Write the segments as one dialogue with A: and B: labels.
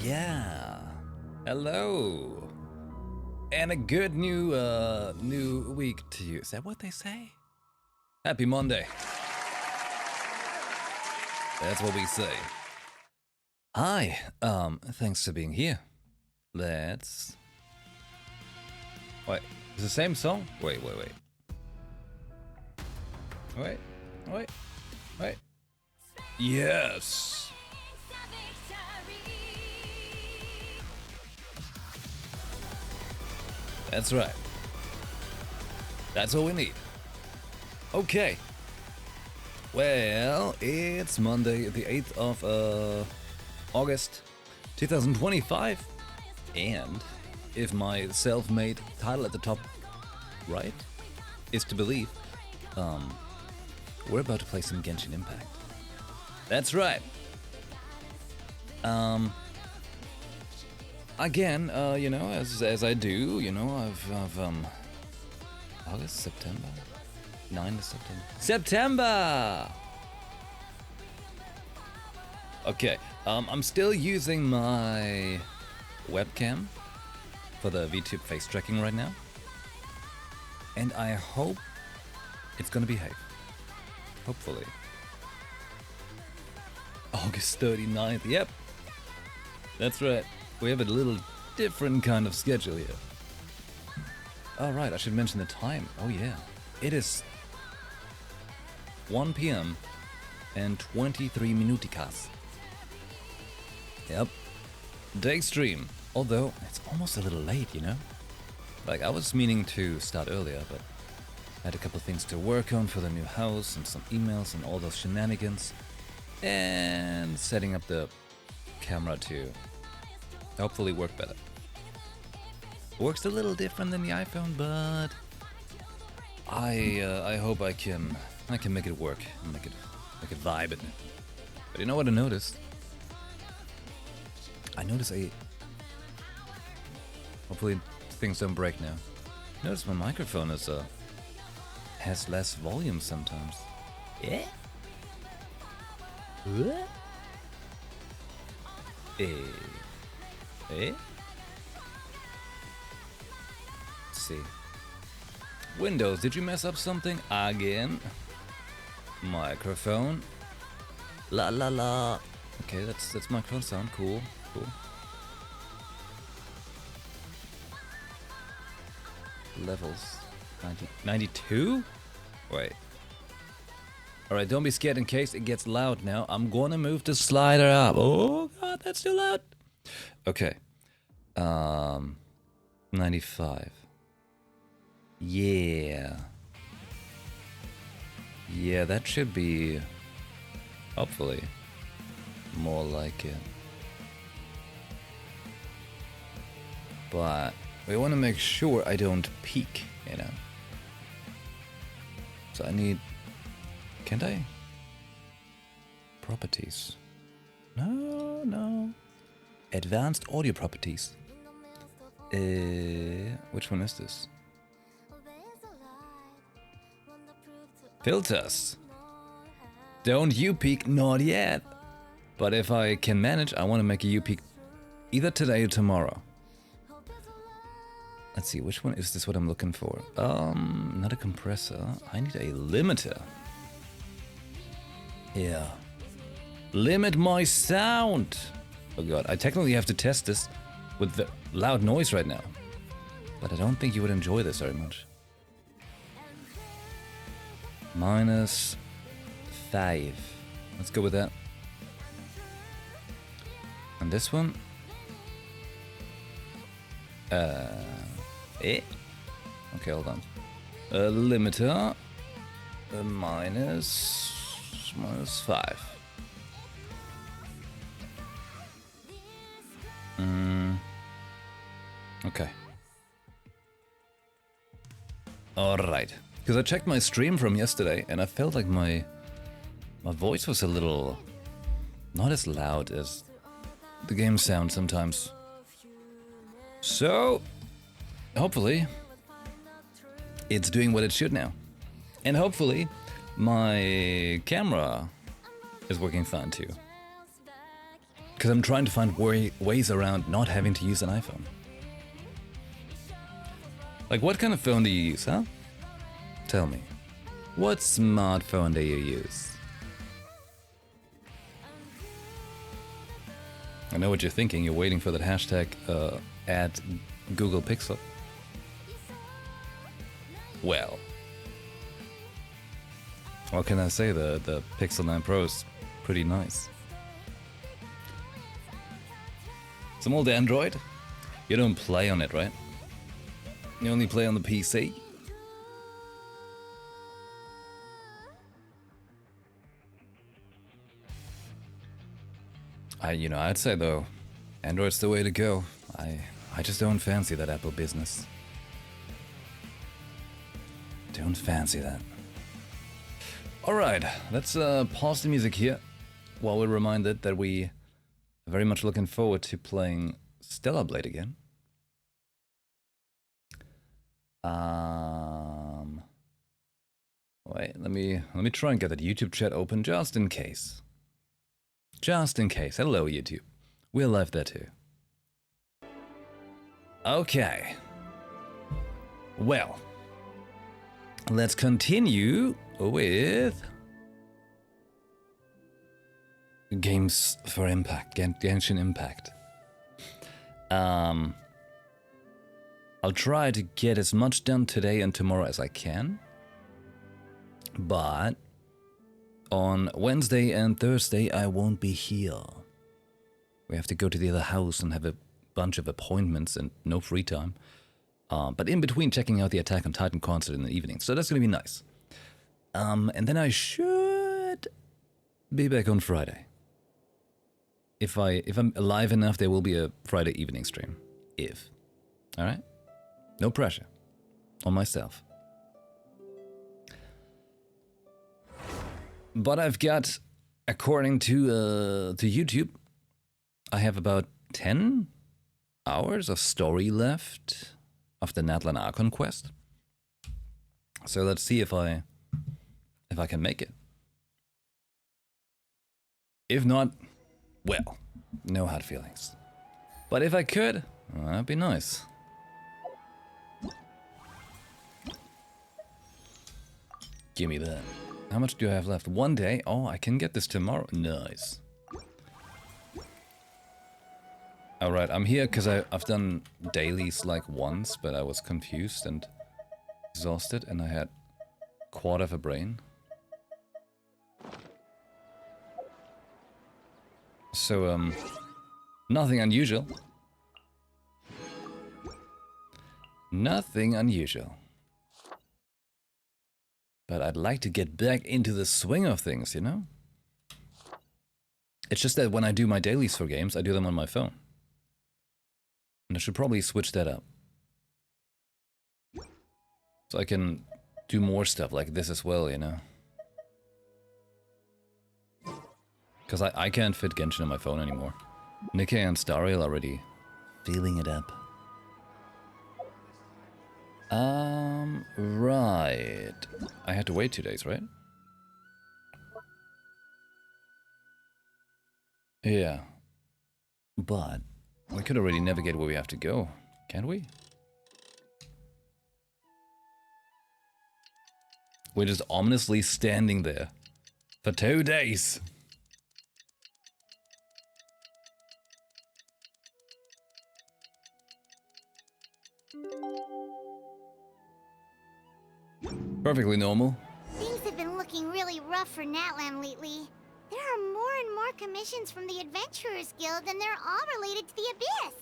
A: Yeah. Hello. And a good new week to you. Is that what they say? Happy Monday. That's what we say. Hi. Thanks for being here. Let's... Wait, it's the same song? Wait. Wait. Yes. That's right. That's all we need. Okay. Well, it's Monday, the 8th of August 2025. And if my self-made title at the top right is to believe, we're about to play some Genshin Impact. That's right. Again, you know, as I do, you know, I've August, September, 9th of September. September. Okay, I'm still using my webcam for the VTube face tracking right now, and I hope it's gonna behave. Hopefully. August 39th. Yep, that's right. We have a little different kind of schedule here. All right, I should mention the time. Oh yeah, it is 1 p.m. and 23 minuticas. Yep, day stream. Although it's almost a little late, you know. Like I was meaning to start earlier, but I had a couple things to work on for the new house and some emails and all those shenanigans, and setting up the camera to hopefully work better. Works a little different than the iPhone, but I hope I can make it work and make it vibe it. But you know what I noticed? I noticed hopefully things don't break now. I noticed my microphone is has less volume sometimes. Yeah. What? Let's see. Windows, did you mess up something again? Microphone. La la la. Okay, that's microphone sound. Cool. Levels. 92? Wait. Alright, don't be scared in case it gets loud now. I'm gonna move the slider up. Oh god, that's too loud. Okay. 95. Yeah. Yeah, that should be hopefully more like it. But we want to make sure I don't peak, you know. So I need... Can't I? Properties. No. Advanced audio properties. Which one is this? Filters. Don't you peak, not yet. But if I can manage, I want to make a you peak either today or tomorrow. Let's see, which one is this what I'm looking for? Not a compressor. I need a limiter. Yeah. Limit my sound. Oh god, I technically have to test this with the loud noise right now. But I don't think you would enjoy this very much. -5. Let's go with that. And this one? Okay, hold on. Limiter. -5. Okay. Alright. Because I checked my stream from yesterday and I felt like my voice was a little not as loud as the game sounds sometimes. So hopefully it's doing what it should now. And hopefully my camera is working fine too. Because I'm trying to find ways around not having to use an iPhone. Like, what kind of phone do you use, huh? Tell me. What smartphone do you use? I know what you're thinking. You're waiting for that hashtag at Google Pixel. Well, what can I say? The Pixel 9 Pro is pretty nice. Some old Android. You don't play on it, right? You only play on the PC. I'd say though, Android's the way to go. I just don't fancy that Apple business. Don't fancy that. Alright, let's pause the music here while we're reminded that we are very much looking forward to playing Stellar Blade again. Wait, let me try and get that YouTube chat open just in case. Just in case. Hello, YouTube. We're live there too. Okay. Well, let's continue with games for Impact, Genshin Impact. I'll try to get as much done today and tomorrow as I can, but on Wednesday and Thursday I won't be here. We have to go to the other house and have a bunch of appointments and no free time. But in between checking out the Attack on Titan concert in the evening, so that's gonna be nice. And then I should be back on Friday. If I'm alive enough, there will be a Friday evening stream. All right, no pressure on myself. But I've got, according to YouTube, I have about 10 hours of story left of the Natlan Archon quest. So let's see if I can make it. If not, well, no hard feelings. But if I could, well, that'd be nice. Give me that. How much do I have left? 1 day? Oh, I can get this tomorrow. Nice. Alright, I'm here because I've done dailies like once, but I was confused and exhausted and I had a quarter of a brain. So, nothing unusual. Nothing unusual. But I'd like to get back into the swing of things, you know? It's just that when I do my dailies for games, I do them on my phone. And I should probably switch that up. So I can do more stuff like this as well, you know? Because I can't fit Genshin on my phone anymore. Nikkei and Stariel already feeling it up. Right. I had to wait 2 days, right? Yeah. But we could already navigate where we have to go, can't we? We're just ominously standing there for 2 days. Perfectly normal.
B: Things have been looking really rough for Natlan lately. There are more and more commissions from the Adventurers Guild, and they're all related to the Abyss.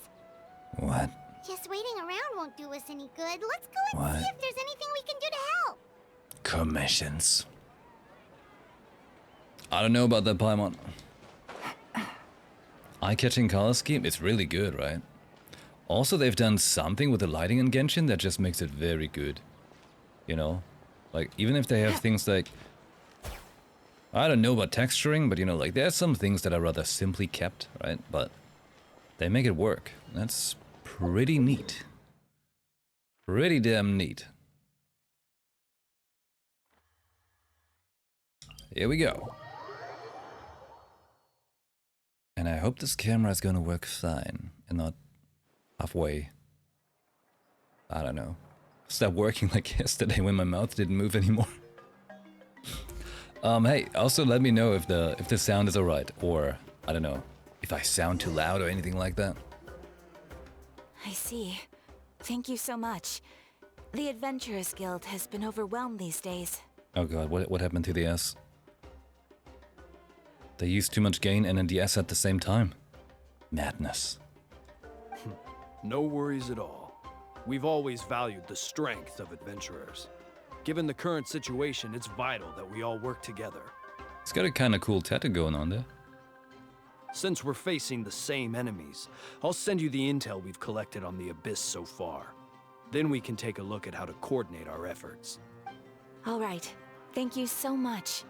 A: What?
B: Just waiting around won't do us any good. Let's go and see if there's anything we can do to help.
A: Commissions. I don't know about that, Paimon. Eye-catching color scheme, it's really good, right? Also, they've done something with the lighting in Genshin that just makes it very good. You know? Like, even if they have things like... I don't know about texturing, but you know, like, there's some things that are rather simply kept, right? But they make it work. That's pretty neat. Pretty damn neat. Here we go. And I hope this camera is gonna work fine and not halfway. I don't know. Stop working like yesterday when my mouth didn't move anymore. Hey, also let me know if the sound is alright, or I don't know, if I sound too loud or anything like that.
C: I see. Thank you so much. The Adventurers Guild has been overwhelmed these days.
A: Oh god, what happened to the S? They used too much gain and then the S at the same time. Madness.
D: No worries at all. We've always valued the strength of adventurers. Given the current situation, it's vital that we all work together.
A: It's got a kinda cool tattoo going on there.
D: Since we're facing the same enemies, I'll send you the intel we've collected on the Abyss so far. Then we can take a look at how to coordinate our efforts.
C: All right. Thank you so much.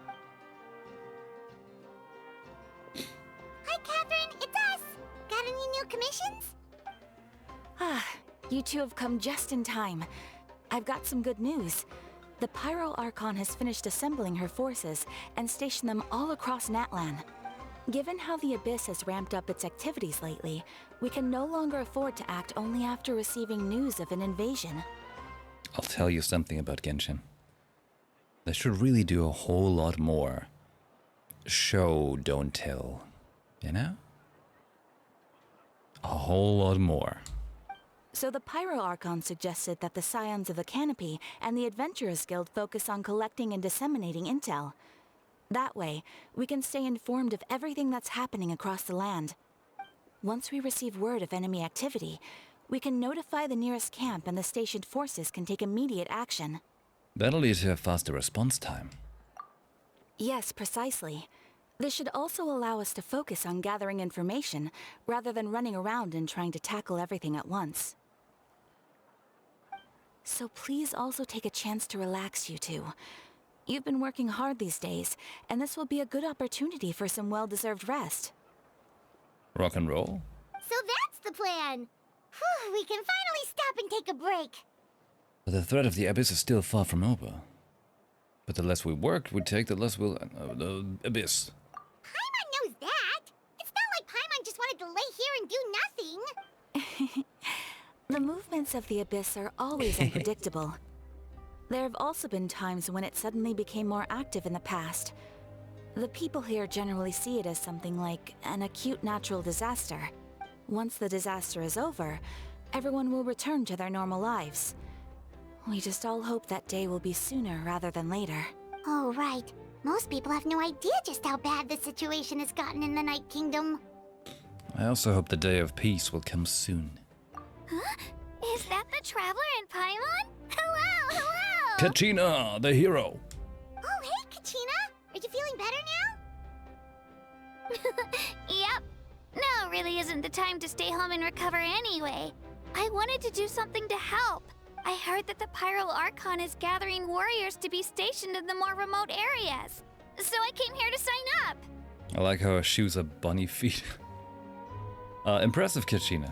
B: Hi, Catherine. It's us. Got any new commissions?
C: Ah, you two have come just in time. I've got some good news. The Pyro Archon has finished assembling her forces and stationed them all across Natlan. Given how the Abyss has ramped up its activities lately, we can no longer afford to act only after receiving news of an invasion.
A: I'll tell you something about Genshin. They should really do a whole lot more. Show, don't tell. You know? A whole lot more.
C: So the Pyro Archon suggested that the Scions of the Canopy and the Adventurers Guild focus on collecting and disseminating intel. That way, we can stay informed of everything that's happening across the land. Once we receive word of enemy activity, we can notify the nearest camp and the stationed forces can take immediate action.
A: That'll lead to a faster response time.
C: Yes, precisely. This should also allow us to focus on gathering information, rather than running around and trying to tackle everything at once. So please also take a chance to relax, you two. You've been working hard these days, and this will be a good opportunity for some well-deserved rest.
A: Rock and roll?
B: So that's the plan. Whew, we can finally stop and take a break.
A: But the threat of the Abyss is still far from over. But the less we work, we take, the less we'll... the Abyss.
B: Paimon knows that. It's not like Paimon just wanted to lay here and do nothing.
C: The movements of the Abyss are always unpredictable. There have also been times when it suddenly became more active in the past. The people here generally see it as something like an acute natural disaster. Once the disaster is over, everyone will return to their normal lives. We just all hope that day will be sooner rather than later.
B: Oh, right. Most people have no idea just how bad the situation has gotten in the Night Kingdom.
A: I also hope the day of peace will come soon.
B: Huh? Is that the Traveler and Paimon? Hello, hello!
A: Kachina, the hero!
B: Oh, hey, Kachina! Are you feeling better now? Yep. Now really isn't the time to stay home and recover anyway. I wanted to do something to help. I heard that the Pyro Archon is gathering warriors to be stationed in the more remote areas. So I came here to sign up.
A: I like how her shoes are bunny feet. Impressive, Kachina.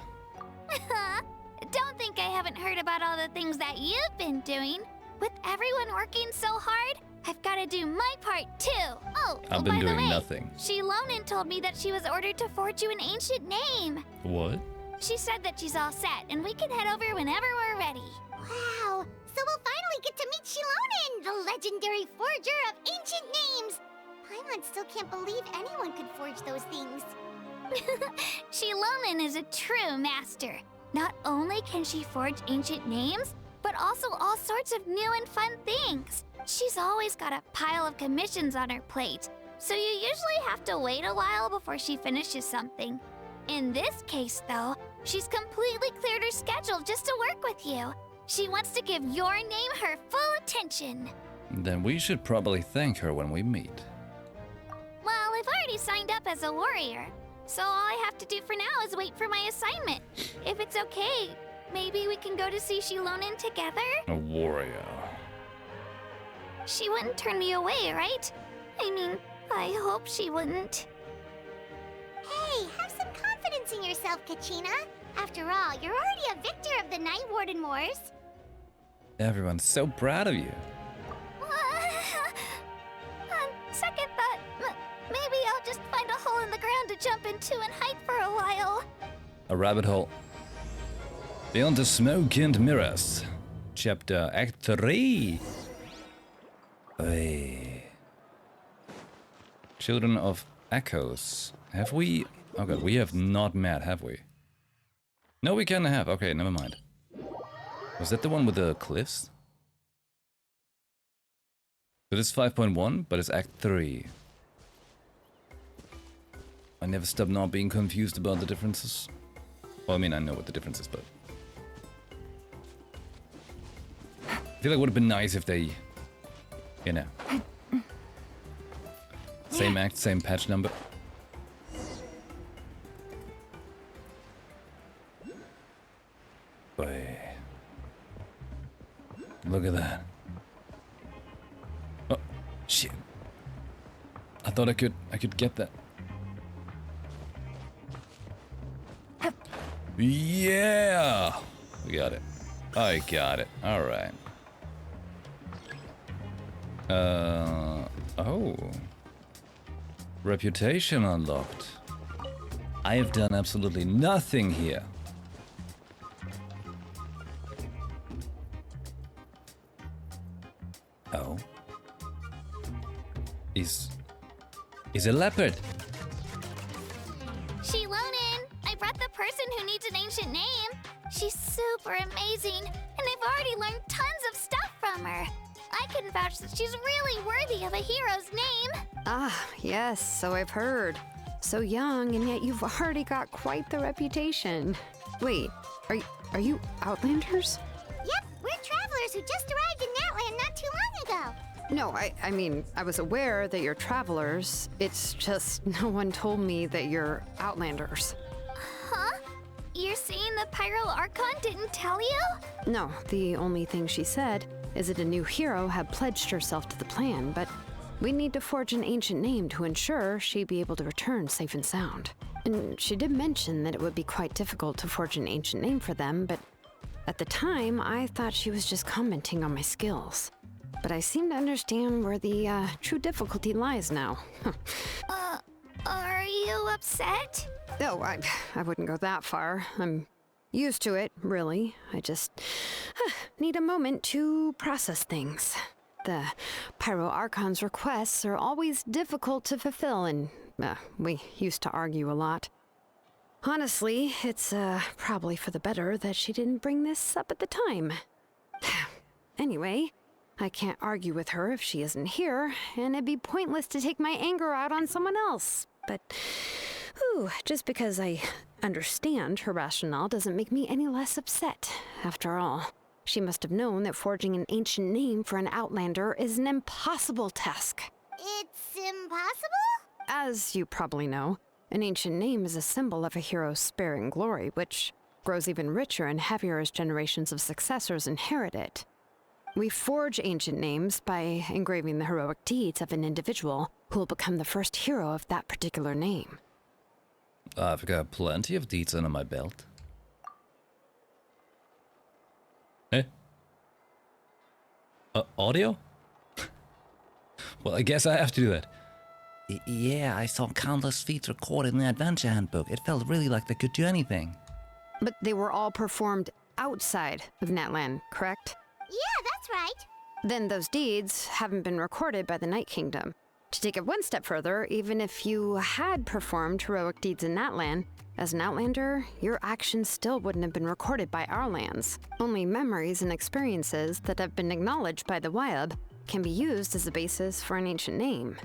B: Don't think I haven't heard about all the things that you've been doing. With everyone working so hard, I've got to do my part too. Oh,
A: I've been
B: by the
A: doing
B: way,
A: nothing.
B: Shilonen told me that she was ordered to forge you an ancient name.
A: What?
B: She said that she's all set and we can head over whenever we're ready. Wow, so we'll finally get to meet Shilonen, the legendary forger of ancient names. Paimon still can't believe anyone could forge those things. Shilonen is a true master. Not only can she forge ancient names, but also all sorts of new and fun things. She's always got a pile of commissions on her plate, so you usually have to wait a while before she finishes something. In this case, though, she's completely cleared her schedule just to work with you. She wants to give your name her full attention.
A: Then we should probably thank her when we meet.
B: Well, I've already signed up as a warrior, so all I have to do for now is wait for my assignment. If it's okay, maybe we can go to see Shilonen together?
A: A warrior.
B: She wouldn't turn me away, right? I mean, I hope she wouldn't. Hey, have some confidence in yourself, Kachina. After all, you're already a victor of the Night Warden Wars.
A: Everyone's so proud of you.
B: On second thought, maybe I'll just find a hole in the ground to jump into and hide for a while.
A: A rabbit hole. Beyond the Smoke and Mirrors. Chapter Act 3. Hey. Children of Echoes. Have we... Oh god, we have not met, have we? No, we kinda have. Okay, never mind. Was that the one with the cliffs? It is 5.1, but it's Act 3. I never stop not being confused about the differences. Well, I mean, I know what the difference is, but... I feel like it would have been nice if they... You know... Same act, same patch number. Boy. Look at that. Oh, shit. I thought I could get that. Yeah! We got it. I got it. Alright. Oh. Reputation unlocked. I have done absolutely nothing here. Oh. Is a leopard.
B: Shilonin, I brought the person who needs an ancient name. She's super amazing, and I've already learned tons of stuff from her. I can vouch that she's really worthy of a hero's name.
E: Ah, yes, so I've heard. So young, and yet you've already got quite the reputation. Wait, are you Outlanders?
B: Yep, we're travelers who just arrived in Natlan not too long ago.
E: No, I mean, I was aware that you're travelers. It's just no one told me that you're Outlanders.
B: Huh? You're saying the Pyro Archon didn't tell you?
E: No, the only thing she said is that a new hero had pledged herself to the plan, but we need to forge an ancient name to ensure she'd be able to return safe and sound. And she did mention that it would be quite difficult to forge an ancient name for them, but at the time, I thought she was just commenting on my skills. But I seem to understand where the true difficulty lies now.
B: Are you upset?
E: No, I wouldn't go that far. I'm used to it, really. I just need a moment to process things. The Pyro Archon's requests are always difficult to fulfill, and we used to argue a lot. Honestly, it's probably for the better that she didn't bring this up at the time. Anyway, I can't argue with her if she isn't here, and it'd be pointless to take my anger out on someone else. But, just because I understand her rationale doesn't make me any less upset. After all, she must have known that forging an ancient name for an Outlander is an impossible task.
B: It's impossible?
E: As you probably know, an ancient name is a symbol of a hero's sparing glory, which grows even richer and heavier as generations of successors inherit it. We forge ancient names by engraving the heroic deeds of an individual who will become the first hero of that particular name.
A: I've got plenty of deeds under my belt. Eh? Audio? Well, I guess I have to do that. Yeah, I saw countless feats recorded in the adventure handbook. It felt really like they could do anything.
E: But they were all performed outside of Natlan, correct?
B: Yeah, that's right.
E: Then those deeds haven't been recorded by the Night Kingdom. To take it one step further, even if you had performed heroic deeds in Natlan, as an Outlander, your actions still wouldn't have been recorded by our lands. Only memories and experiences that have been acknowledged by the YuB can be used as a basis for an ancient name.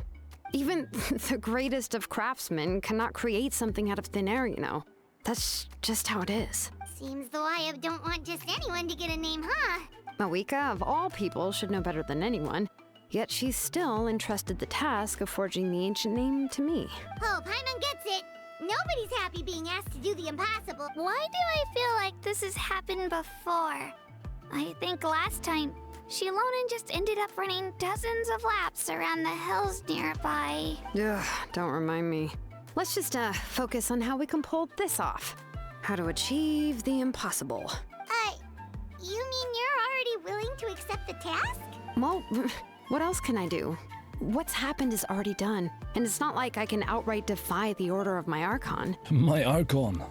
E: Even the greatest of craftsmen cannot create something out of thin air, you know. That's just how it is.
B: Seems the YuB don't want just anyone to get a name, huh?
E: Mawika, of all people, should know better than anyone. Yet she's still entrusted the task of forging the ancient name to me.
B: Oh, Paimon gets it. Nobody's happy being asked to do the impossible. Why do I feel like this has happened before? I think last time, Shilonin just ended up running dozens of laps around the hills nearby.
E: Ugh, don't remind me. Let's just focus on how we can pull this off. How to achieve the impossible.
B: You mean you're already willing to accept the task?
E: Well, what else can I do? what's happened is already done, and it's not like I can outright defy the order of my Archon.
A: My Archon.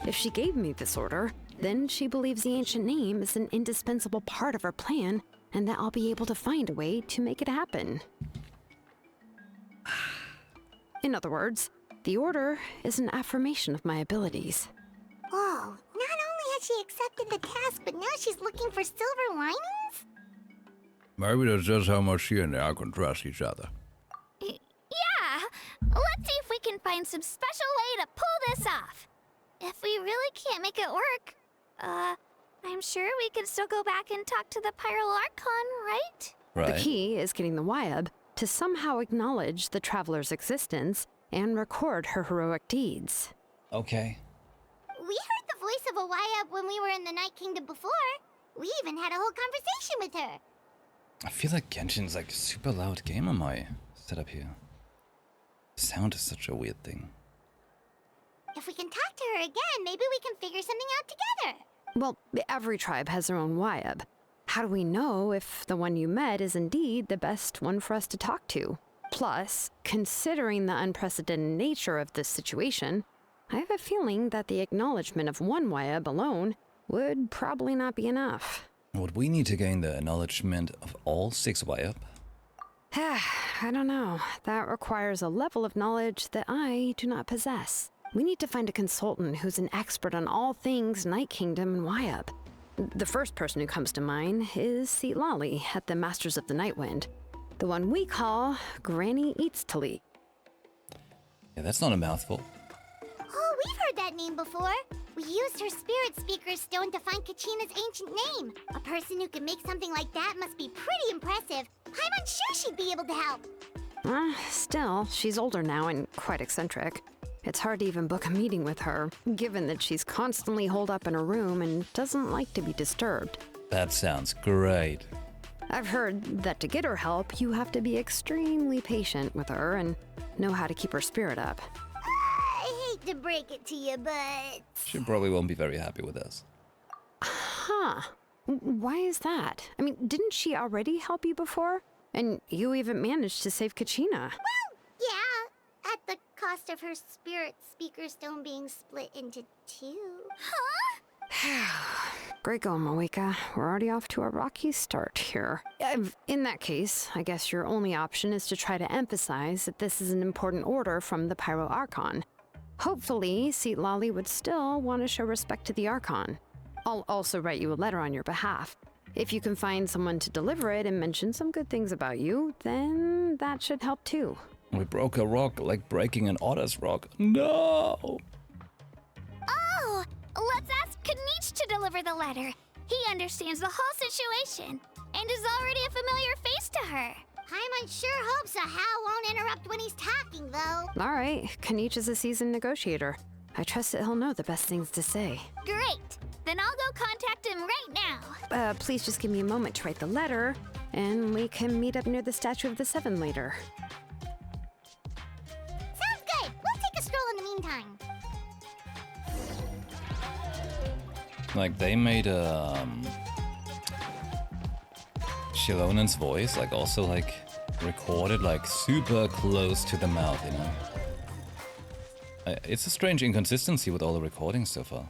E: If she gave me this order, then she believes the ancient name is an indispensable part of her plan, and that I'll be able to find a way to make it happen. In other words, the order is an affirmation of my abilities.
F: Whoa, not only has she accepted the task, but now she's looking for silver linings?
A: Maybe that's just how much she and the Archon trust each other.
B: Yeah, let's see if we can find some special way to pull this off. If we really can't make it work, I'm sure we can still go back and talk to the Pyro Archon, right?
A: Right.
E: The key is getting the YUB to somehow acknowledge the traveler's existence and record her heroic deeds.
A: Okay.
F: We heard the voice of a YUB when we were in the Night Kingdom before. We even had a whole conversation with her.
A: I feel like Genshin's like a super loud game on my setup here. Sound is such a weird thing.
F: If we can talk to her again, maybe we can figure something out together.
E: Well, every tribe has their own YUB. How do we know if the one you met is indeed the best one for us to talk to? Plus, considering the unprecedented nature of this situation, I have a feeling that the acknowledgement of one YUB alone would probably not be enough.
A: Would we need to gain the acknowledgement of all 6 YUB?
E: I don't know. That requires a level of knowledge that I do not possess. We need to find a consultant who's an expert on all things Night Kingdom and YUB. The first person who comes to mind is Lali at the Masters of the Nightwind, the one we call Granny Eats Tali.
A: Yeah, that's not a mouthful.
F: Oh, we've heard that name before. We used her spirit speaker stone to find Kachina's ancient name. A person who can make something like that must be pretty impressive. I'm unsure she'd be able to help.
E: Still, she's older now and quite eccentric. It's hard to even book a meeting with her, given that she's constantly holed up in her room and doesn't like to be disturbed.
A: That sounds great.
E: I've heard that to get her help, you have to be extremely patient with her and know how to keep her spirit up.
F: I hate to break it to you, but...
A: She probably won't be very happy with us.
E: Huh. Why is that? I mean, didn't she already help you before? And you even managed to save Kachina.
F: Well, yeah, at the cost of her spirit speaker stone being split into 2.
B: Huh?
E: Great going, Moeka. We're already off to a rocky start here. In that case, I guess your only option is to try to emphasize that this is an important order from the Pyro Archon. Hopefully, Lali would still want to show respect to the Archon. I'll also write you a letter on your behalf. If you can find someone to deliver it and mention some good things about you, then that should help too.
A: We broke a rock like breaking an otter's rock. No!
B: Oh, let's ask Kanich to deliver the letter. He understands the whole situation and is already a familiar face to her.
F: Paimon sure hopes a Hal won't interrupt when he's talking, though.
E: All right, Kanich is a seasoned negotiator. I trust that he'll know the best things to say.
B: Great. Then I'll go contact him right now.
E: Please just give me a moment to write the letter, and we can meet up near the Statue of the Seven later.
F: Sounds good. We'll take a stroll in the meantime.
A: Like, they made, Shilonen's voice, like, also, like, recorded, like, super close to the mouth, you know? It's a strange inconsistency with all the recordings so far.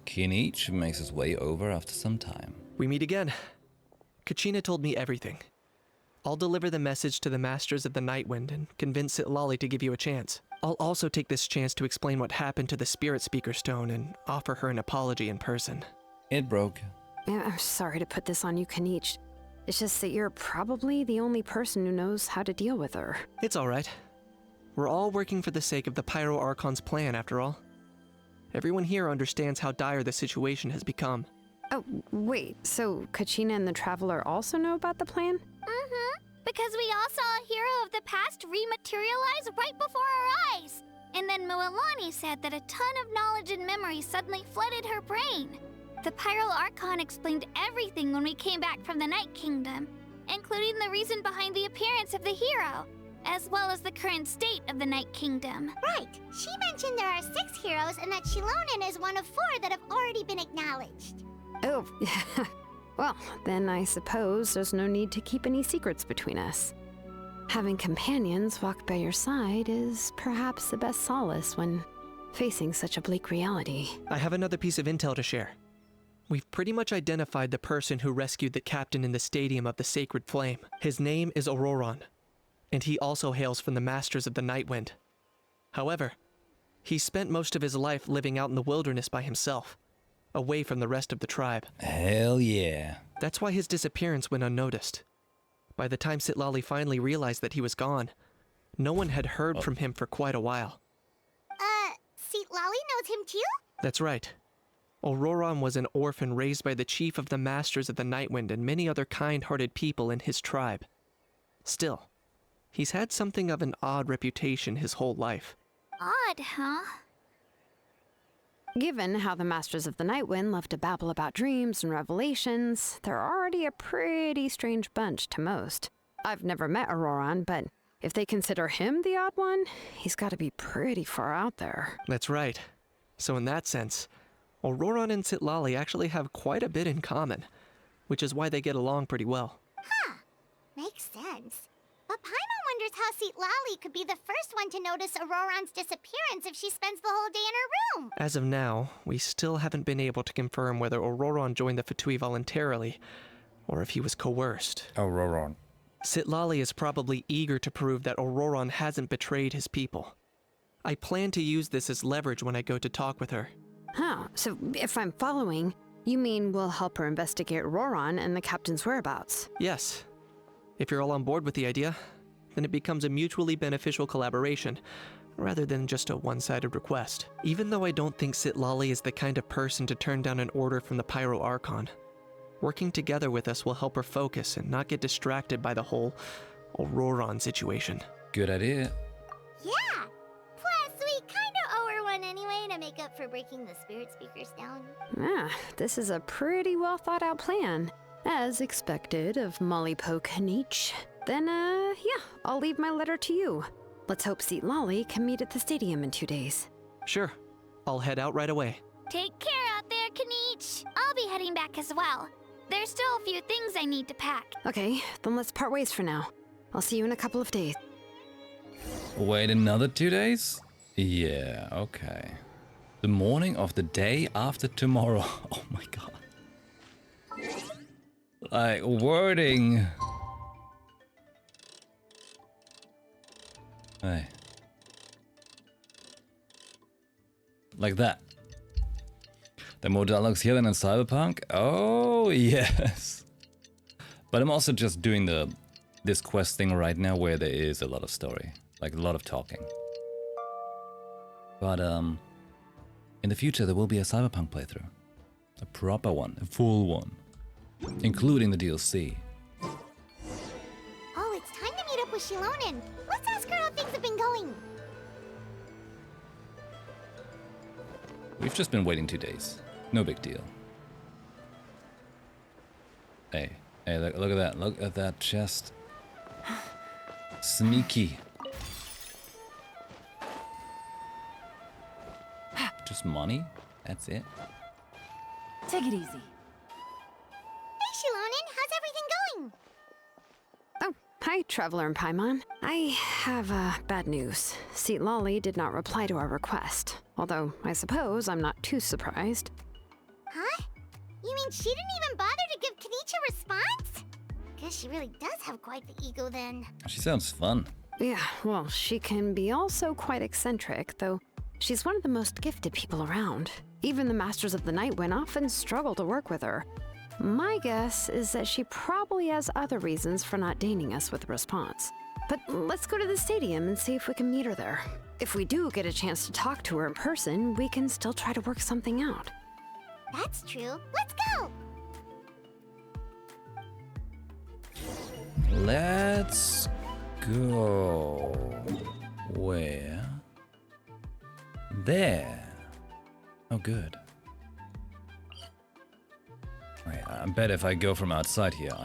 A: Kinich makes his way over after some time.
G: We meet again. Kachina told me everything. I'll deliver the message to the Masters of the Nightwind and convince Lali to give you a chance. I'll also take this chance to explain what happened to the Spirit Speaker Stone and offer her an apology in person.
A: It broke.
E: Yeah, I'm sorry to put this on you, Kanich. It's just that you're probably the only person who knows how to deal with her.
G: It's all right. We're all working for the sake of the Pyro Archon's plan, after all. Everyone here understands how dire the situation has become.
E: Oh, wait, so Kachina and the Traveler also know about the plan?
B: Mm-hmm. Because we all saw a hero of the past rematerialize right before our eyes. And then Mualani said that a ton of knowledge and memory suddenly flooded her brain. The Pyro Archon explained everything when we came back from the Night Kingdom, including the reason behind the appearance of the hero, as well as the current state of the Night Kingdom.
F: Right. She mentioned there are 6 heroes and that Shilonen is one of 4 that have already been acknowledged.
E: Oh, Well, then I suppose there's no need to keep any secrets between us. Having companions walk by your side is perhaps the best solace when facing such a bleak reality.
G: I have another piece of intel to share. We've pretty much identified the person who rescued the captain in the Stadium of the Sacred Flame. His name is Auroron, and he also hails from the Masters of the Nightwind. However, he spent most of his life living out in the wilderness by himself, away from the rest of the tribe.
A: Hell yeah.
G: That's why his disappearance went unnoticed. By the time Sitlali finally realized that he was gone, no one had heard from him for quite a while.
F: Lolly knows him too?
G: That's right. Auroron was an orphan raised by the chief of the Masters of the Nightwind and many other kind-hearted people in his tribe. Still, he's had something of an odd reputation his whole life.
B: Odd, huh?
E: Given how the Masters of the Nightwind love to babble about dreams and revelations, they're already a pretty strange bunch to most. I've never met Auroron, but if they consider him the odd one, he's got to be pretty far out there.
G: That's right. So in that sense, Auroron and Sitlali actually have quite a bit in common, which is why they get along pretty well.
F: Huh. Makes sense. But Paimon wonders how Sitlali could be the first one to notice Auroron's disappearance if she spends the whole day in her room.
G: As of now, we still haven't been able to confirm whether Auroron joined the Fatui voluntarily, or if he was coerced.
A: Auroron.
G: Sitlali is probably eager to prove that Auroron hasn't betrayed his people. I plan to use this as leverage when I go to talk with her.
E: Huh, so if I'm following, you mean we'll help her investigate Auroron and the captain's whereabouts?
G: Yes. If you're all on board with the idea, then it becomes a mutually beneficial collaboration, rather than just a one-sided request. Even though I don't think Sitlali is the kind of person to turn down an order from the Pyro Archon, working together with us will help her focus and not get distracted by the whole Auroron situation.
A: Good idea.
F: Yeah. Plus, we kinda owe her one anyway to make up for breaking the spirit speakers down.
E: This is a pretty well thought out plan. As expected of Molly Poke Nietzsche. Then, yeah, I'll leave my letter to you. Let's hope Sitlali can meet at the stadium in 2 days.
G: Sure. I'll head out right away.
B: Take care out there, Kanich. I'll be heading back as well. There's still a few things I need to pack.
E: Okay, then let's part ways for now. I'll see you in a couple of days.
A: Wait another 2 days? Yeah, okay. The morning of the day after tomorrow. Oh my god. Like, wording. Hey. Like that. There are more dialogues here than in Cyberpunk? Oh, yes. But I'm also just doing this quest thing right now where there is a lot of story. Like, a lot of talking. But, in the future there will be a Cyberpunk playthrough. A proper one. A full one. Including the DLC.
F: Oh, it's time to meet up with Shilonen. Let's ask her how things have been going.
A: We've just been waiting 2 days. No big deal. Hey, look at that. Look at that chest. Sneaky. Just money? That's it?
H: Take it easy.
F: Hey, Shilonen, how's everything going?
E: Oh, hi, Traveler and Paimon. I have, bad news. Sitlali did not reply to our request. Although, I suppose I'm not too surprised.
F: Huh? You mean she didn't even bother to give Kenichi a response? Guess she really does have quite the ego then.
A: She sounds fun.
E: Yeah, well, she can be also quite eccentric, though she's one of the most gifted people around. Even the Masters of the Nightwind often struggle to work with her. My guess is that she probably has other reasons for not deigning us with a response. But let's go to the stadium and see if we can meet her there. If we do get a chance to talk to her in person, we can still try to work something out.
F: That's true. Let's go!
A: Let's go. Where? There. Oh, good. I bet if I go from outside here,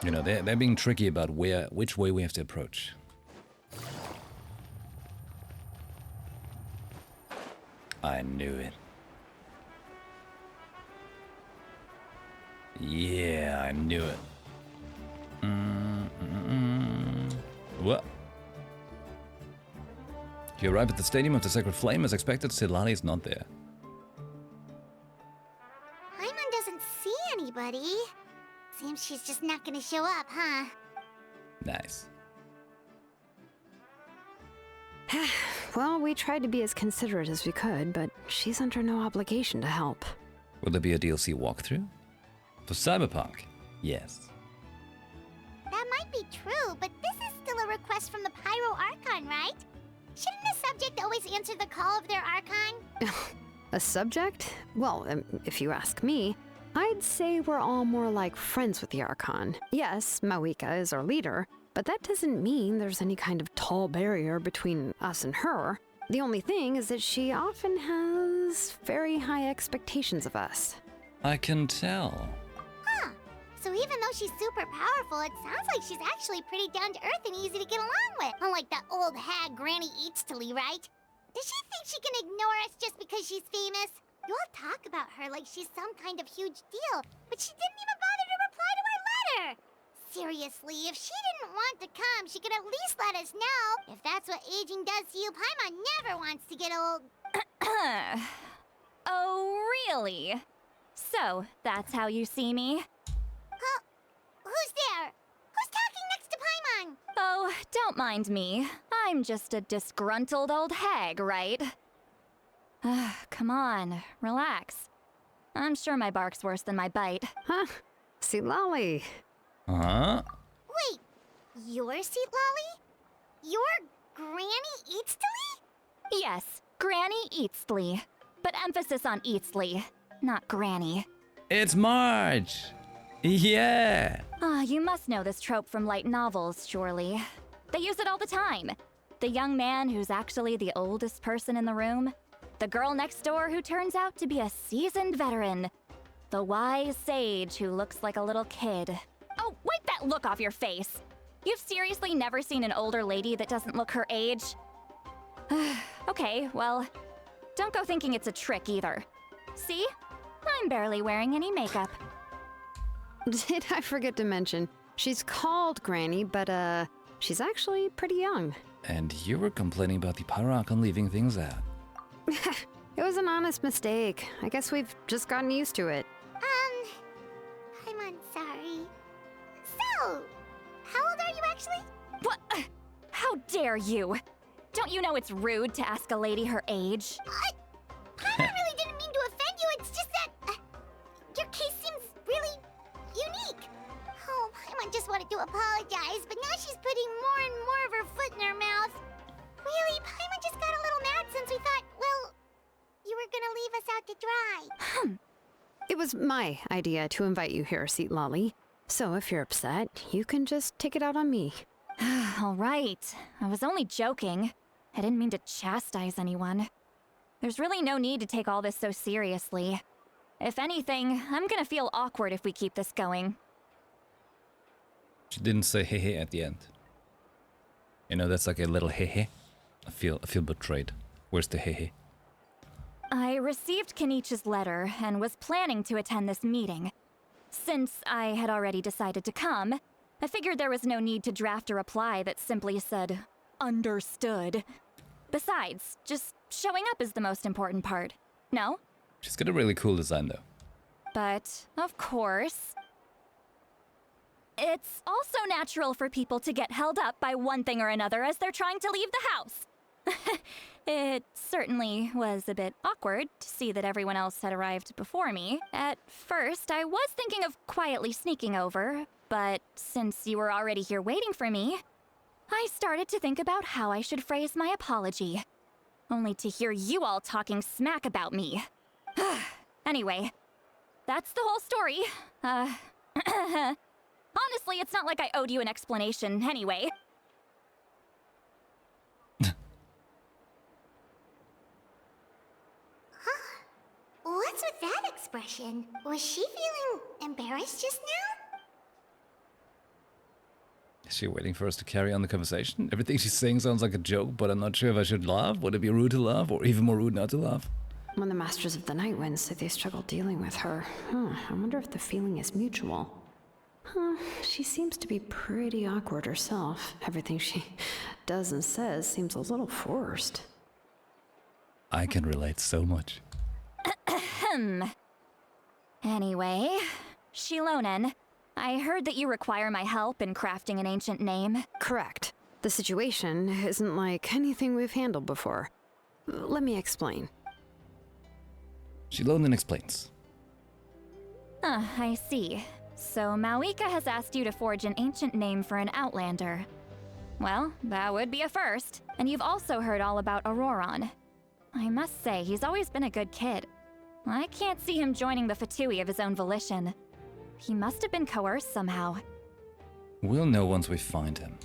A: you know, they're being tricky about which way we have to approach. I knew it. Yeah, I knew it. What? You arrive at the Stadium of the Sacred Flame as expected. Silali is not there.
F: Paimon doesn't see anybody. Seems she's just not gonna show up, huh?
A: Nice.
E: Well, we tried to be as considerate as we could, but she's under no obligation to help.
A: Will there be a DLC walkthrough? For Cyberpunk? Yes.
F: That might be true, but this is still a request from the Pyro Archon, right? Shouldn't the subject always answer the call of their Archon?
E: A subject? Well, if you ask me, I'd say we're all more like friends with the Archon. Yes, Mawika is our leader, but that doesn't mean there's any kind of tall barrier between us and her. The only thing is that she often has very high expectations of us.
A: I can tell.
F: Huh. So even though she's super powerful, it sounds like she's actually pretty down to earth and easy to get along with. Unlike that old hag Granny Eatstily, right? Does she think she can ignore us just because she's famous? You all talk about her like she's some kind of huge deal, but she didn't even bother to reply to our letter! Seriously, if she didn't want to come, she could at least let us know. If that's what aging does to you, Paimon never wants to get old.
I: Oh, really? So, that's how you see me?
F: Huh? Who's there? Who's talking next to Paimon?
I: Oh, don't mind me. I'm just a disgruntled old hag, right? Come on, relax. I'm sure my bark's worse than my bite.
E: Huh? See, Lolly.
A: Huh?
F: Wait, you're Seat Lolly? You're Granny Eatstily?
I: Yes, Granny Eatsley. But emphasis on Eatsley, not Granny.
A: It's Marge! Yeah!
I: You must know this trope from light novels, surely. They use it all the time. The young man who's actually the oldest person in the room. The girl next door who turns out to be a seasoned veteran. The wise sage who looks like a little kid. Oh, wipe that look off your face! You've seriously never seen an older lady that doesn't look her age? Okay, well, don't go thinking it's a trick either. See? I'm barely wearing any makeup.
E: Did I forget to mention, she's called Granny, but she's actually pretty young.
A: And you were complaining about the Pyroarchon leaving things out.
E: It was an honest mistake. I guess we've just gotten used to it.
F: I'm sorry. So, how old are you actually?
I: What? How dare you? Don't you know it's rude to ask a lady her age?
F: I really didn't mean to offend you, it's just that your case seems really unique. Oh, Paimon just wanted to apologize, but now she's putting more and more of her foot in her mouth. Really, Paimon just got a little mad since we thought, well, you were gonna leave us out to dry.
E: It was my idea to invite you here, Seat Lolly. So if you're upset, you can just take it out on me.
I: All right. I was only joking. I didn't mean to chastise anyone. There's really no need to take all this so seriously. If anything, I'm gonna feel awkward if we keep this going.
A: She didn't say hehe at the end. You know, that's like a little hehe. I feel betrayed. Where's the hehe?
I: I received Kenichi's letter and was planning to attend this meeting. Since I had already decided to come, I figured there was no need to draft a reply that simply said, understood. Besides, just showing up is the most important part. No?
A: She's got a really cool design though.
I: But, of course, it's also natural for people to get held up by one thing or another as they're trying to leave the house. It certainly was a bit awkward to see that everyone else had arrived before me. At first, I was thinking of quietly sneaking over, but since you were already here waiting for me, I started to think about how I should phrase my apology. Only to hear you all talking smack about me. Anyway, that's the whole story. Honestly, it's not like I owed you an explanation anyway.
F: What's with that expression? Was she feeling embarrassed just now?
A: Is she waiting for us to carry on the conversation? Everything she's saying sounds like a joke, but I'm not sure if I should laugh. Would it be rude to laugh, or even more rude not to laugh?
E: When the Masters of the Night Wind say they struggle dealing with her, I wonder if the feeling is mutual. She seems to be pretty awkward herself. Everything she does and says seems a little forced.
A: I can relate so much.
I: Anyway, Shilonen, I heard that you require my help in crafting an ancient name.
E: Correct. The situation isn't like anything we've handled before. Let me explain.
A: Shilonen explains.
I: I see. So Mawika has asked you to forge an ancient name for an Outlander. Well, that would be a first. And you've also heard all about Auroron. I must say, he's always been a good kid. I can't see him joining the Fatui of his own volition. He must have been coerced somehow.
A: We'll know once we find him.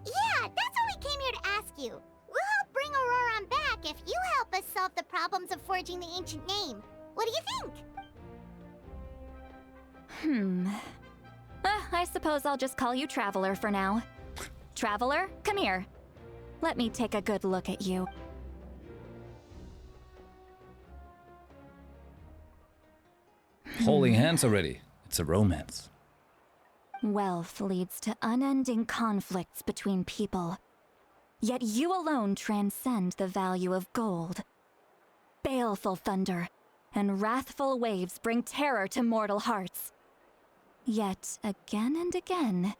F: Yeah, that's what we came here to ask you. We'll help bring Auroron back if you help us solve the problems of forging the ancient name. What do you think?
I: I suppose I'll just call you Traveler for now. Traveler, come here. Let me take a good look at you.
A: Holding hands already. It's a romance.
I: Wealth leads to unending conflicts between people. Yet you alone transcend the value of gold. Baleful thunder and wrathful waves bring terror to mortal hearts. Yet, again and again,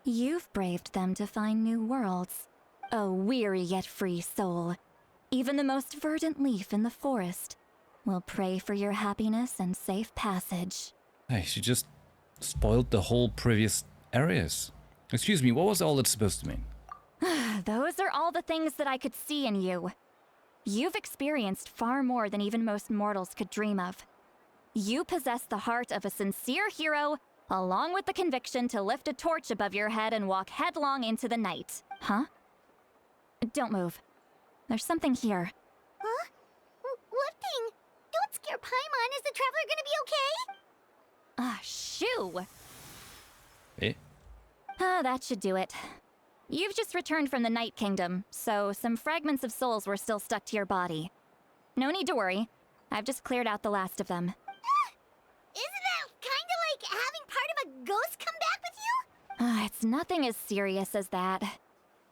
I: you've braved them to find new worlds. O weary yet free soul, even the most verdant leaf in the forest will pray for your happiness and safe passage.
A: Hey, she just spoiled the whole previous areas. Excuse me, what was all that supposed to mean?
I: Those are all the things that I could see in you. You've experienced far more than even most mortals could dream of. You possess the heart of a sincere hero, along with the conviction to lift a torch above your head and walk headlong into the night. Huh? Don't move. There's something here.
F: Huh? What thing? Don't scare Paimon. Is the Traveler gonna be okay?
I: Shoo!
A: Eh?
I: That should do it. You've just returned from the Night Kingdom, so some fragments of souls were still stuck to your body. No need to worry. I've just cleared out the last of them.
F: Isn't that kinda like having part of a ghost come back with you?
I: It's nothing as serious as that.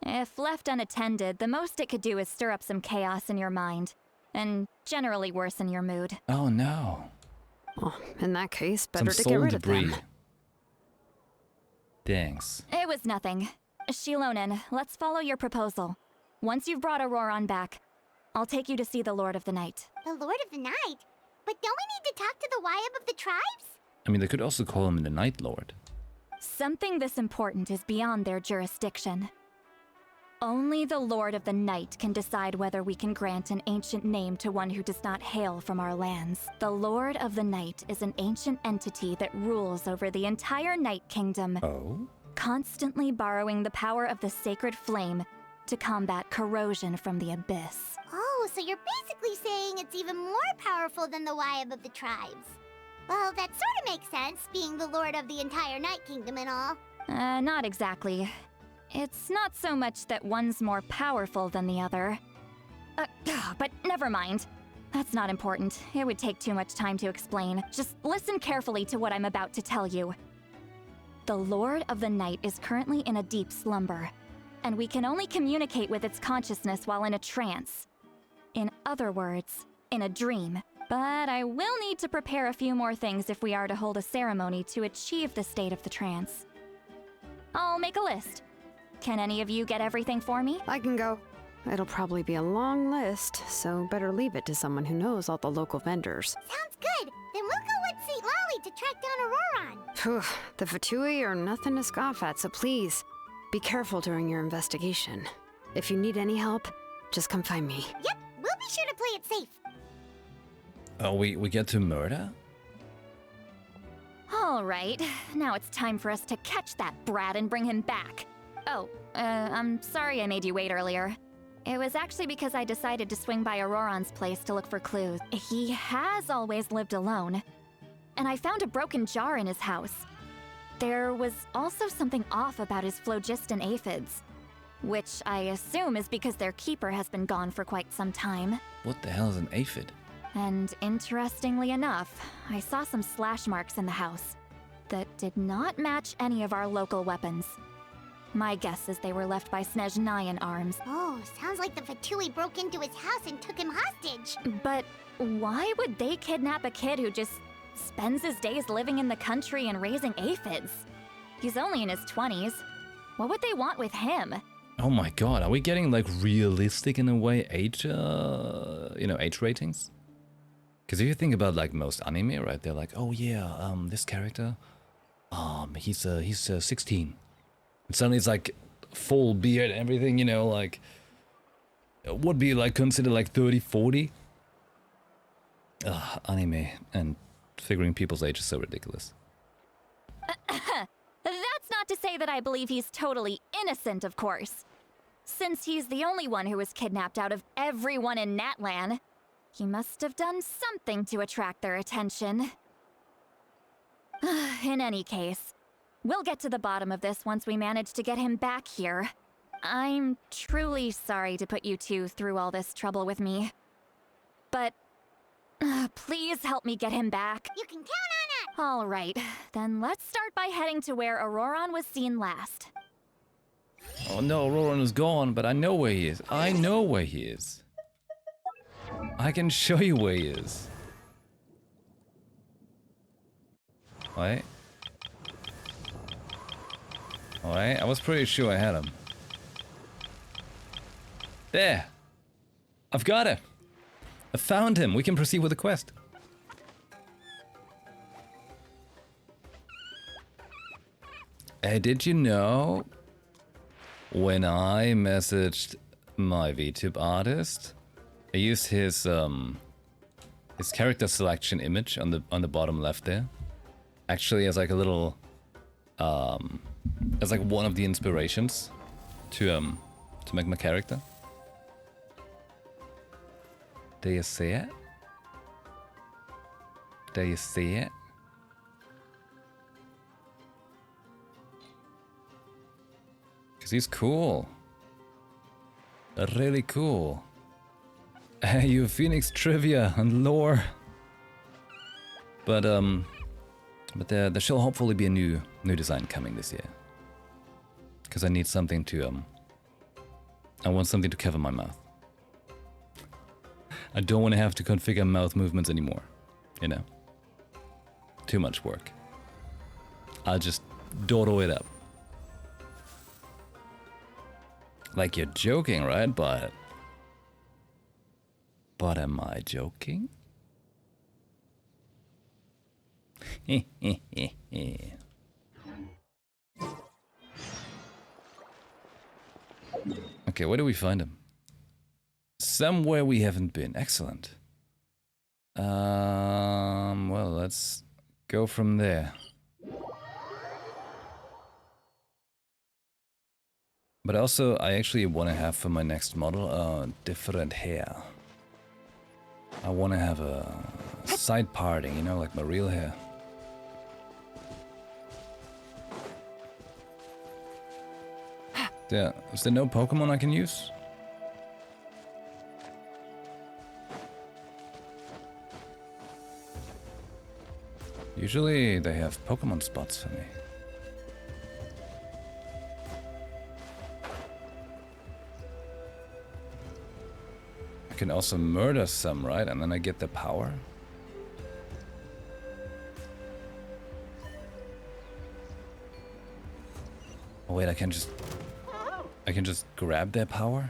I: If left unattended, the most it could do is stir up some chaos in your mind, and generally worsen your mood.
A: Oh no.
E: Well, in that case, better
A: Some
E: to get
A: soul
E: rid
A: debris.
E: of them.
A: Thanks.
I: It was nothing. Shilonen, let's follow your proposal. Once you've brought Auroron back, I'll take you to see the Lord of the Night.
F: The Lord of the Night? But don't we need to talk to the Wyab of the tribes?
A: I mean, they could also call him the Night Lord.
I: Something this important is beyond their jurisdiction. Only the Lord of the Night can decide whether we can grant an ancient name to one who does not hail from our lands. The Lord of the Night is an ancient entity that rules over the entire Night Kingdom,
A: Oh?
I: constantly borrowing the power of the sacred flame to combat corrosion from the abyss.
F: Oh, so you're basically saying it's even more powerful than the Wyab of the tribes. Well, that sort of makes sense, being the Lord of the entire Night Kingdom and all.
I: Not exactly. It's not so much that one's more powerful than the other. But never mind. That's not important. It would take too much time to explain. Just listen carefully to what I'm about to tell you. The Lord of the Night is currently in a deep slumber, and we can only communicate with its consciousness while in a trance. In other words, in a dream. But I will need to prepare a few more things if we are to hold a ceremony to achieve the state of the trance. I'll make a list. Can any of you get everything for me?
E: I can go. It'll probably be a long list, so better leave it to someone who knows all the local vendors.
F: Sounds good. Then we'll go with St. Lolly to track down Auroron.
E: Phew, the Fatui are nothing to scoff at, so please, be careful during your investigation. If you need any help, just come find me.
F: Yep, we'll be sure to play it safe.
A: Oh, we get to murder?
I: All right, now it's time for us to catch that brat and bring him back. Oh, I'm sorry I made you wait earlier. It was actually because I decided to swing by Auroron's place to look for clues. He has always lived alone, and I found a broken jar in his house. There was also something off about his phlogiston aphids, which I assume is because their keeper has been gone for quite some time.
A: What the hell is an aphid?
I: And interestingly enough, I saw some slash marks in the house that did not match any of our local weapons. My guess is they were left by Snezhnayan arms.
F: Oh, sounds like the Fatui broke into his house and took him hostage.
I: But why would they kidnap a kid who just spends his days living in the country and raising aphids? He's only in his 20s. What would they want with him?
A: Oh my god, are we getting like realistic in a way age, age ratings? Because if you think about like most anime, right, they're like, oh yeah, this character, he's 16. And suddenly it's like full beard and everything, like, would be like considered like 30, 40. Anime and figuring people's age is so ridiculous.
I: That's not to say that I believe he's totally innocent, of course. Since he's the only one who was kidnapped out of everyone in Natlan, he must have done something to attract their attention. In any case, we'll get to the bottom of this once we manage to get him back here. I'm truly sorry to put you two through all this trouble with me. But please help me get him back.
F: You can count on us!
I: All right, then let's start by heading to where Auroron was seen last.
A: Oh no, Auroron is gone, but I know where he is. I know where he is. I can show you where he is. Wait. Wait, I was pretty sure I had him. There! I've got him! I found him! We can proceed with the quest. Hey, did you know when I messaged my VTube artist, I used his character selection image on the bottom left there, actually as like a little as like one of the inspirations to make my character. Do you see it? Do you see it? Cause he's cool. Really cool. YuPhoenix trivia and lore. But there shall hopefully be a new design coming this year. Cause I need something to I want something to cover my mouth. I don't want to have to configure mouth movements anymore. You know? Too much work. I'll just dawdle it up. Like you're joking, right? But am I joking? Okay, where do we find him? Somewhere we haven't been. Excellent. Well, let's go from there. But also, I actually want to have for my next model different hair. I want to have a side parting, you know, like my real hair. Is there no Pokemon I can use? Usually they have Pokemon spots for me. I can also murder some, right? And then I get the power. Oh wait, I can just grab their power?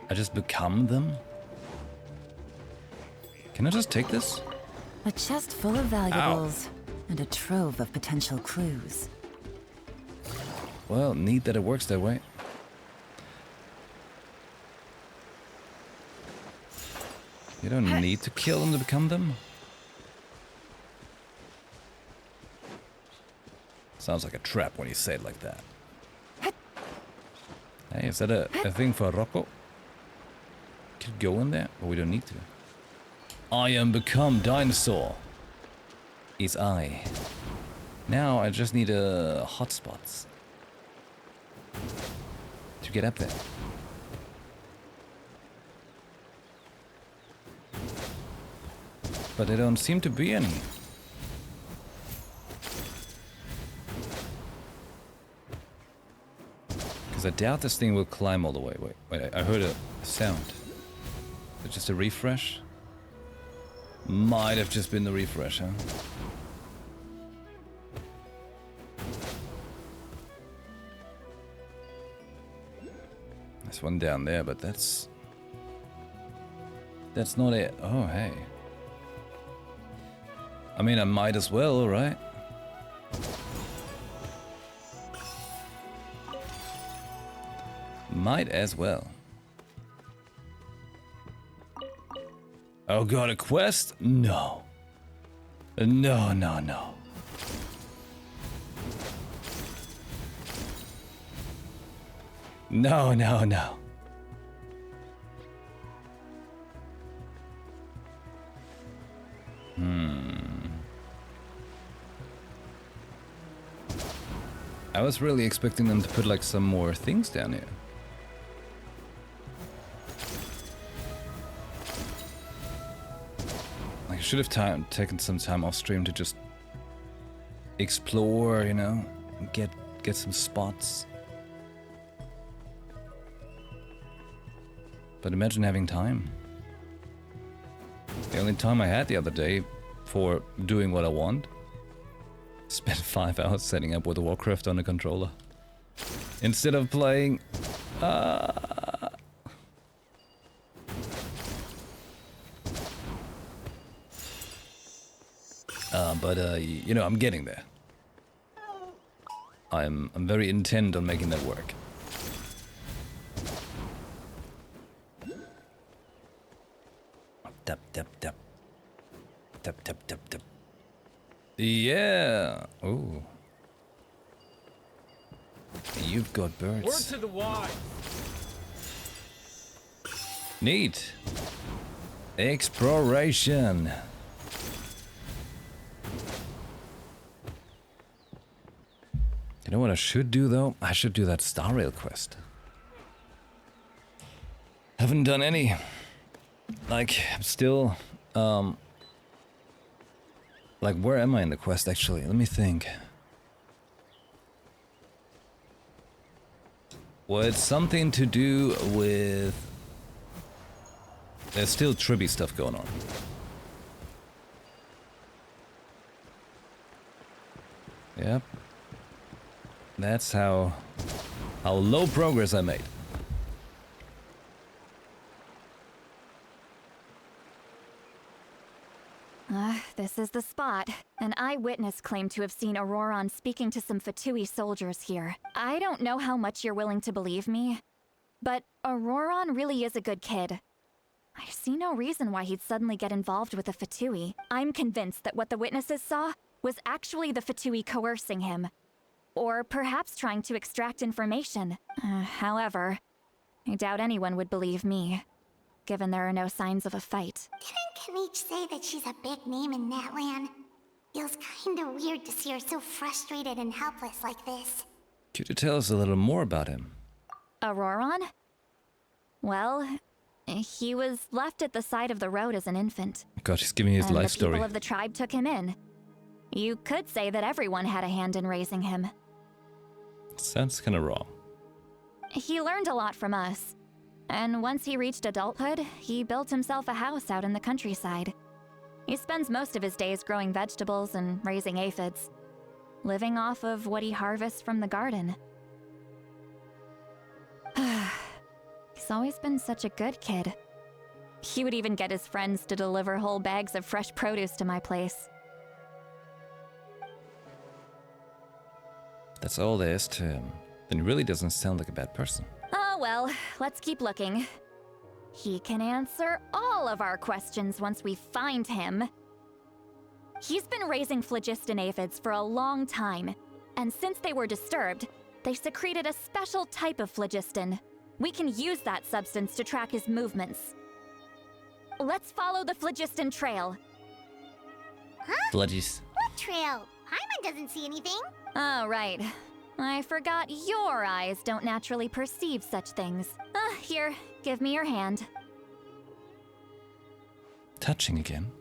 A: I just become them? Can I just take this?
H: A chest full of valuables and a trove of potential clues.
A: Well, neat that it works that way. You don't need to kill them to become them. Sounds like a trap when you say it like that. Hey, is that a thing for Rocco? Could go in there, but we don't need to. I am become dinosaur. Is I. Now I just need hotspots to get up there. but there don't seem to be any. Because I doubt this thing will climb all the way. Wait, I heard a sound. Is it just a refresh? Might have just been the refresh, huh? There's one down there, but that's not it. Oh, hey. I mean, I might as well, right? Might as well. Oh god, a quest? No. No, no, no. No, no, no. I was really expecting them to put like some more things down here. Like, I should have taken some time off stream to just explore, you know, get some spots. But imagine having time. The only time I had the other day for doing what I want. Spent 5 hours setting up World of Warcraft on a controller. Instead of playing... you know, I'm getting there. I'm very intent on making that work. Tap, tap, tap. Tap, tap, tap, tap. Yeah. Oh. You've got birds.
J: Word to the wise.
A: Neat. Exploration. You know what I should do though? I should do that Star Rail quest. Haven't done any. Like, I'm still, like, where am I in the quest, actually? Let me think. Well, it's something to do with... There's still Tribby stuff going on. Yep. That's how low progress I made.
I: This is the spot. An eyewitness claimed to have seen Auroron speaking to some Fatui soldiers here. I don't know how much you're willing to believe me, but Auroron really is a good kid. I see no reason why he'd suddenly get involved with a Fatui. I'm convinced that what the witnesses saw was actually the Fatui coercing him. Or perhaps trying to extract information. However, I doubt anyone would believe me, given there are no signs of a fight.
F: Didn't Kanich say that she's a big name in Natlan? Feels kinda weird to see her so frustrated and helpless like this.
A: Could you tell us a little more about him?
I: Auroron? Well, he was left at the side of the road as an infant.
A: God, he's giving his life story.
I: The people of the tribe took him in. You could say that everyone had a hand in raising him.
A: Sounds kinda wrong.
I: He learned a lot from us. And once he reached adulthood, he built himself a house out in the countryside. He spends most of his days growing vegetables and raising aphids, living off of what he harvests from the garden. He's always been such a good kid. He would even get his friends to deliver whole bags of fresh produce to my place.
A: That's all there is to him. Then he really doesn't sound like a bad person.
I: Oh well, let's keep looking. He can answer all of our questions once we find him. He's been raising phlogiston aphids for a long time, and since they were disturbed, they secreted a special type of phlogiston. We can use that substance to track his movements. Let's follow the phlogiston trail.
F: Huh?
A: Fludgies.
F: What trail? Paimon doesn't see anything.
I: Oh, right. I forgot your eyes don't naturally perceive such things. Here, give me your hand.
A: Touching again.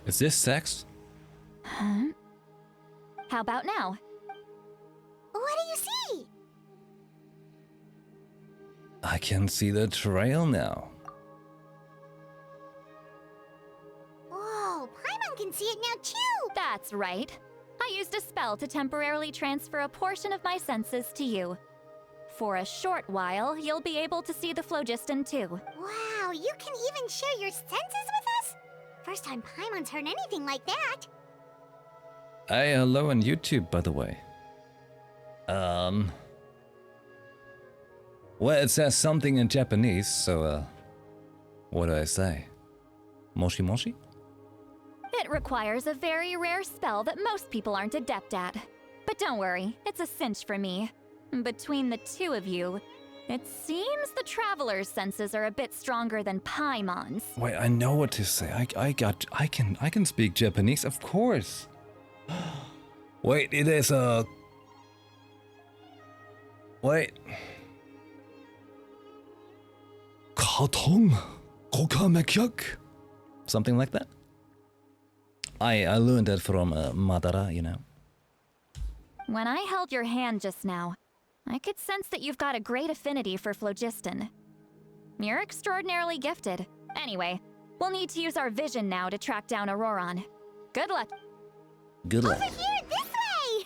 A: Is this sex?
I: Huh? How about now?
F: What do you see?
A: I can see the trail now.
F: Whoa, Paimon can see it now too!
I: That's right. I used a spell to temporarily transfer a portion of my senses to you. For a short while, you'll be able to see the phlogiston too.
F: Wow, you can even share your senses with us? First time Paimon's heard anything like that.
A: Hey, hello on YouTube, by the way. Well, it says something in Japanese, so, what do I say? Moshi moshi?
I: It requires a very rare spell that most people aren't adept at. But don't worry, it's a cinch for me. Between the two of you, it seems the Traveler's senses are a bit stronger than Paimon's.
A: Wait, I know what to say. I can speak Japanese, of course. Wait, it is a... Wait. Katong Kokamekyak? Something like that? I learned that from Madara, you know.
I: When I held your hand just now, I could sense that you've got a great affinity for phlogiston. You're extraordinarily gifted. Anyway, we'll need to use our vision now to track down Auroron. Good luck.
A: Good luck.
F: Over here, this way!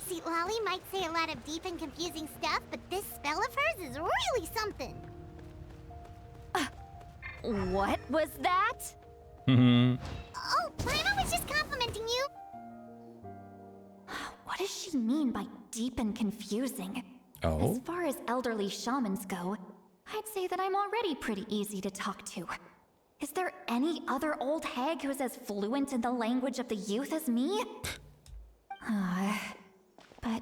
F: See, Lolly might say a lot of deep and confusing stuff, but this spell of hers is really something.
I: What was that?
F: Oh, Paimon was just complimenting you.
I: What does she mean by deep and confusing?
A: Oh?
I: As far as elderly shamans go, I'd say that I'm already pretty easy to talk to. Is there any other old hag who's as fluent in the language of the youth as me? But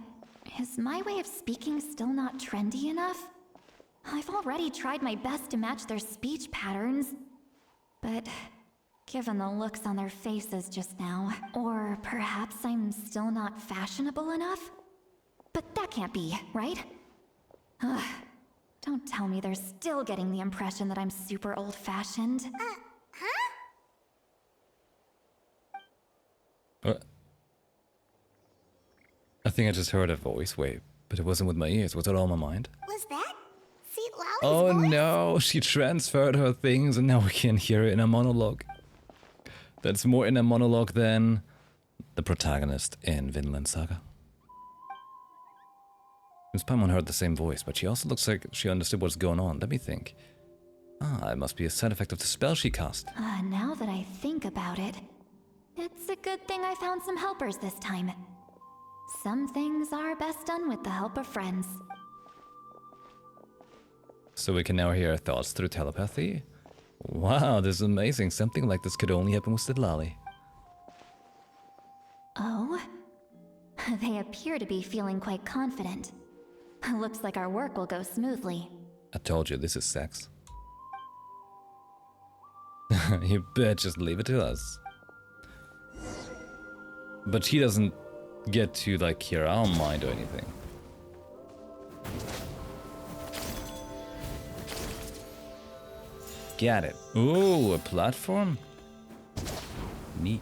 I: is my way of speaking still not trendy enough? I've already tried my best to match their speech patterns. But given the looks on their faces just now, or perhaps I'm still not fashionable enough? But that can't be, right? Ugh. Don't tell me they're still getting the impression that I'm super old-fashioned.
F: Huh?
A: What? I think I just heard a voice. Wait, but it wasn't with my ears. Was it all in my mind?
F: Was that? See, Lolly's
A: Oh
F: voice?
A: no, she transferred her things and now we can hear it in a monologue. That's more in a monologue than the protagonist in Vinland Saga. Miss Paimon heard the same voice, but she also looks like she understood what's going on. Let me think. Ah, it must be a side effect of the spell she cast.
I: Now that I think about it, it's a good thing I found some helpers this time. Some things are best done with the help of friends.
A: So we can now hear her thoughts through telepathy? Wow, this is amazing. Something like this could only happen with Sidlali.
I: Oh? They appear to be feeling quite confident. Looks like our work will go smoothly.
A: I told you, this is sex. You bet, just leave it to us. But she doesn't get to, like, hear our mind or anything. Got it. Ooh, a platform? Neat.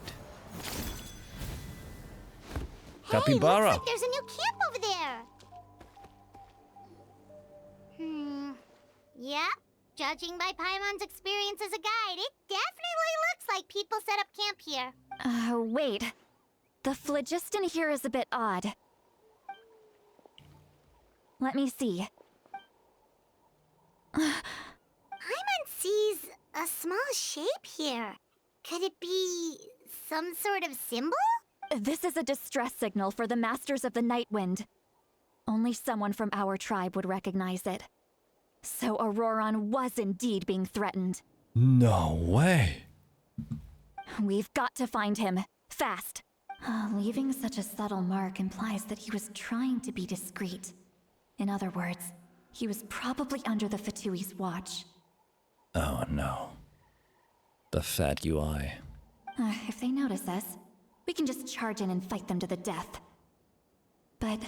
F: Hey,
A: Capybara!
F: looks like there's a new camp over there. Yep. Judging by Paimon's experience as a guide, it definitely looks like people set up camp here.
I: Wait. The phlogiston here is a bit odd. Let me see.
F: Paimon sees a small shape here. Could it be some sort of symbol?
I: This is a distress signal for the Masters of the Night Wind. Only someone from our tribe would recognize it. So Auroron was indeed being threatened.
A: No way!
I: We've got to find him. Fast. Leaving such a subtle mark implies that he was trying to be discreet. In other words, he was probably under the Fatui's watch.
A: Oh no. The fat UI.
I: If they notice us, we can just charge in and fight them to the death. But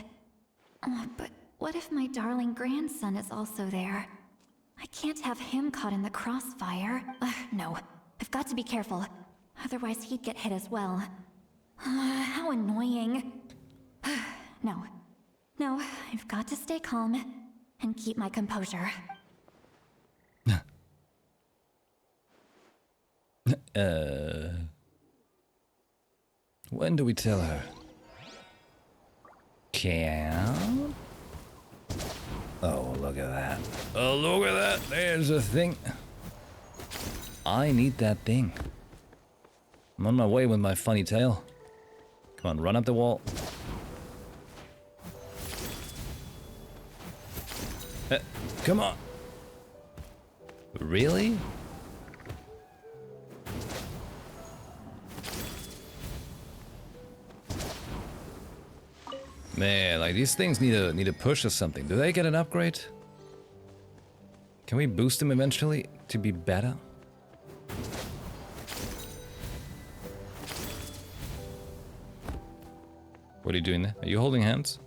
I: what if my darling grandson is also there? I can't have him caught in the crossfire. No, I've got to be careful. Otherwise, he'd get hit as well. How annoying. No. No, I've got to stay calm and keep my composure.
A: When do we tell her? Can? Oh, look at that. Oh, look at that. There's a thing. I need that thing. I'm on my way with my funny tail. Come on, run up the wall. Come on. Really? Man, like these things need a push or something. Do they get an upgrade? Can we boost them eventually to be better? What are you doing there? Are you holding hands?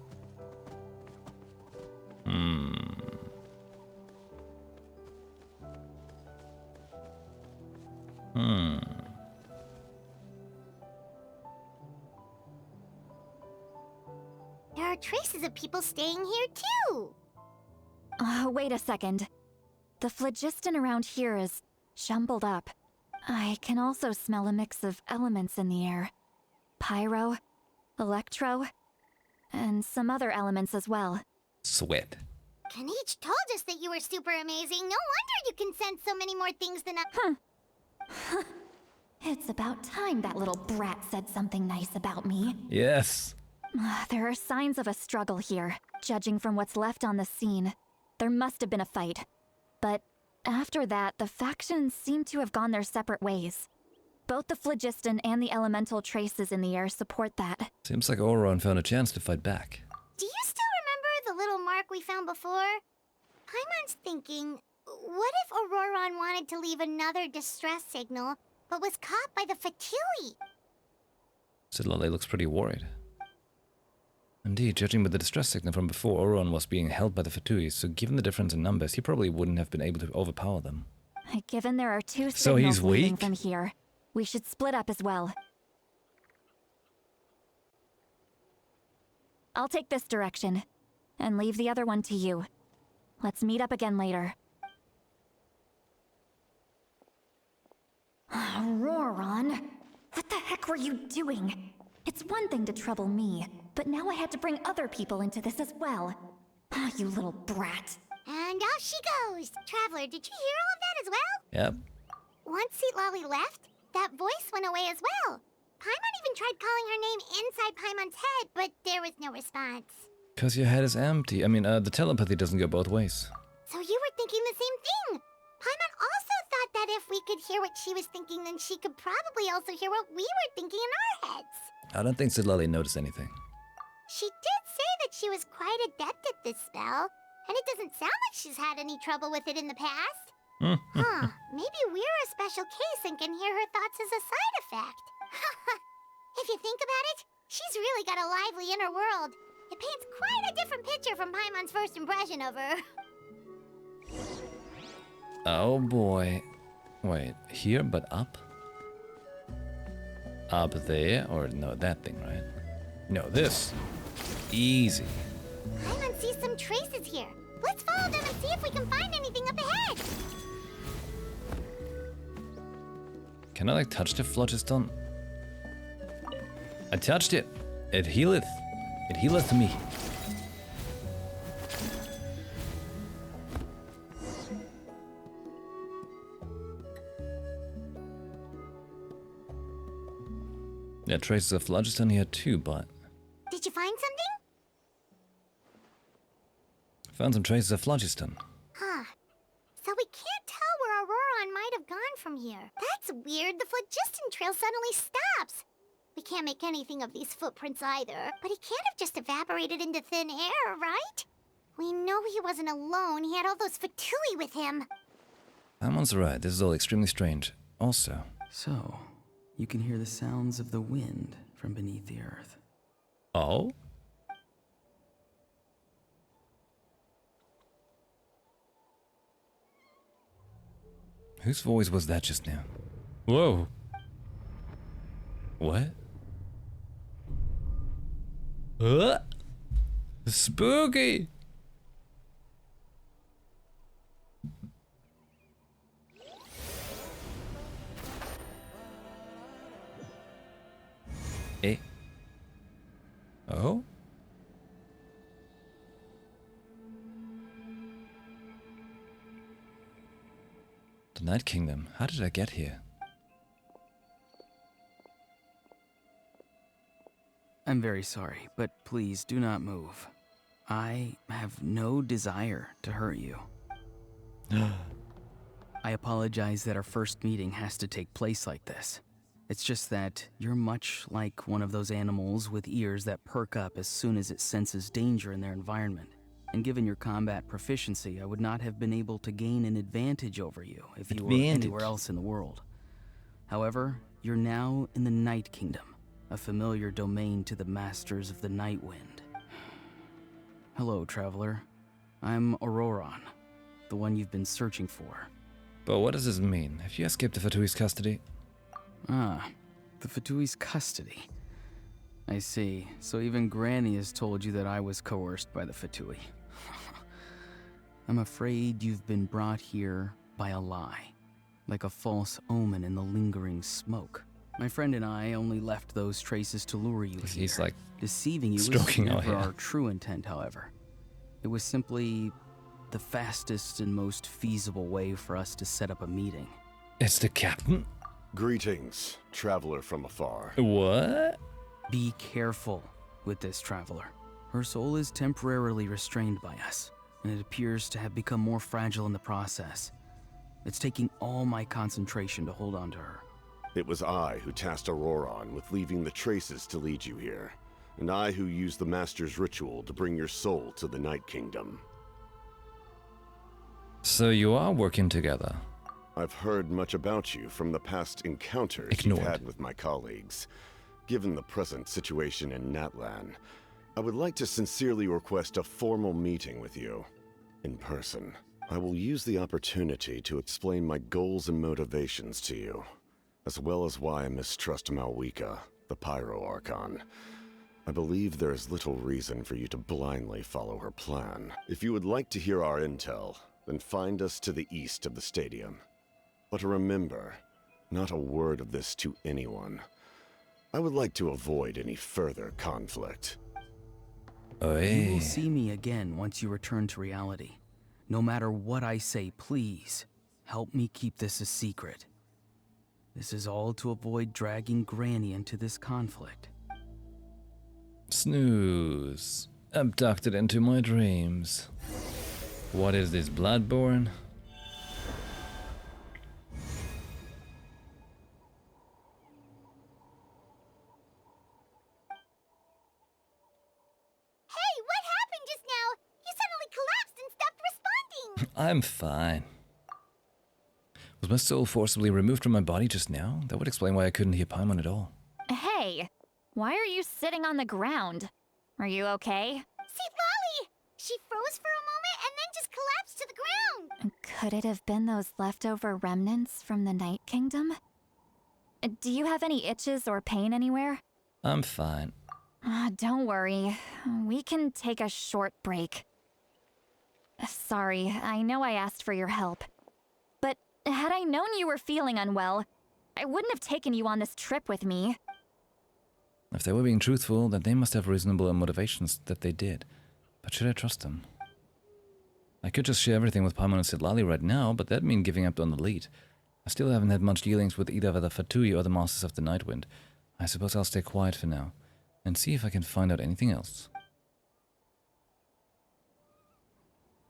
F: There are traces of people staying here too.
I: Wait a second. The phlogiston around here is jumbled up. I can also smell a mix of elements in the air. Pyro, electro, and some other elements as well.
A: Sweat.
F: Kanich told us that you were super amazing. No wonder you can sense so many more things than us.
I: It's about time that little brat said something nice about me.
A: Yes.
I: There are signs of a struggle here. Judging from what's left on the scene, there must have been a fight. But after that, the factions seem to have gone their separate ways. Both the phlogiston and the elemental traces in the air support that.
A: Seems like Auron found a chance to fight back.
F: Do you still remember the little mark we found before? Paimon's thinking, what if Auroron wanted to leave another distress signal, but was caught by the Fatui?
A: Sidlale looks pretty worried. Indeed, judging by the distress signal from before, Auron was being held by the Fatui, so given the difference in numbers, he probably wouldn't have been able to overpower them.
I: Given there are two
A: So
I: signals
A: he's
I: leaving
A: weak?
I: from here, we should split up as well. I'll take this direction, and leave the other one to you. Let's meet up again later. Roron, what the heck were you doing? It's one thing to trouble me, but now I had to bring other people into this as well. You little brat.
F: And off she goes. Traveler, did you hear all of that as well?
A: Yep.
F: Once Lolly left, that voice went away as well. Paimon even tried calling her name inside Paimon's head, but there was no response.
A: Because your head is empty. I mean, the telepathy doesn't go both ways.
F: So you were thinking the same thing. Paimon also thought that if we could hear what she was thinking, then she could probably also hear what we were thinking in our heads.
A: I don't think Sidlale noticed anything.
F: She did say that she was quite adept at this spell, and it doesn't sound like she's had any trouble with it in the past. Maybe we're a special case and can hear her thoughts as a side effect. If you think about it, she's really got a lively inner world. It paints quite a different picture from Paimon's first impression of her.
A: Oh boy. Wait, here but up? Up there? Or no, that thing, right? No, this. Easy.
F: Paimon sees some traces here. Let's follow them and see if we can find anything up ahead.
A: Can I like touch the phlogiston? I touched it. It healeth. It healeth me. Yeah, traces of phlogiston here too, but
F: Did you find something?
A: found some traces of phlogiston.
F: Huh. So we can't tell where Auroron might have gone from here. That's weird. The phlogiston trail suddenly stops. We can't make anything of these footprints either. But he can't have just evaporated into thin air, right? We know he wasn't alone. He had all those Fatui with him.
A: Amon's right. This is all extremely strange. Also,
J: So, you can hear the sounds of the wind from beneath the earth.
A: oh? Whose voice was that just now? Whoa. What? Spooky! Eh? Oh? The Night Kingdom. How did I get here?
J: I'm very sorry, but please do not move. I have no desire to hurt you. I apologize that our first meeting has to take place like this. It's just that you're much like one of those animals with ears that perk up as soon as it senses danger in their environment. And given your combat proficiency, I would not have been able to gain an advantage over you if you were anywhere else in the world. However, you're now in the Night Kingdom, a familiar domain to the masters of the Night Wind. Hello, traveler. I'm Auroron, the one you've been searching for.
A: But what does this mean? Have you escaped the Fatui's custody?
J: Ah, the Fatui's custody. I see. So even Granny has told you that I was coerced by the Fatui. I'm afraid you've been brought here by a lie, like a false omen in the lingering smoke. My friend and I only left those traces to lure you here.
A: He's like
J: deceiving you was never our true intent, however. It was simply the fastest and most feasible way for us to set up a meeting.
A: It's the captain?
K: Greetings, traveler from afar.
A: What?
J: Be careful with this traveler. Her soul is temporarily restrained by us, and it appears to have become more fragile in the process. It's taking all my concentration to hold on to her.
K: It was I who tasked Auroron with leaving the traces to lead you here, and I who used the Master's ritual to bring your soul to the Night Kingdom.
A: So you are working together?
K: I've heard much about you from the past encounters you've had with my colleagues. Given the present situation in Natlan, I would like to sincerely request a formal meeting with you, in person. I will use the opportunity to explain my goals and motivations to you, as well as why I mistrust Malwika, the Pyro Archon. I believe there is little reason for you to blindly follow her plan. If you would like to hear our intel, then find us to the east of the stadium. But remember, not a word of this to anyone. I would like to avoid any further conflict.
J: You will see me again once you return to reality. No matter what I say, please, help me keep this a secret. This is all to avoid dragging Granny into this conflict.
A: Snooze. Abducted into my dreams. What is this, Bloodborne? I'm fine. Was my soul forcibly removed from my body just now? That would explain why I couldn't hear Paimon at all.
I: Hey, why are you sitting on the ground? Are you okay?
F: See, Lolly! She froze for a moment and then just collapsed to the ground!
I: Could it have been those leftover remnants from the Night Kingdom? Do you have any itches or pain anywhere?
A: I'm fine.
I: Don't worry. We can take a short break. Sorry, I know I asked for your help. But had I known you were feeling unwell, I wouldn't have taken you on this trip with me.
A: If they were being truthful, then they must have reasonable motivations that they did. But should I trust them? I could just share everything with Paimon and Sitlali right now, but that'd mean giving up on the lead. I still haven't had much dealings with either the Fatui or the Masters of the Nightwind. I suppose I'll stay quiet for now, and see if I can find out anything else.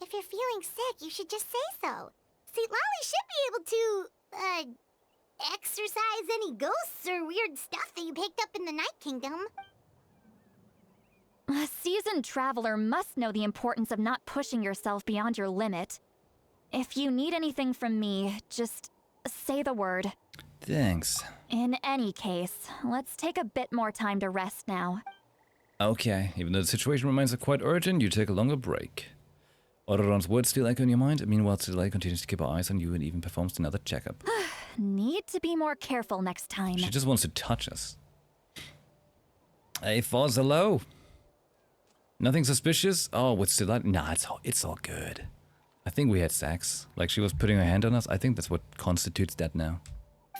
F: If you're feeling sick, you should just say so. See, Lolly should be able to, exorcise any ghosts or weird stuff that you picked up in the Night Kingdom.
I: A seasoned traveler must know the importance of not pushing yourself beyond your limit. If you need anything from me, just say the word.
A: Thanks.
I: In any case, let's take a bit more time to rest now.
A: Okay, even though the situation remains quite urgent, you take a longer break. Auroron's words still echo in your mind. Meanwhile, Sitlali continues to keep her eyes on you and even performs another checkup.
I: Need to be more careful next time.
A: She just wants to touch us. Hey, Foz, hello. Nothing suspicious? Oh, with still nah, it's all good. I think we had sex. Like she was putting her hand on us. I think that's what constitutes that now.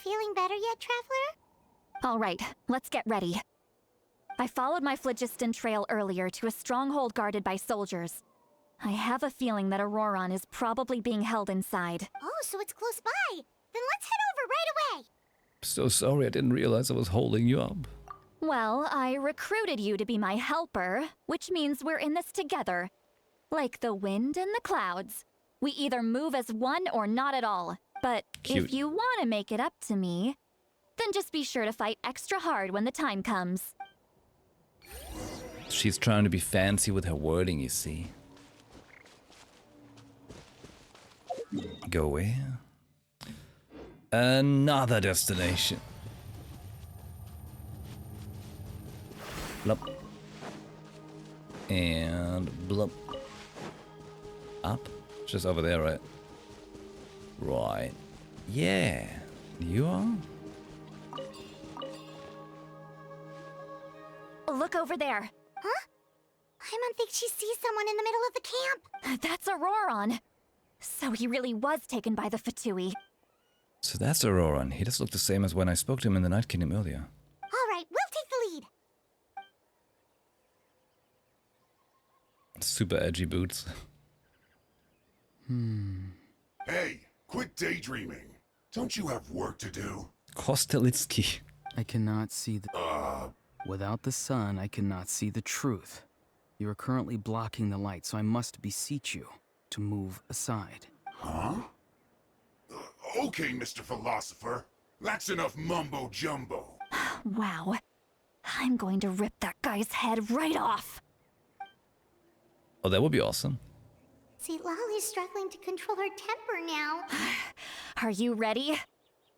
F: Feeling better yet, Traveler?
I: All right, let's get ready. I followed my phlogiston trail earlier to a stronghold guarded by soldiers. I have a feeling that Auroron is probably being held inside.
F: Oh, so it's close by. Then let's head over right away.
A: So sorry, I didn't realize I was holding you up.
I: Well, I recruited you to be my helper, which means we're in this together. Like the wind and the clouds. We either move as one or not at all. But
A: Cute.
I: if you want to make it up to me, then just be sure to fight extra hard when the time comes.
A: She's trying to be fancy with her wording, you see. Go where? Another destination. Blup. And blup. Up? Just over there, right? Right. Yeah. You are?
I: Look over there.
F: Huh? Paimon thinks she sees someone in the middle of the camp.
I: That's Auroron. So he really was taken by the Fatui.
A: So that's Auroron. He does look the same as when I spoke to him in the Night Kingdom earlier.
F: All right, we'll take the lead.
A: Super edgy boots.
L: Hey, quit daydreaming. Don't you have work to do?
A: Kostelitsky.
J: I cannot see the... Without the sun, I cannot see the truth. You are currently blocking the light, so I must beseech you to move aside.
L: Huh? Okay, Mr. Philosopher. That's enough mumbo-jumbo.
I: Wow. I'm going to rip that guy's head right off.
A: Oh, that would be awesome.
F: See, Lolly's struggling to control her temper now.
I: Are you ready?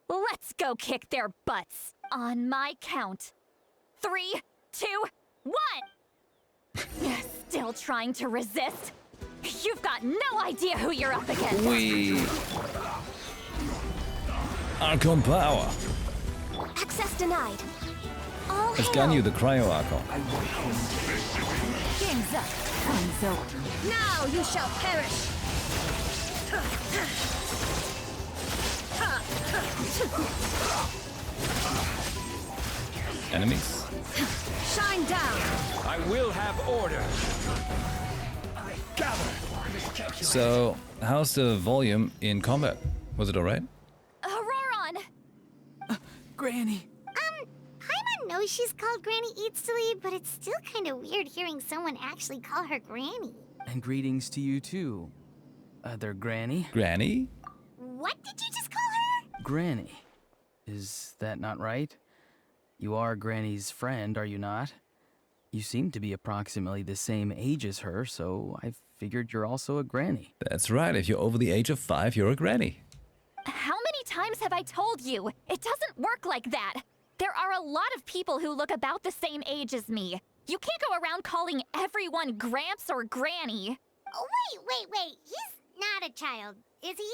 I: Let's go kick their butts. On my count. 3, 2, 1! Still trying to resist? You've got no idea who you're up against.
A: We Archon power.
F: Access denied. All
A: It's Ganyu, the cryo Archon.
H: Game's up. Fun's over.
F: Now you shall perish.
A: Enemies?
F: Shine down.
D: I will have order. Gather.
A: So, how's the volume in combat? Was it alright?
I: Auroron!
J: Granny!
F: Paimon knows she's called Granny Eats to Lead, but it's still kind of weird hearing someone actually call her Granny.
J: And greetings to you too, other Granny.
A: Granny?
F: What did you just call her?
J: Granny. Is that not right? You are Granny's friend, are you not? You seem to be approximately the same age as her, so I figured you're also a Granny.
A: That's right, if you're over the age of 5, you're a granny.
I: How many times have I told you? It doesn't work like that. There are a lot of people who look about the same age as me. You can't go around calling everyone Gramps or Granny.
F: Oh, wait. He's not a child, is he?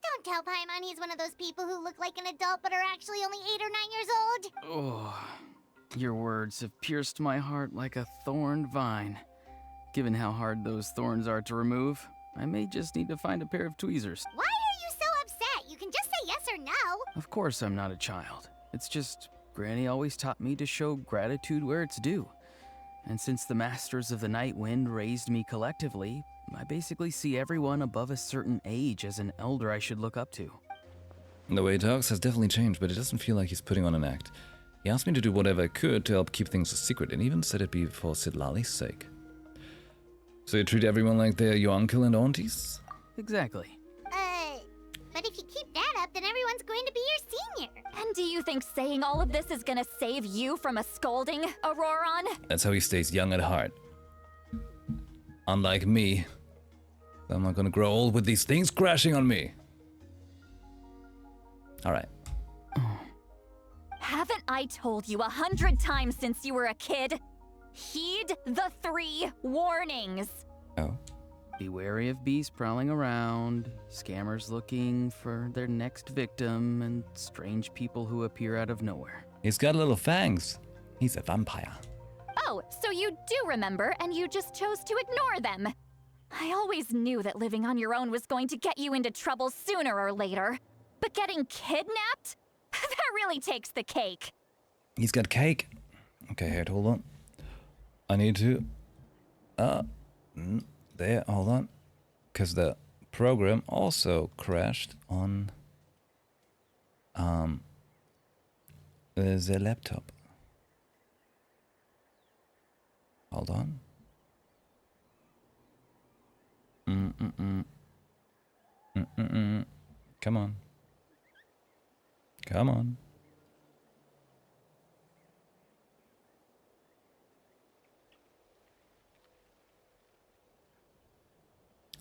F: Don't tell Paimon he's one of those people who look like an adult but are actually only 8 or 9 years old.
J: Oh, your words have pierced my heart like a thorned vine. Given how hard those thorns are to remove, I may just need to find a pair of tweezers.
F: Why are you so upset? You can just say yes or no.
J: Of course I'm not a child. It's just, Granny always taught me to show gratitude where it's due. And since the Masters of the Night Wind raised me collectively, I basically see everyone above a certain age as an elder I should look up to.
A: The way he talks has definitely changed, but it doesn't feel like he's putting on an act. He asked me to do whatever I could to help keep things a secret, and even said it'd be for Sidlali's sake. So you treat everyone like they're your uncle and aunties?
J: Exactly.
F: But if you keep that up, then everyone's going to be your senior.
I: And do you think saying all of this is gonna save you from a scolding, Auroron?
A: That's how he stays young at heart. Unlike me. I'm not gonna grow old with these things crashing on me. Alright.
I: Haven't I told you 100 times since you were a kid? Heed the 3 warnings.
A: Oh.
J: Be wary of beasts prowling around, scammers looking for their next victim, and strange people who appear out of nowhere.
A: He's got little fangs. He's a vampire.
I: Oh, so you do remember, and you just chose to ignore them. I always knew that living on your own was going to get you into trouble sooner or later. But getting kidnapped? That really takes the cake.
A: He's got cake. Okay, here, hold on. I need to... there, hold on. Because the program also crashed on... the laptop. Hold on. Come on. Come on.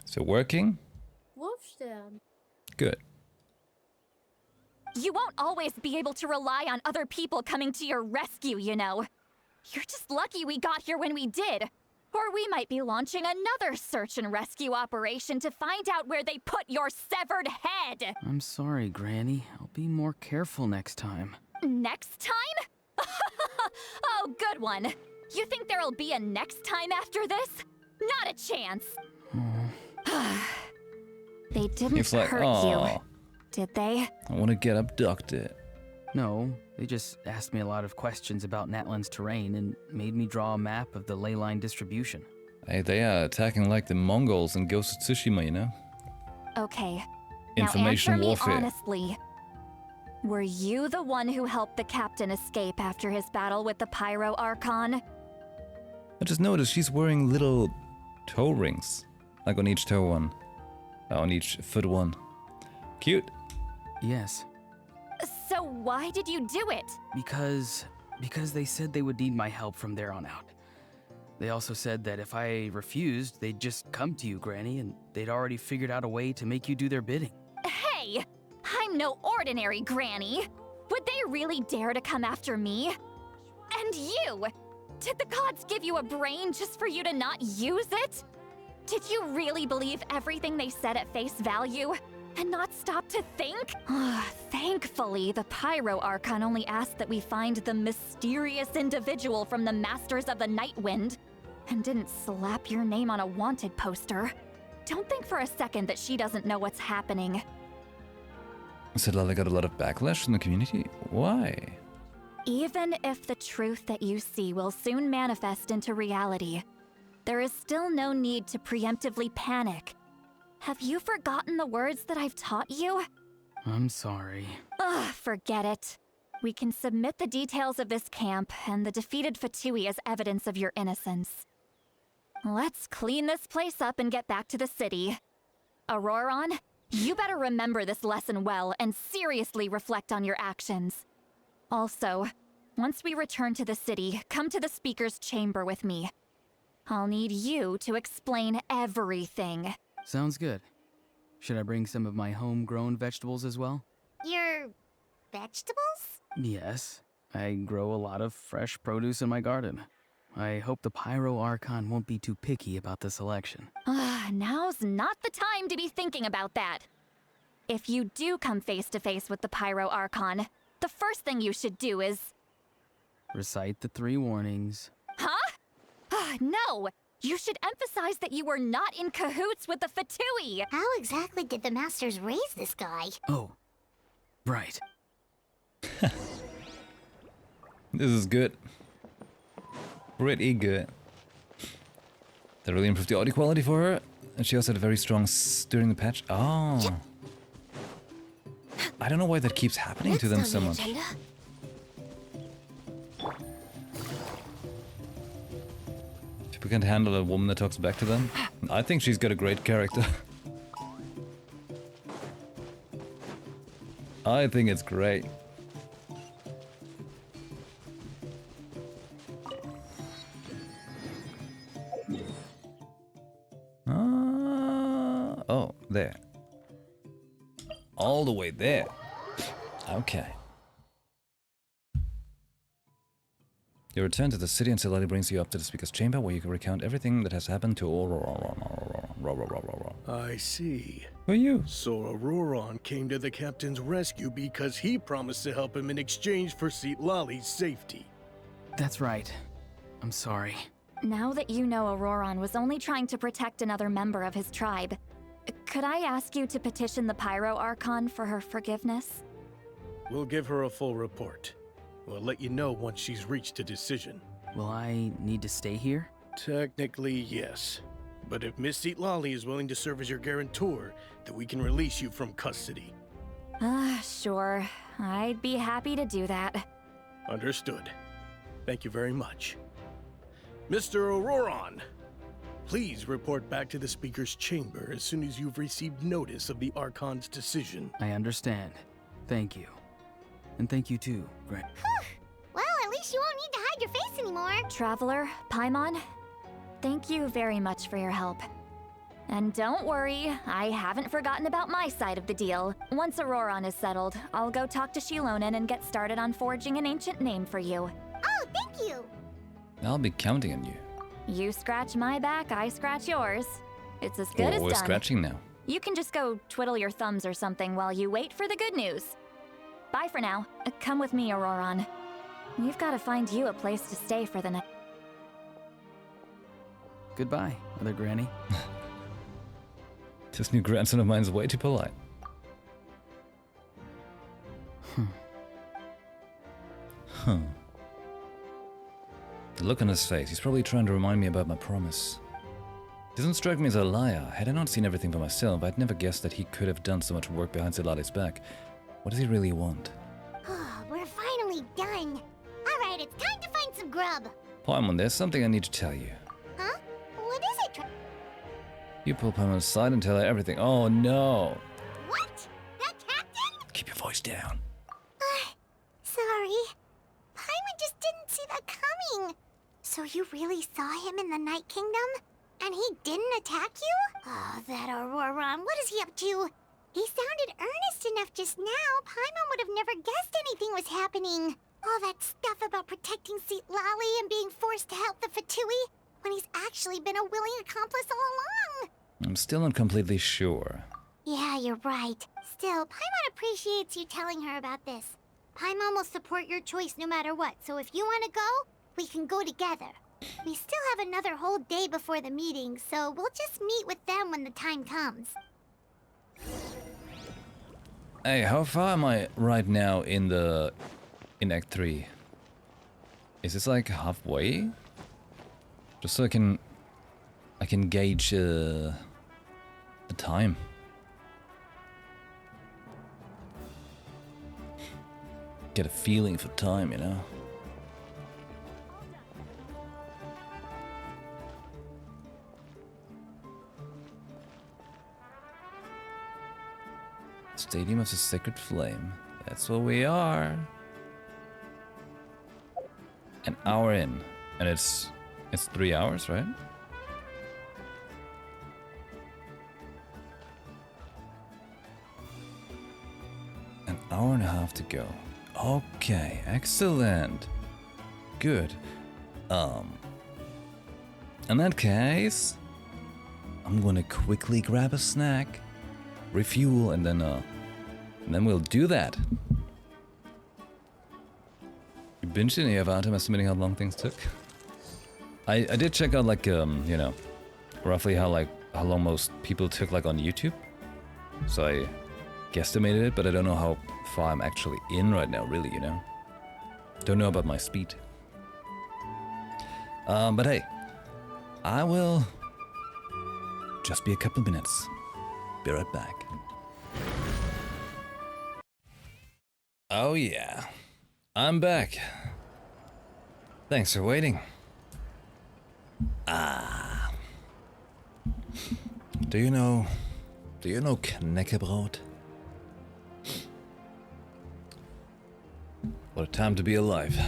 A: So working?
M: Wolfstern.
A: Good.
I: You won't always be able to rely on other people coming to your rescue, you know. You're just lucky we got here when we did. Or we might be launching another search and rescue operation to find out where they put your severed head.
J: I'm sorry, Granny. I'll be more careful next time.
I: Next time? Oh, good one. You think there'll be a next time after this? Not a chance. They didn't hurt you, did they?
A: I want to get abducted.
J: No, they just asked me a lot of questions about Natlan's terrain and made me draw a map of the ley line distribution.
A: Hey, they are attacking like the Mongols in Ghost of Tsushima, you know?
I: Okay.
A: Information
I: now answer
A: warfare.
I: me honestly. Were you the one who helped the captain escape after his battle with the Pyro Archon?
A: I just noticed she's wearing little toe rings. Like on each toe one. On each foot one. Cute.
J: Yes.
I: So why did you do it?
J: Because they said they would need my help from there on out. They also said that if I refused, they'd just come to you, Granny, and they'd already figured out a way to make you do their bidding.
I: Hey! I'm no ordinary Granny. Would they really dare to come after me? And you! Did the gods give you a brain just for you to not use it? Did you really believe everything they said at face value? And not stop to think? Thankfully, the Pyro Archon only asked that we find the mysterious individual from the Masters of the Night Wind, and didn't slap your name on a wanted poster. Don't think for a second that she doesn't know what's happening.
A: So Lala got a lot of backlash from the community? Why?
I: Even if the truth that you see will soon manifest into reality, there is still no need to preemptively panic. Have you forgotten the words that I've taught you?
J: I'm sorry.
I: Forget it. We can submit the details of this camp and the defeated Fatui as evidence of your innocence. Let's clean this place up and get back to the city. Auroron, you better remember this lesson well and seriously reflect on your actions. Also, once we return to the city, come to the speaker's chamber with me. I'll need you to explain everything.
J: Sounds good. Should I bring some of my homegrown vegetables as well?
F: Your vegetables?
J: Yes. I grow a lot of fresh produce in my garden. I hope the Pyro Archon won't be too picky about the selection.
I: Now's not the time to be thinking about that. If you do come face to face with the Pyro Archon, the first thing you should do is...
J: recite the 3 warnings.
I: Huh? No! You should emphasize that you were not in cahoots with the Fatui!
F: How exactly did the Masters raise this guy?
J: Oh, right.
A: This is good. Pretty good. They really improved the audio quality for her. And she also had a very strong during the patch. Oh. I don't know why that keeps happening to them so much. People can't handle a woman that talks back to them. I think she's got a great character. I think it's great. Oh, there. All the way there. Okay. You return to the city until Lily brings you up to the speaker's chamber where you can recount everything that has happened to Auroron.
N: I see.
A: Who are you?
N: So Auroron came to the captain's rescue because he promised to help him in exchange for Lali's safety.
J: That's right. I'm sorry.
I: Now that you know Auroron was only trying to protect another member of his tribe, could I ask you to petition the Pyro Archon for her forgiveness?
N: We'll give her a full report. We'll let you know once she's reached a decision.
J: Will I need to stay here?
N: Technically, yes. But if Miss Lolly is willing to serve as your guarantor, then we can release you from custody.
I: Sure. I'd be happy to do that.
N: Understood. Thank you very much. Mr. Auroron, please report back to the Speaker's chamber as soon as you've received notice of the Archon's decision.
J: I understand. Thank you. And thank you too, Grant.
F: Well, at least you won't need to hide your face anymore.
I: Traveler, Paimon, thank you very much for your help. And don't worry, I haven't forgotten about my side of the deal. Once Auroron is settled, I'll go talk to Shilonen and get started on forging an ancient name for you.
F: Oh, thank you!
A: I'll be counting on you.
I: You scratch my back, I scratch yours. It's as good as
A: we're
I: done.
A: scratching now.
I: You can just go twiddle your thumbs or something while you wait for the good news. Bye for now. Come with me, Auroron. We've got to find you a place to stay for the night.
J: Goodbye, Mother Granny.
A: This new grandson of mine's way too polite. Huh. The look on his face, he's probably trying to remind me about my promise. Doesn't strike me as a liar. Had I not seen everything for myself, I'd never guessed that he could have done so much work behind Zilali's back. What does he really want?
F: We're finally done. Alright, it's time to find some grub.
A: Paimon, there's something I need to tell you.
F: Huh? What is it?
A: You pull Paimon aside and tell her everything. Oh no!
F: What? That captain?
A: Keep your voice down.
F: Sorry. Paimon just didn't see that coming. So you really saw him in the Night Kingdom? And he didn't attack you? Oh, that Auroron, what is he up to? He sounded earnest enough just now. Paimon would have never guessed anything was happening. All that stuff about protecting Seat Lally and being forced to help the Fatui, when he's actually been a willing accomplice all along.
A: I'm still not completely sure.
F: Yeah, you're right. Still, Paimon appreciates you telling her about this. Paimon will support your choice no matter what, so if you want to go, we can go together. We still have another whole day before the meeting, so we'll just meet with them when the time comes.
A: Hey, how far am I right now in Act 3? Is this like halfway? Just so I can gauge the time. Get a feeling for time, you know? Stadium of the Sacred Flame. That's where we are. An hour in. And it's 3 hours, right? An hour and a half to go. Okay, excellent. Good. In that case, I'm gonna quickly grab a snack, refuel, and then we'll do that. You binged any of Atom estimating how long things took? I did check out like you know, roughly how long most people took like on YouTube. So I guesstimated it, but I don't know how far I'm actually in right now, really, you know. Don't know about my speed. But hey, I will just be a couple minutes. Be right back. Oh yeah, I'm back. Thanks for waiting. Do you know Knäckebrot? What a time to be alive.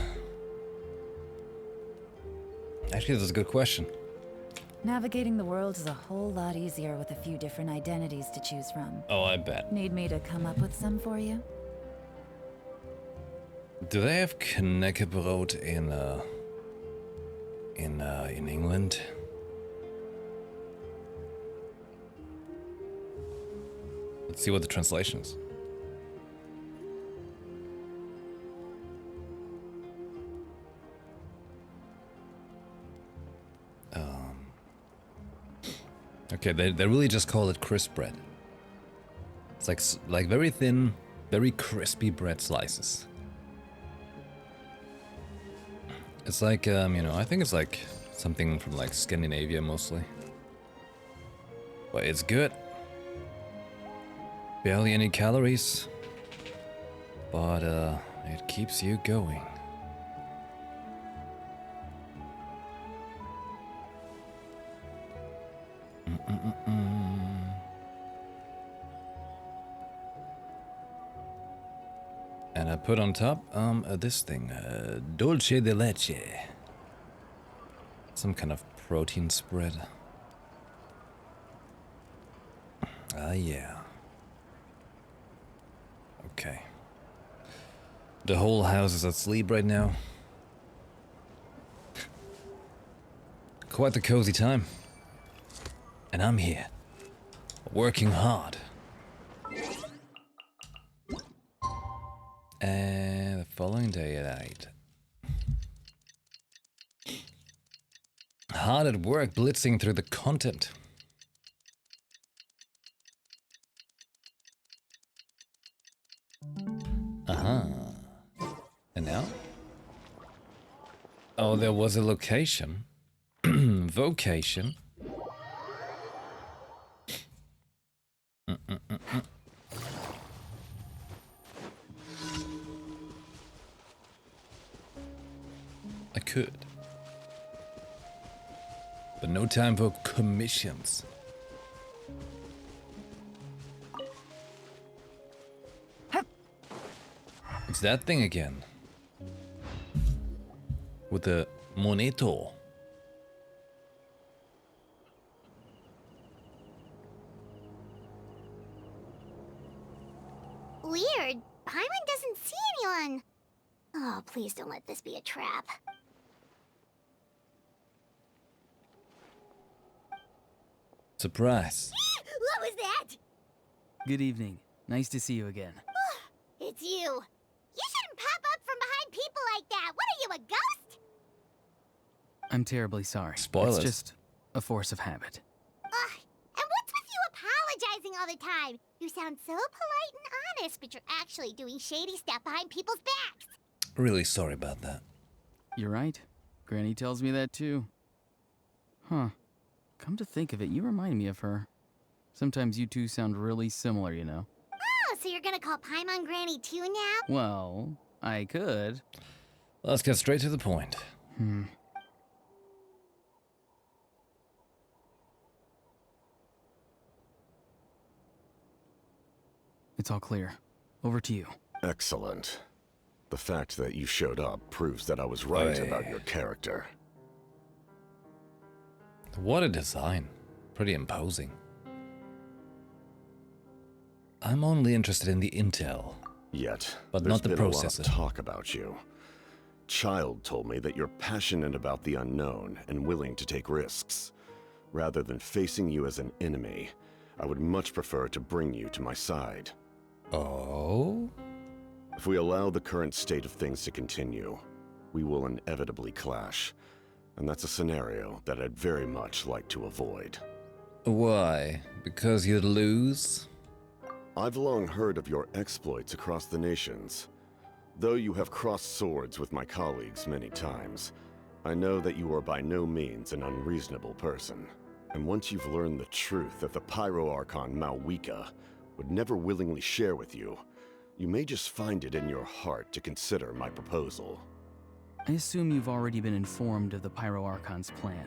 A: Actually, that's a good question.
H: Navigating the world is a whole lot easier with a few different identities to choose from.
A: Oh, I bet.
H: Need me to come up with some for you?
A: Do they have Knäckebrot in England? Let's see what the translation is. Okay, they really just call it crisp bread. It's like very thin, very crispy bread slices. It's like, you know, I think it's like something from like Scandinavia mostly. But it's good. Barely any calories. But it keeps you going. And I put on top this thing, dulce de leche. Some kind of protein spread. Ah, yeah. Okay. The whole house is asleep right now. Quite the cozy time. And I'm here, working hard. And the following day at 8. Hard at work, blitzing through the content. And now? Oh, there was a location. Vocation. I could. But no time for commissions. It's that thing again. With the moneto.
F: Weird. Paimon doesn't see anyone. Oh, please don't let this be a trap.
A: Surprise.
F: What was that?
J: Good evening. Nice to see you again.
F: It's you. You shouldn't pop up from behind people like that. What are you, a ghost?
J: I'm terribly sorry.
A: Spoilers.
J: It's just a force of habit.
F: And what's with you apologizing all the time? You sound so polite and honest, but you're actually doing shady stuff behind people's backs.
A: Really sorry about that.
J: You're right. Granny tells me that too. Huh. Come to think of it, you remind me of her. Sometimes you two sound really similar, you know.
F: Oh, so you're gonna call Paimon Granny too now?
J: Well, I could.
A: Let's get straight to the point.
J: It's all clear. Over to you.
K: Excellent. The fact that you showed up proves that I was right about your character.
A: What a design. Pretty imposing. I'm only interested in the intel.
K: Yet,
A: but
K: there's
A: not the
K: been a lot
A: processor.
K: of talk about you. Child told me that you're passionate about the unknown and willing to take risks. Rather than facing you as an enemy, I would much prefer to bring you to my side.
A: Oh?
K: If we allow the current state of things to continue, we will inevitably clash. And that's a scenario that I'd very much like to avoid.
A: Why? Because you'd lose?
K: I've long heard of your exploits across the nations. Though you have crossed swords with my colleagues many times, I know that you are by no means an unreasonable person. And once you've learned the truth that the Pyro Archon Malwika would never willingly share with you, you may just find it in your heart to consider my proposal.
J: I assume you've already been informed of the Pyro Archon's plan.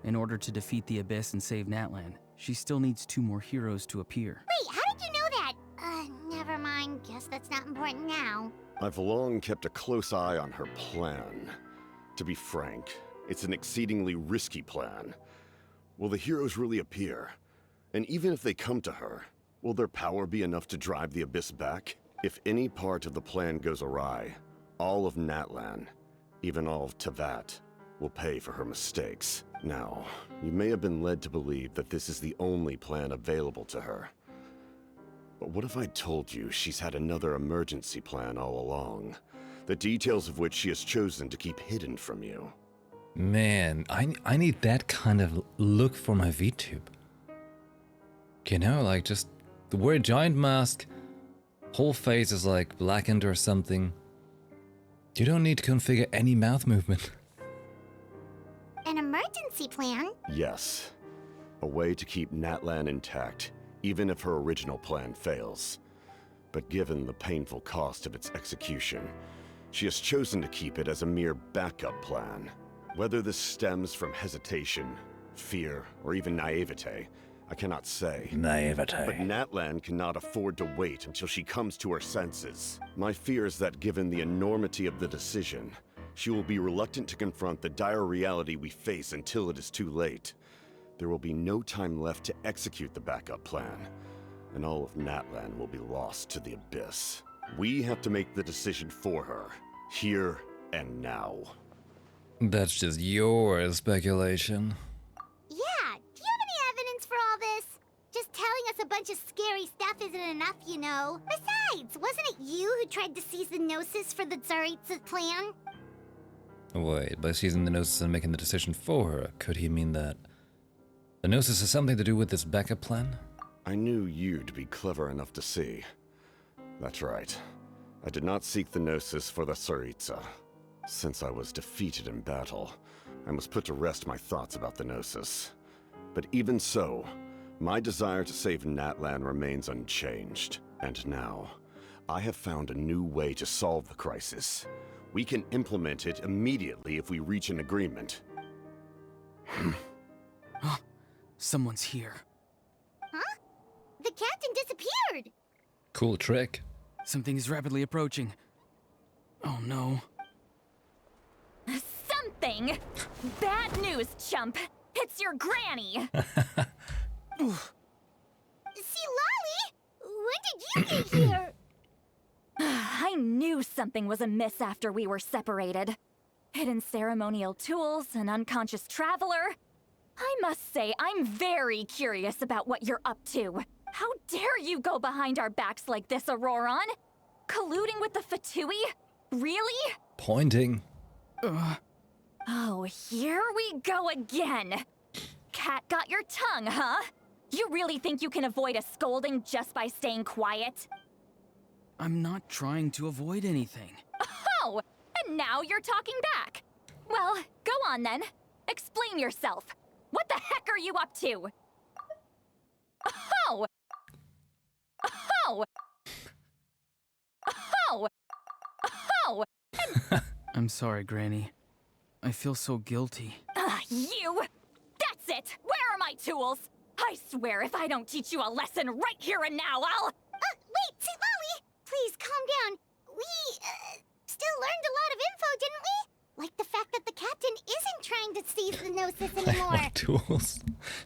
J: In order to defeat the Abyss and save Natlan, she still needs 2 more heroes to appear.
F: Wait, how did you know that? Never mind. Guess that's not important now.
K: I've long kept a close eye on her plan. To be frank, it's an exceedingly risky plan. Will the heroes really appear? And even if they come to her, will their power be enough to drive the Abyss back? If any part of the plan goes awry, all of Natlan, even all of Teyvat, will pay for her mistakes. Now, you may have been led to believe that this is the only plan available to her. But what if I told you she's had another emergency plan all along, the details of which she has chosen to keep hidden from you?
A: Man, I need that kind of look for my VTube. You know, like just wear a giant mask, whole face is like blackened or something. You don't need to configure any mouth movement.
F: An emergency plan?
K: Yes. A way to keep Natlan intact, even if her original plan fails. But given the painful cost of its execution, she has chosen to keep it as a mere backup plan. Whether this stems from hesitation, fear, or even naivete, I cannot say.
A: Naivete.
K: But Natlan cannot afford to wait until she comes to her senses. My fear is that given the enormity of the decision, she will be reluctant to confront the dire reality we face until it is too late. There will be no time left to execute the backup plan, and all of Natlan will be lost to the abyss. We have to make the decision for her, here and now.
A: That's just your speculation.
F: Yeah, do you have any evidence for all this? Just telling us a bunch of scary stuff isn't enough, you know. Besides, wasn't it you who tried to seize the Gnosis for the Tsaritsa plan?
A: Wait, by seizing the Gnosis and making the decision for her, could he mean that the Gnosis has something to do with this backup plan?
K: I knew you to be clever enough to see. That's right. I did not seek the Gnosis for the Tsaritsa. Since I was defeated in battle, I must put to rest my thoughts about the Gnosis. But even so, my desire to save Natlan remains unchanged. And now, I have found a new way to solve the crisis. We can implement it immediately if we reach an agreement.
J: Someone's here.
F: Huh? The captain disappeared!
A: Cool trick.
J: Something is rapidly approaching. Oh no.
I: Something? Bad news, chump. It's your granny.
F: See, Lolly? When did you get here?
I: I knew something was amiss after we were separated. Hidden ceremonial tools, an unconscious traveler. I must say, I'm very curious about what you're up to. How dare you go behind our backs like this, Auroron? Colluding with the Fatui? Really?
A: Pointing.
I: Oh, here we go again. Cat got your tongue, huh? You really think you can avoid a scolding just by staying quiet?
J: I'm not trying to avoid anything.
I: Oh, and now you're talking back. Well, go on then. Explain yourself. What the heck are you up to? Oh! Oh! Oh! Oh!
J: I'm sorry, Granny. I feel so guilty.
I: You! That's it! Where are my tools? I swear if I don't teach you a lesson right here and now, I'll...
F: Wait, see, Lolly! Please, calm down. We, still learned a lot of info, didn't we? Like the fact that the captain isn't trying to seize the Gnosis anymore.
A: What tools?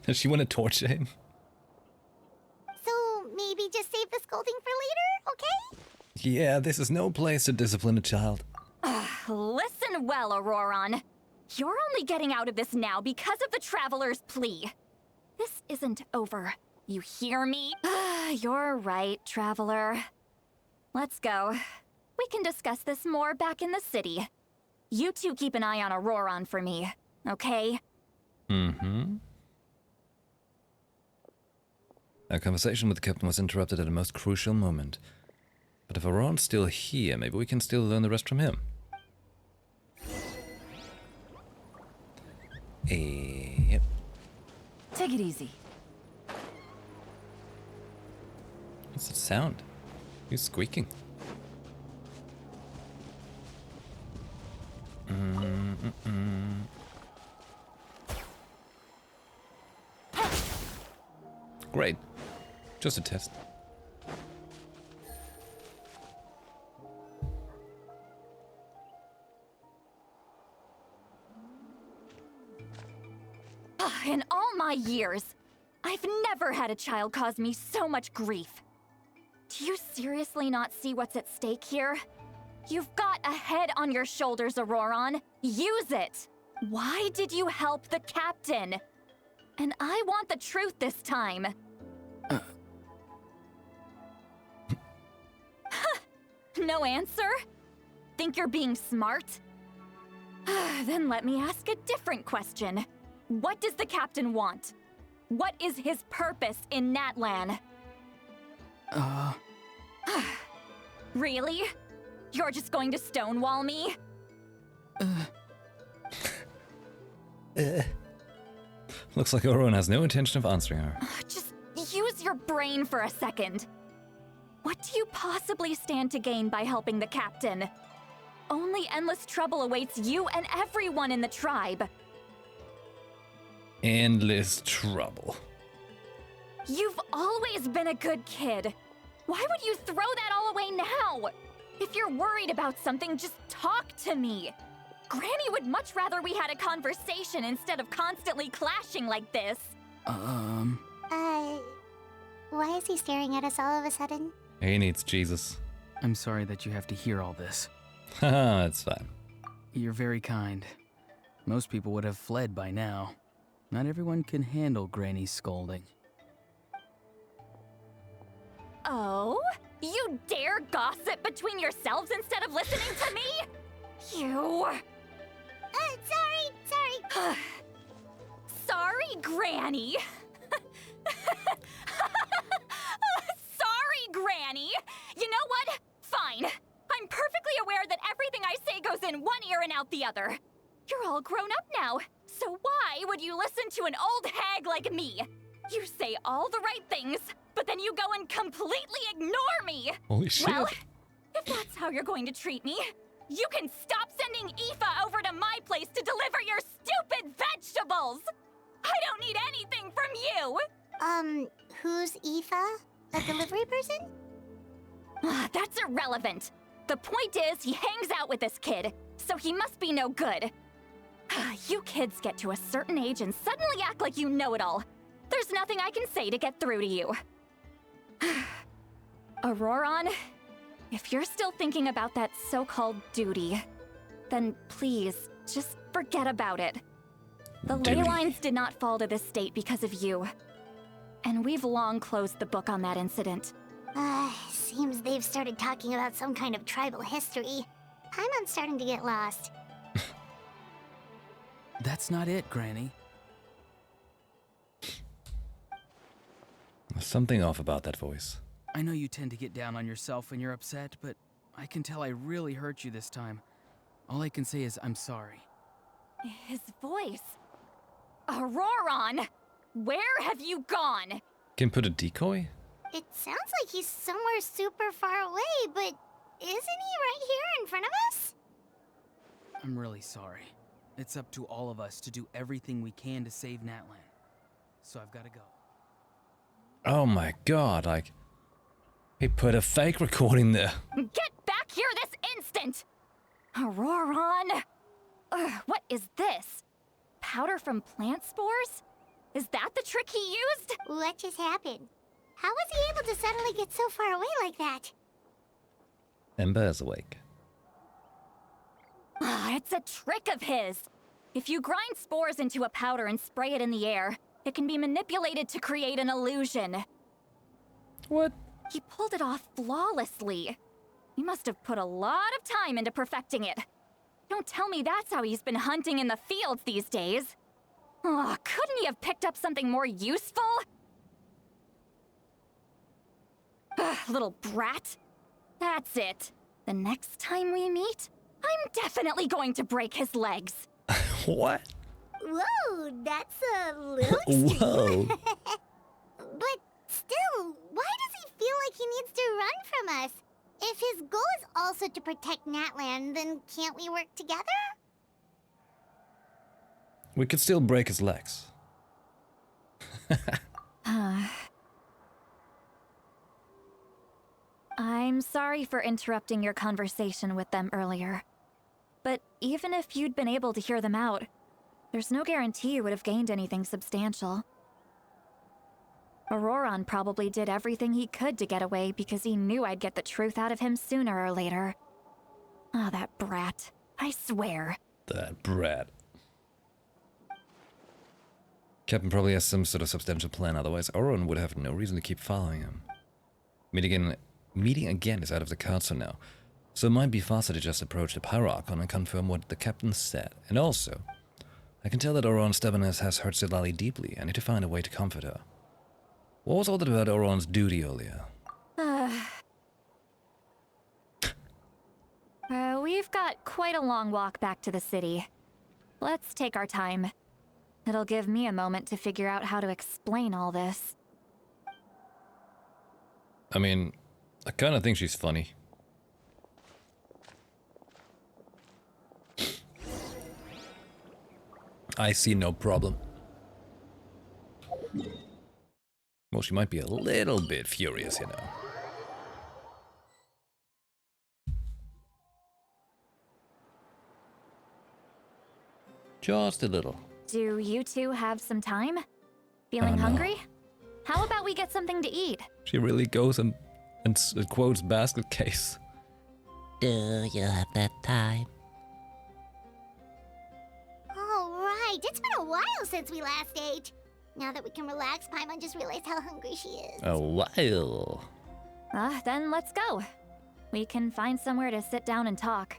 A: Does she want to torture him?
F: So, maybe just save the scolding for later, okay?
A: Yeah, this is no place to discipline a child.
I: Listen well, Auroron. You're only getting out of this now because of the Traveler's plea. This isn't over. You hear me? You're right, Traveler. Let's go. We can discuss this more back in the city. You two keep an eye on Auroron for me, okay?
A: Mm-hmm. Our conversation with the captain was interrupted at a most crucial moment. But if Auroron's still here, maybe we can still learn the rest from him. Yep.
H: Take it easy.
A: What's that sound? Who's squeaking? Great. Just a test.
I: In all my years, I've never had a child cause me so much grief. Do you seriously not see what's at stake here? You've got a head on your shoulders, Auroron. Use it! Why did you help the captain? And I want the truth this time. No answer? Think you're being smart? Then let me ask a different question. What does the captain want? What is his purpose in Natlan? Really? You're just going to stonewall me?
A: Looks like Auron has no intention of answering her.
I: Just use your brain for a second. What do you possibly stand to gain by helping the captain? Only endless trouble awaits you and everyone in the tribe.
A: Endless trouble.
I: You've always been a good kid. Why would you throw that all away now? If you're worried about something, just talk to me. Granny would much rather we had a conversation instead of constantly clashing like this.
F: Why is he staring at us all of a sudden?
A: He needs Jesus.
J: I'm sorry that you have to hear all this.
A: Haha, it's fine.
J: You're very kind. Most people would have fled by now. Not everyone can handle Granny's scolding.
I: Oh? You dare gossip between yourselves instead of listening to me? You...
F: Sorry.
I: Sorry, Granny. Sorry, Granny. You know what? Fine. I'm perfectly aware that everything I say goes in one ear and out the other. You're all grown up now, so why would you listen to an old hag like me? You say all the right things, but then you go and completely ignore me.
A: Holy shit.
I: Well, if that's how you're going to treat me, you can stop sending Aoife over to my place to deliver your stupid vegetables! I don't need anything from you!
F: Who's Aoife? A delivery person?
I: That's irrelevant. The point is, he hangs out with this kid, so he must be no good. You kids get to a certain age and suddenly act like you know it all. There's nothing I can say to get through to you. Auroron, if you're still thinking about that so-called duty, then please, just forget about it. The ley lines did not fall to this state because of you. And we've long closed the book on that incident.
F: Seems they've started talking about some kind of tribal history. I'm starting to get lost.
J: That's not it, Granny.
A: There's something off about that voice.
J: I know you tend to get down on yourself when you're upset, but I can tell I really hurt you this time. All I can say is I'm sorry.
I: His voice. Auroron! Where have you gone?
A: Can put a decoy?
F: It sounds like he's somewhere super far away, but isn't he right here in front of us?
J: I'm really sorry. It's up to all of us to do everything we can to save Natlan. So I've got to go.
A: Oh my god, like... He put a fake recording there.
I: Get back here this instant! Auroron! What is this? Powder from plant spores? Is that the trick he used?
F: What just happened? How was he able to suddenly get so far away like that?
A: Ember is awake.
I: It's a trick of his. If you grind spores into a powder and spray it in the air, it can be manipulated to create an illusion.
A: What?
I: He pulled it off flawlessly. He must have put a lot of time into perfecting it. Don't tell me that's how he's been hunting in the fields these days. Oh, couldn't he have picked up something more useful? Little brat. That's it. The next time we meet, I'm definitely going to break his legs.
A: What?
F: Whoa, that's a little extreme.
A: Whoa.
F: But still, why does he feel like he needs to run from us? If his goal is also to protect Natlan, then can't we work together?
A: We could still break his legs.
I: I'm sorry for interrupting your conversation with them earlier. But even if you'd been able to hear them out, there's no guarantee you would have gained anything substantial. Auroron probably did everything he could to get away because he knew I'd get the truth out of him sooner or later. Oh, that brat. I swear.
A: That brat. Captain probably has some sort of substantial plan, otherwise Auron would have no reason to keep following him. Meeting again is out of the cards for now, so it might be faster to just approach the Pyro Archon and confirm what the captain said. And also, I can tell that Auron's stubbornness has hurt Citlali deeply. I need to find a way to comfort her. What was all that about Auron's duty earlier?
I: We've got quite a long walk back to the city. Let's take our time. It'll give me a moment to figure out how to explain all this.
A: I mean, I kind of think she's funny. I see no problem. Well, she might be a little bit furious, you know. Just a little.
I: Do you two have some time? Feeling hungry? How about we get something to eat?
A: She really goes and quotes basket case.
M: Do you have that time?
F: Alright, it's been a while since we last ate. Now that we can relax, Paimon just realized how hungry she is.
A: A while.
I: Then let's go. We can find somewhere to sit down and talk.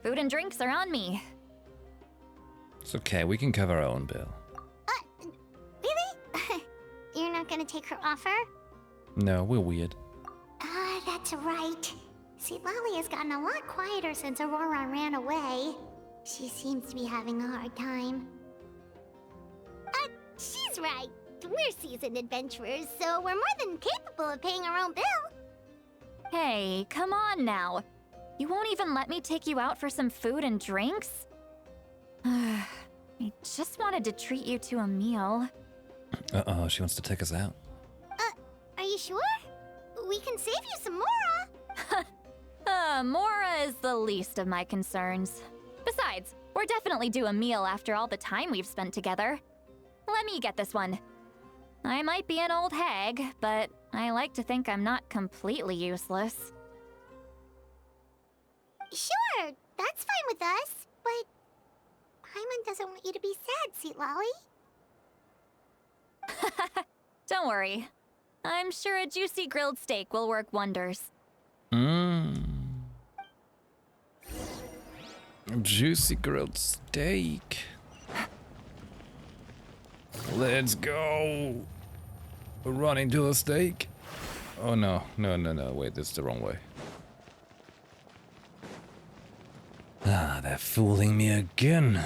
I: Food and drinks are on me.
A: It's okay, we can cover our own bill.
F: Really? You're not gonna take her offer?
A: No, we're weird.
F: That's right. See, Lolly has gotten a lot quieter since Aurora ran away. She seems to be having a hard time. She's right. We're seasoned adventurers, so we're more than capable of paying our own bill.
I: Hey, come on now. You won't even let me take you out for some food and drinks? I just wanted to treat you to a meal.
A: Uh-oh, she wants to take us out.
F: Are you sure? We can save you some Mora.
I: Mora is the least of my concerns. Besides, we're definitely due a meal after all the time we've spent together. Let me get this one. I might be an old hag, but I like to think I'm not completely useless.
F: Sure, that's fine with us, but Paimon doesn't want you to be sad, Sweet Lolly.
I: Don't worry. I'm sure a juicy grilled steak will work wonders.
A: Juicy grilled steak. Let's go. We're running to a steak. Oh no, no, wait, this is the wrong way. They're fooling me again.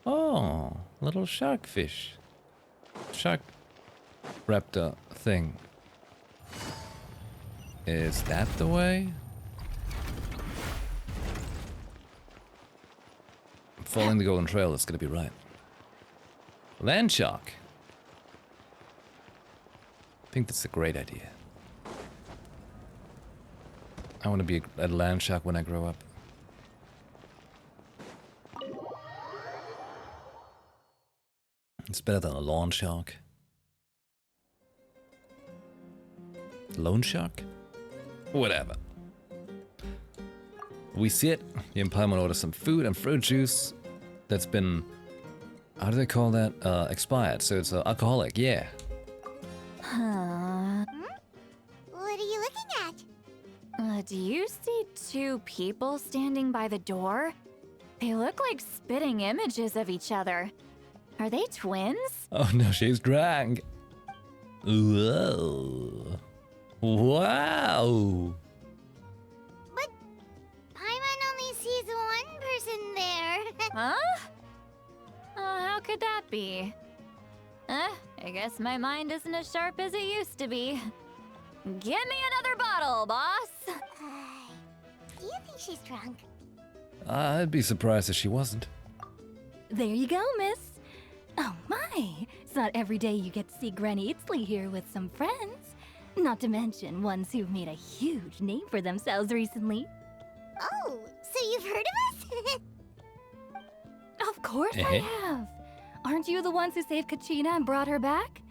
A: Oh, little sharkfish. Shark raptor thing. Is that the way? Following the golden trail, it's gonna be right. Land shark. I think that's a great idea. I want to be a land shark when I grow up. It's better than a lawn shark. Loan shark? Whatever. We sit, the Paimon orders some food and fruit juice that's been, how do they call that? Expired, so it's alcoholic, yeah.
I: Huh?
F: What are you looking at?
I: Do you see two people standing by the door? They look like spitting images of each other. Are they twins?
A: Oh no, she's drunk. Whoa. Wow.
F: But Paimon only sees one person there.
I: Huh? How could that be? I guess my mind isn't as sharp as it used to be. Give me another bottle, boss!
F: Do you think she's drunk?
A: I'd be surprised if she wasn't.
O: There you go, miss. Oh my, it's not every day you get to see Granny Itzley here with some friends. Not to mention ones who've made a huge name for themselves recently.
F: Oh, so you've heard of us?
O: Of course I have. Aren't you the ones who saved Kachina and brought her back?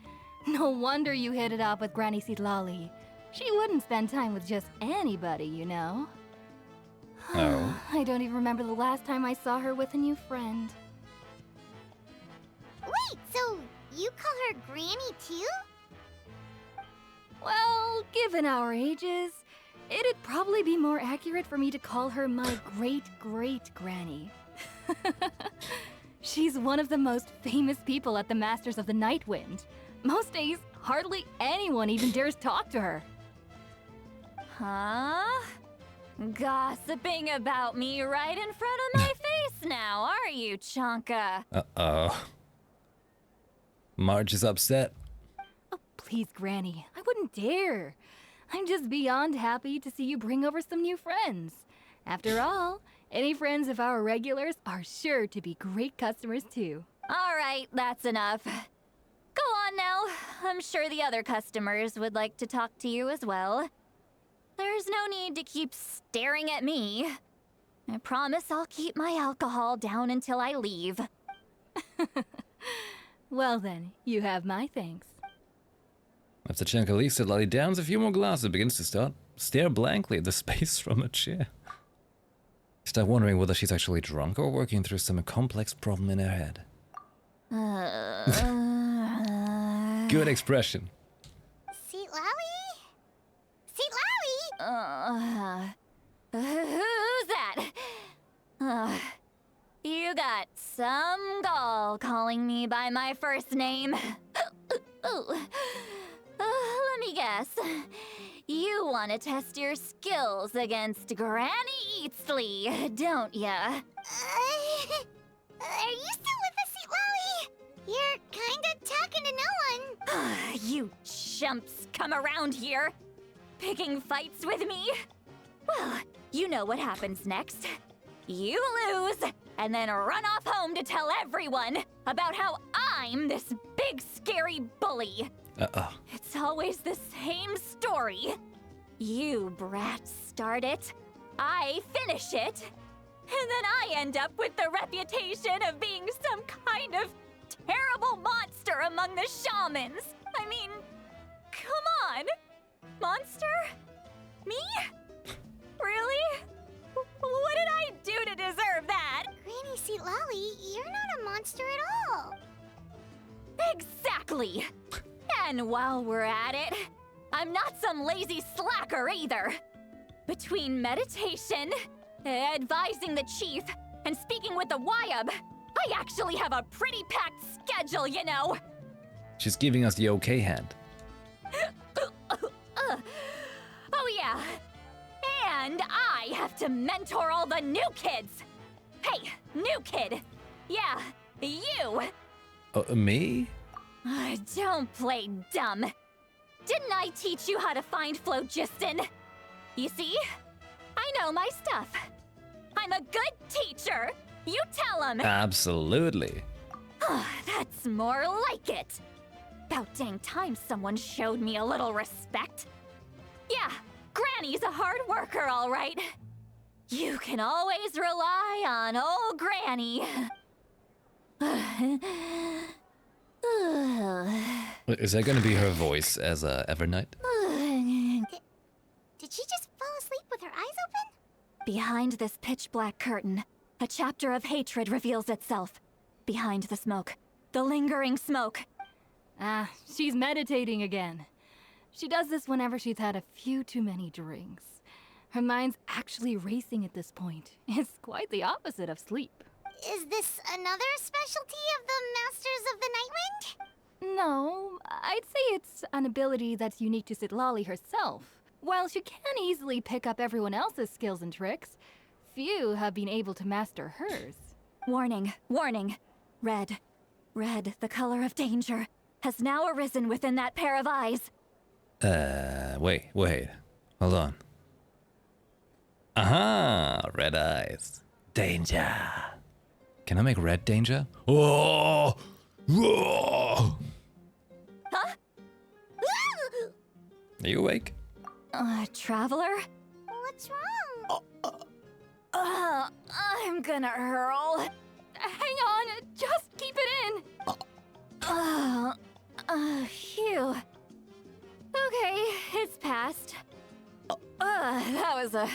O: No wonder you hit it off with Granny Citlali. She wouldn't spend time with just anybody, you know.
A: Oh.
O: I don't even remember the last time I saw her with a new friend.
F: Wait, so you call her Granny too?
O: Well, given our ages, it'd probably be more accurate for me to call her my great-great-granny. She's one of the most famous people at the Masters of the Nightwind. Most days, hardly anyone even dares talk to her.
I: Huh? Gossiping about me right in front of my face now, are you, Chonka?
A: Uh-oh. Marge is upset.
O: Oh, please, Granny. I wouldn't dare. I'm just beyond happy to see you bring over some new friends. After all, any friends of our regulars are sure to be great customers too.
I: All right, that's enough. Go on now. I'm sure the other customers would like to talk to you as well. There's no need to keep staring at me. I promise I'll keep my alcohol down until I leave.
O: Well then, you have my thanks.
A: After Chonka leaves, Lolly downs a few more glasses and begins to stare blankly at the space from a chair. Start wondering whether she's actually drunk or working through some complex problem in her head. Good expression.
F: Seat Lally? Seat Lally?
I: Who's that? You got some gall calling me by my first name. Let me guess. You want to test your skills against Granny Eatsley, don't ya?
F: Are you still with us, Seat Lally? You're kinda talking to no one.
I: You chumps come around here, picking fights with me? Well, you know what happens next. You lose, and then run off home to tell everyone about how I'm this big scary bully.
A: Uh-oh.
I: It's always the same story. You brats start it, I finish it, and then I end up with the reputation of being some kind of terrible monster among the shamans. I mean, come on. Monster? Me? Really? What did I do to deserve that?
F: Granny Seat Lally, you're not a monster at all.
I: Exactly. And while we're at it, I'm not some lazy slacker either. Between meditation, advising the chief, and speaking with the Wyab, I actually have a pretty packed schedule, you know.
A: She's giving us the okay hand.
I: Oh yeah. And I have to mentor all the new kids. Hey, new kid. Yeah, you.
A: Me?
I: Don't play dumb. Didn't I teach you how to find phlogiston? You see? I know my stuff. I'm a good teacher. You tell him.
A: Absolutely.
I: That's more like it. About dang time someone showed me a little respect. Yeah, Granny's a hard worker, all right. You can always rely on old Granny.
A: Is that going to be her voice as Evernight?
F: Did she just fall asleep with her eyes open?
I: Behind this pitch-black curtain, a chapter of hatred reveals itself. Behind the smoke, the lingering smoke.
O: She's meditating again. She does this whenever she's had a few too many drinks. Her mind's actually racing at this point. It's quite the opposite of sleep.
F: Is this another specialty of the Masters of the Nightwind?
O: No, I'd say it's an ability that's unique to Citlali herself. While she can easily pick up everyone else's skills and tricks, few have been able to master hers.
I: Warning, warning. Red, the color of danger, has now arisen within that pair of eyes.
A: Wait. Hold on. Aha! Red eyes. Danger. Can I make red danger? Oh! Whoa!
I: Huh?
A: Are you awake?
I: Traveler?
F: What's wrong?
I: I'm gonna hurl.
O: Hang on, just keep it in.
I: Phew. Okay, it's passed. That was a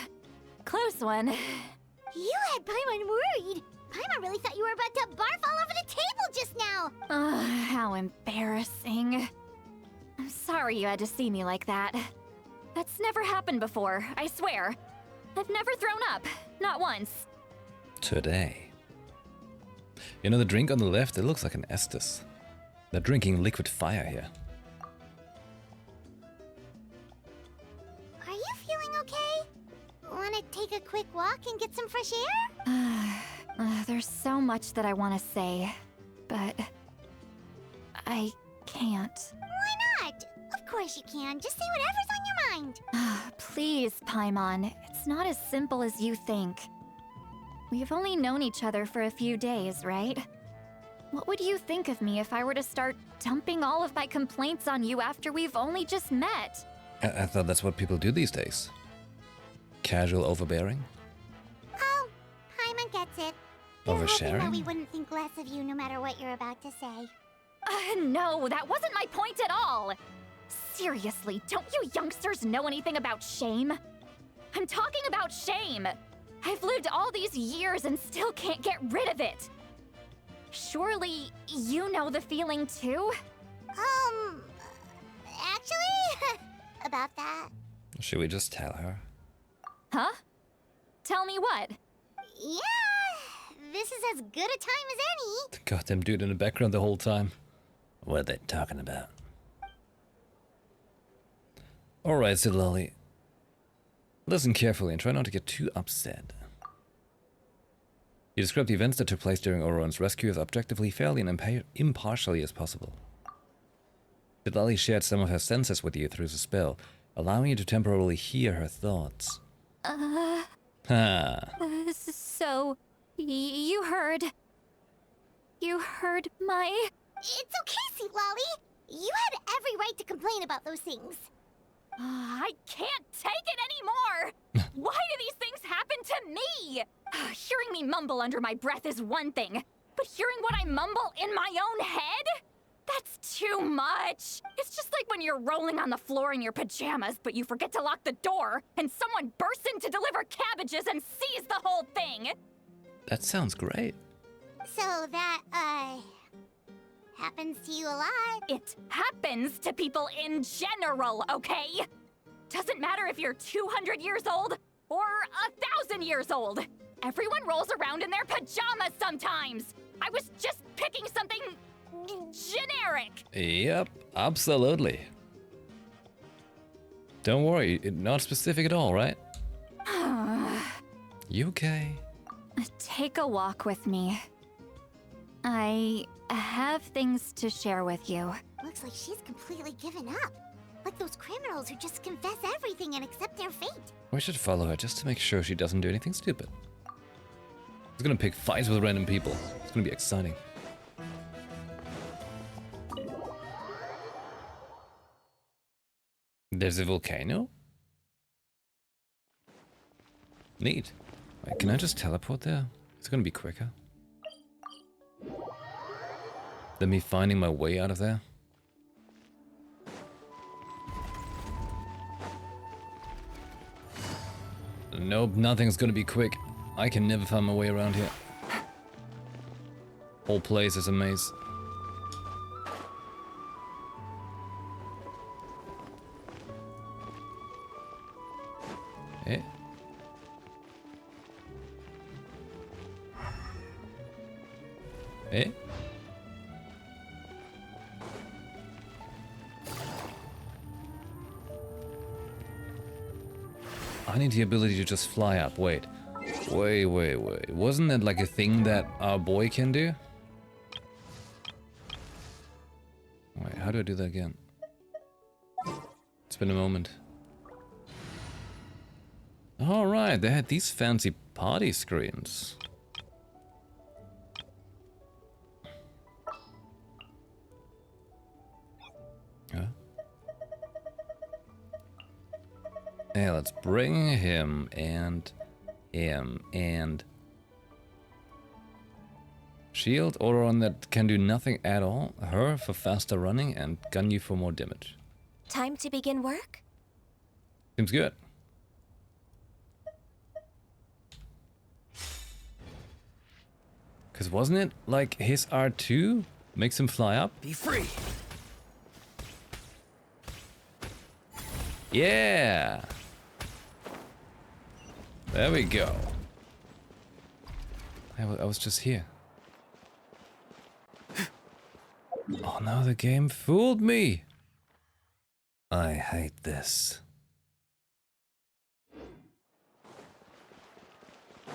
I: close one.
F: You had Paimon worried. Paimon really thought you were about to barf all over the table just now.
I: How embarrassing. I'm sorry you had to see me like that. That's never happened before, I swear. I've never thrown up, not once.
A: Today. You know, the drink on the left, it looks like an Estus. They're drinking liquid fire here.
F: Are you feeling okay? Wanna take a quick walk and get some fresh air?
I: There's so much that I want to say, but I can't.
F: Why not? Of course you can. Just say whatever's on your mind.
I: Please, Paimon. It's not as simple as you think. We've only known each other for a few days, right? What would you think of me if I were to start dumping all of my complaints on you after we've only just met?
A: I thought that's what people do these days. Casual overbearing?
F: Oh, Paimon gets it. You're hoping
A: Oversharing?
F: that we wouldn't think less of you no matter what you're about to say.
I: No, that wasn't my point at all! Seriously, don't you youngsters know anything about shame? I'm talking about shame! I've lived all these years and still can't get rid of it! Surely, you know the feeling too?
F: Actually, about that.
A: Should we just tell her?
I: Huh? Tell me what?
F: Yeah, this is as good a time as any.
A: The goddamn dude in the background the whole time. What are they talking about? Alright, said Lolly. Listen carefully and try not to get too upset. You described the events that took place during Auron's rescue as objectively, fairly, and impartially as possible. Lolly shared some of her senses with you through the spell, allowing you to temporarily hear her thoughts.
I: So, you heard my...
F: It's okay, Sweet Lolly. You had every right to complain about those things.
I: I can't take it anymore! Why do these things happen to me? Hearing me mumble under my breath is one thing, but hearing what I mumble in my own head? That's too much! It's just like when you're rolling on the floor in your pajamas, but you forget to lock the door, and someone bursts in to deliver cabbages and sees the whole thing!
A: That sounds great.
F: So that, happens to you a lot.
I: It happens to people in general, okay? Doesn't matter if you're 200 years old or 1,000 years old. Everyone rolls around in their pajamas sometimes. I was just picking something generic.
A: Yep, absolutely. Don't worry, not specific at all, right? You okay?
I: Take a walk with me. I have things to share with you.
F: Looks like she's completely given up. Like those criminals who just confess everything and accept their fate.
A: We should follow her just to make sure she doesn't do anything stupid. She's gonna pick fights with random people. It's gonna be exciting. There's a volcano? Neat. Wait, can I just teleport there? It's gonna be quicker. Than me finding my way out of there. Nope, nothing's gonna be quick. I can never find my way around here. Whole place is a maze. Eh? Eh? I need the ability to just fly up. Wait. Wait. Wasn't that like a thing that our boy can do? Wait, how do I do that again? It's been a moment. Alright, they had these fancy party screens. Huh? Hey, let's bring him and shield Auron that can do nothing at all, her for faster running, and Ganyu for more damage.
P: Time to begin work?
A: Seems good. Cause wasn't it like his R2 makes him fly up?
D: Be free.
A: Yeah. There we go. I was just here. Oh no, the game fooled me. I hate this.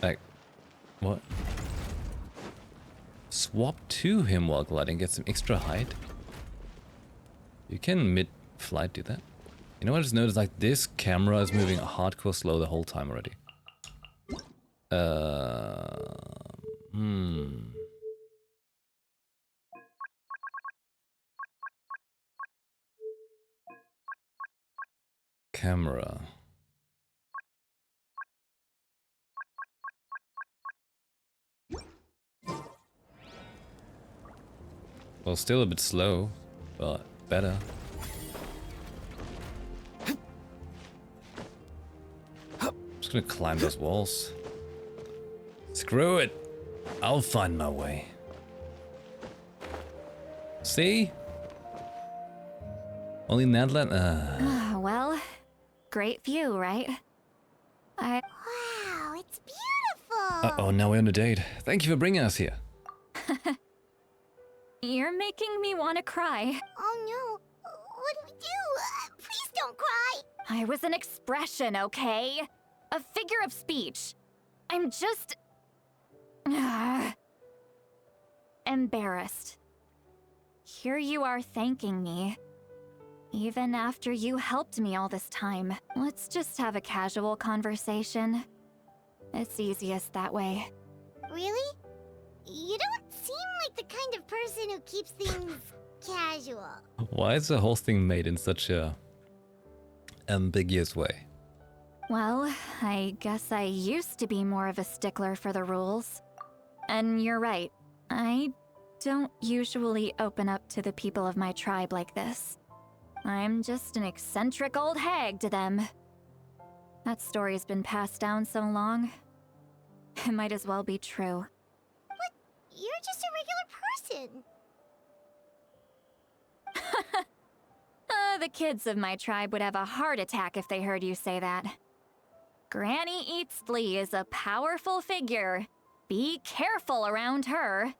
A: Like, what? Swap to him while gliding, get some extra height. You can mid-flight do that. You know what I just noticed? Like, this camera is moving hardcore slow the whole time already. Camera. Well, still a bit slow, but better. I'm just gonna climb those walls. Screw it. I'll find my way. See? Only Natlan?
I: Well, great view, right?
F: Wow, it's beautiful!
A: Uh-oh, now we're on a date. Thank you for bringing us here.
I: You're making me want to cry.
F: Oh no, what do we do? Please don't cry!
I: I was an expression, okay? A figure of speech. I'm just... embarrassed. Here you are thanking me. Even after you helped me all this time. Let's just have a casual conversation. It's easiest that way.
F: Really? You don't seem like the kind of person who keeps things casual.
A: Why is the whole thing made in such a ambiguous way?
I: Well, I guess I used to be more of a stickler for the rules. And you're right, I don't usually open up to the people of my tribe like this. I'm just an eccentric old hag to them. That story's been passed down so long, it might as well be true.
F: But you're just a regular person.
I: The kids of my tribe would have a heart attack if they heard you say that. Granny Eatsley is a powerful figure. Be careful around her.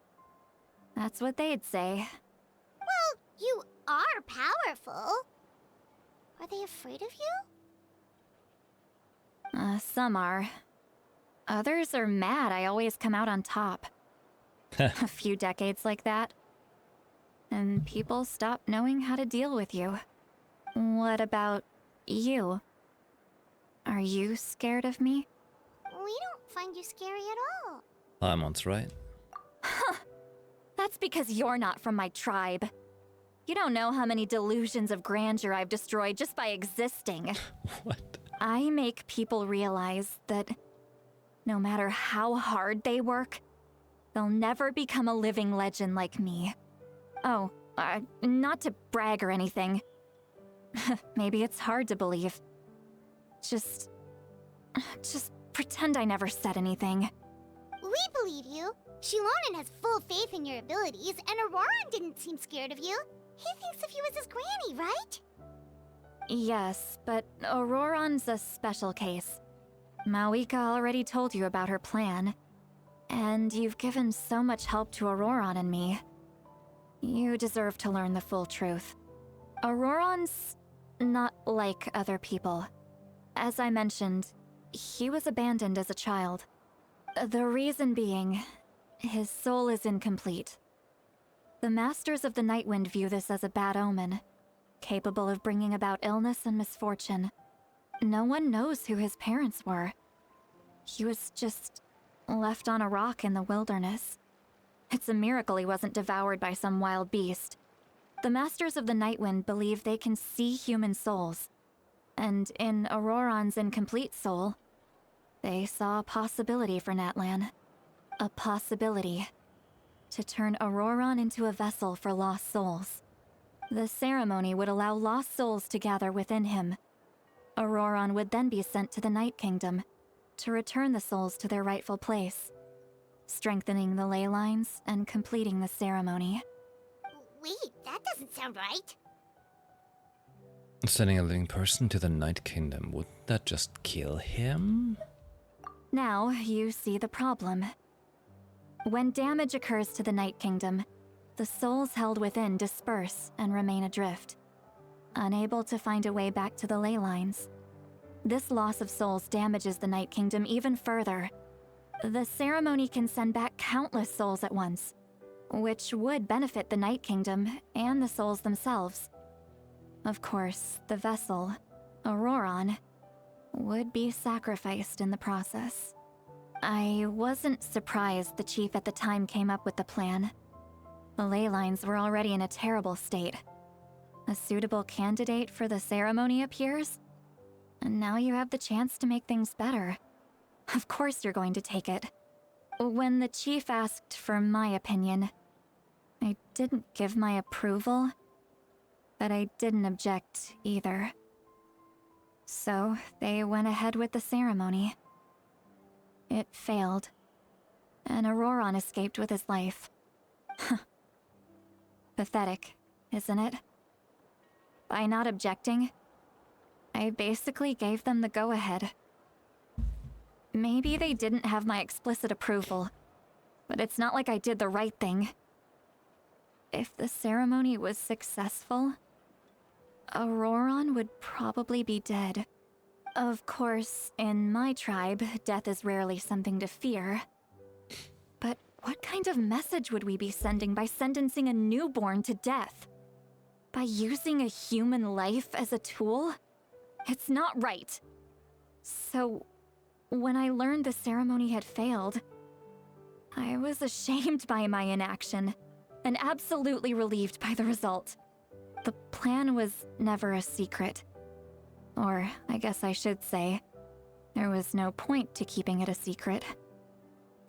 I: That's what they'd say.
F: Well, you are powerful. Are they afraid of you?
I: Some are. Others are mad I always come out on top. A few decades like that. And people stop knowing how to deal with you. What about you? Are you scared of me?
F: We don't find you scary at all.
A: Paimon's right.
I: That's because you're not from my tribe. You don't know how many delusions of grandeur I've destroyed just by existing.
A: What?
I: I make people realize that no matter how hard they work, they'll never become a living legend like me. Oh, not to brag or anything. Maybe it's hard to believe. Just pretend I never said anything.
F: We believe you. Shilonen has full faith in your abilities, and Auroran didn't seem scared of you. He thinks of you as his granny, right?
I: Yes, but Auroran's a special case. Mawika already told you about her plan. And you've given so much help to Auroran and me. You deserve to learn the full truth. Auroran's not like other people. As I mentioned, he was abandoned as a child. The reason being, his soul is incomplete. The Masters of the Nightwind view this as a bad omen, capable of bringing about illness and misfortune. No one knows who his parents were. He was just left on a rock in the wilderness. It's a miracle he wasn't devoured by some wild beast. The Masters of the Nightwind believe they can see human souls. And in Auroran's incomplete soul, they saw a possibility for Natlan. A possibility to turn Auroran into a vessel for lost souls. The ceremony would allow lost souls to gather within him. Auroran would then be sent to the Night Kingdom to return the souls to their rightful place, strengthening the ley lines and completing the ceremony.
F: Wait, that doesn't sound right.
A: Sending a living person to the Night Kingdom, wouldn't that just kill him?
I: Now, you see the problem. When damage occurs to the Night Kingdom, the souls held within disperse and remain adrift, unable to find a way back to the ley lines. This loss of souls damages the Night Kingdom even further. The ceremony can send back countless souls at once, which would benefit the Night Kingdom and the souls themselves. Of course, the vessel, Auroron, would be sacrificed in the process. I wasn't surprised the chief at the time came up with the plan. The ley lines were already in a terrible state. A suitable candidate for the ceremony appears, and now you have the chance to make things better. Of course you're going to take it. When the chief asked for my opinion, I didn't give my approval, but I didn't object either. So they went ahead with the ceremony. It failed, and Auroron escaped with his life. Pathetic, isn't it? By not objecting, I basically gave them the go-ahead. Maybe they didn't have my explicit approval, but it's not like I did the right thing. If the ceremony was successful, Auroron would probably be dead. Of course, in my tribe, death is rarely something to fear. But what kind of message would we be sending by sentencing a newborn to death? By using a human life as a tool? It's not right. So, when I learned the ceremony had failed, I was ashamed by my inaction, and absolutely relieved by the result. The plan was never a secret. Or, I guess I should say, there was no point to keeping it a secret.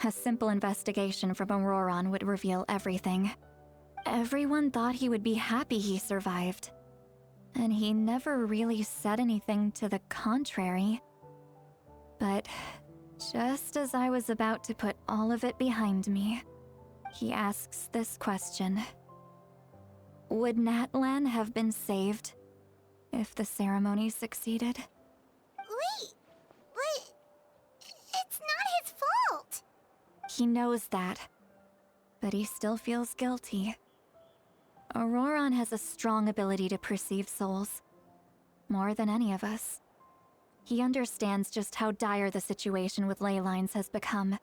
I: A simple investigation from Auroron would reveal everything. Everyone thought he would be happy he survived. And he never really said anything to the contrary. But just as I was about to put all of it behind me, he asks this question. Would Natlan have been saved if the ceremony succeeded?
F: Wait, but it's not his fault.
I: He knows that, but he still feels guilty. Auroron has a strong ability to perceive souls, more than any of us. He understands just how dire the situation with ley lines has become.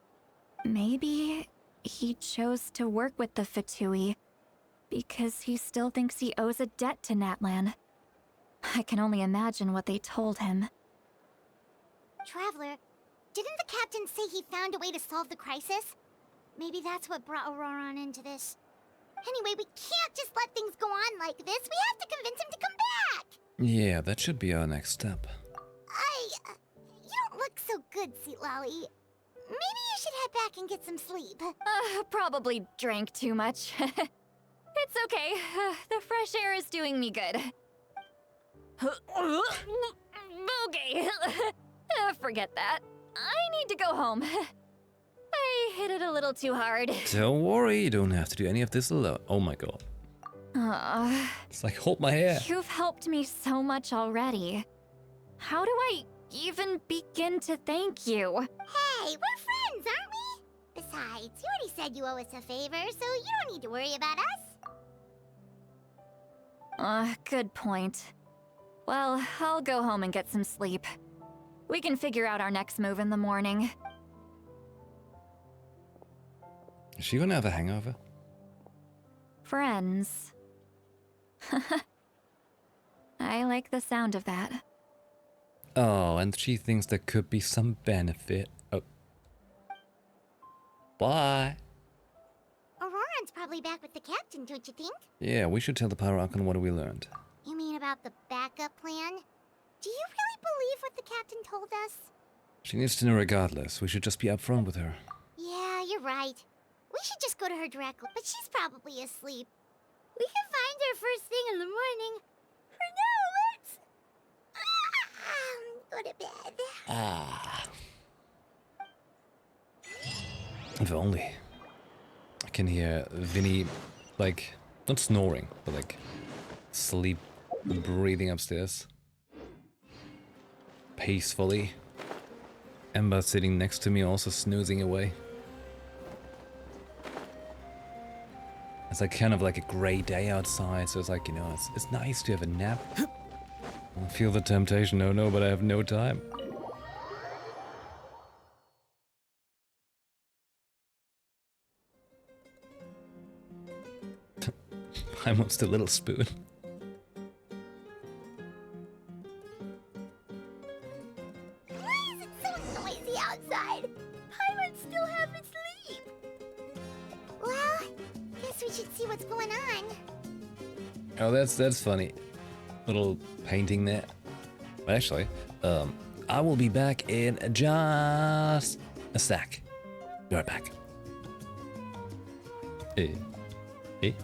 I: Maybe he chose to work with the Fatui because he still thinks he owes a debt to Natlan. I can only imagine what they told him.
F: Traveler, didn't the captain say he found a way to solve the crisis? Maybe that's what brought Auroron into this. Anyway, we can't just let things go on like this. We have to convince him to come back!
A: Yeah, that should be our next step.
F: You don't look so good, Sweet Lolly. Maybe you should head back and get some sleep.
I: Probably drank too much. It's okay. The fresh air is doing me good. Okay. Forget that. I need to go home. I hit it a little too hard.
A: Don't worry, you don't have to do any of this alone. Oh my god. It's like, hold my hair.
I: You've helped me so much already. How do I even begin to thank you?
F: Hey, we're friends, aren't we? Besides, you already said you owe us a favor, so you don't need to worry about us.
I: Good point. Well, I'll go home and get some sleep. We can figure out our next move in the morning.
A: Is she gonna have a hangover?
I: Friends. I like the sound of that.
A: Oh, and she thinks there could be some benefit. Oh. Bye.
F: Auroron's probably back with the captain, don't you think?
A: Yeah, we should tell the Pyro Archon what we learned.
F: You mean about the backup plan? Do you really believe what the captain told us?
A: She needs to know regardless. We should just be upfront with her.
F: Yeah, you're right. We should just go to her directly, but she's probably asleep. We can find her first thing in the morning. For now, let's... go to bed.
A: If only. I can hear Vinny, like, not snoring, but like, sleep, breathing upstairs. Peacefully. Ember sitting next to me, also snoozing away. It's like kind of like a gray day outside, so it's like, you know, it's nice to have a nap. I feel the temptation, oh no, but I have no time. I want the little spoon.
F: Why is it so noisy outside? Pirates still haven't sleep. Well, guess we should see what's going on.
A: Oh, that's funny. Little painting there. But actually, I will be back in just a sec. Be right back. Hey. Hey.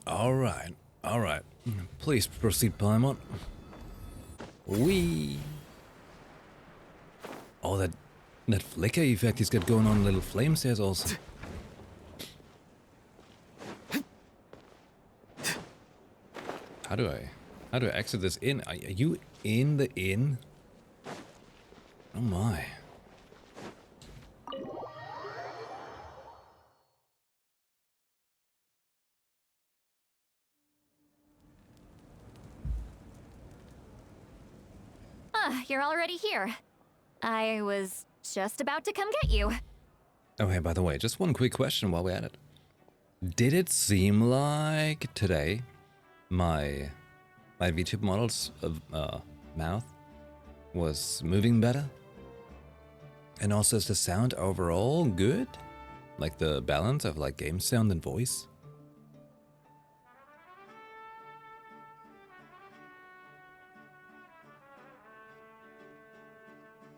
A: Alright. Please proceed, Paimon. Wee. Oh, that flicker effect he's got going on, little flames there also. How do I exit this inn? Are you in the inn? Oh my.
I: You're already here. I was just about to come get you.
A: Oh, hey, by the way, just one quick question while we're at it. Did it seem like today my VTube model's mouth was moving better? And also is the sound overall good? Like the balance of like game sound and voice?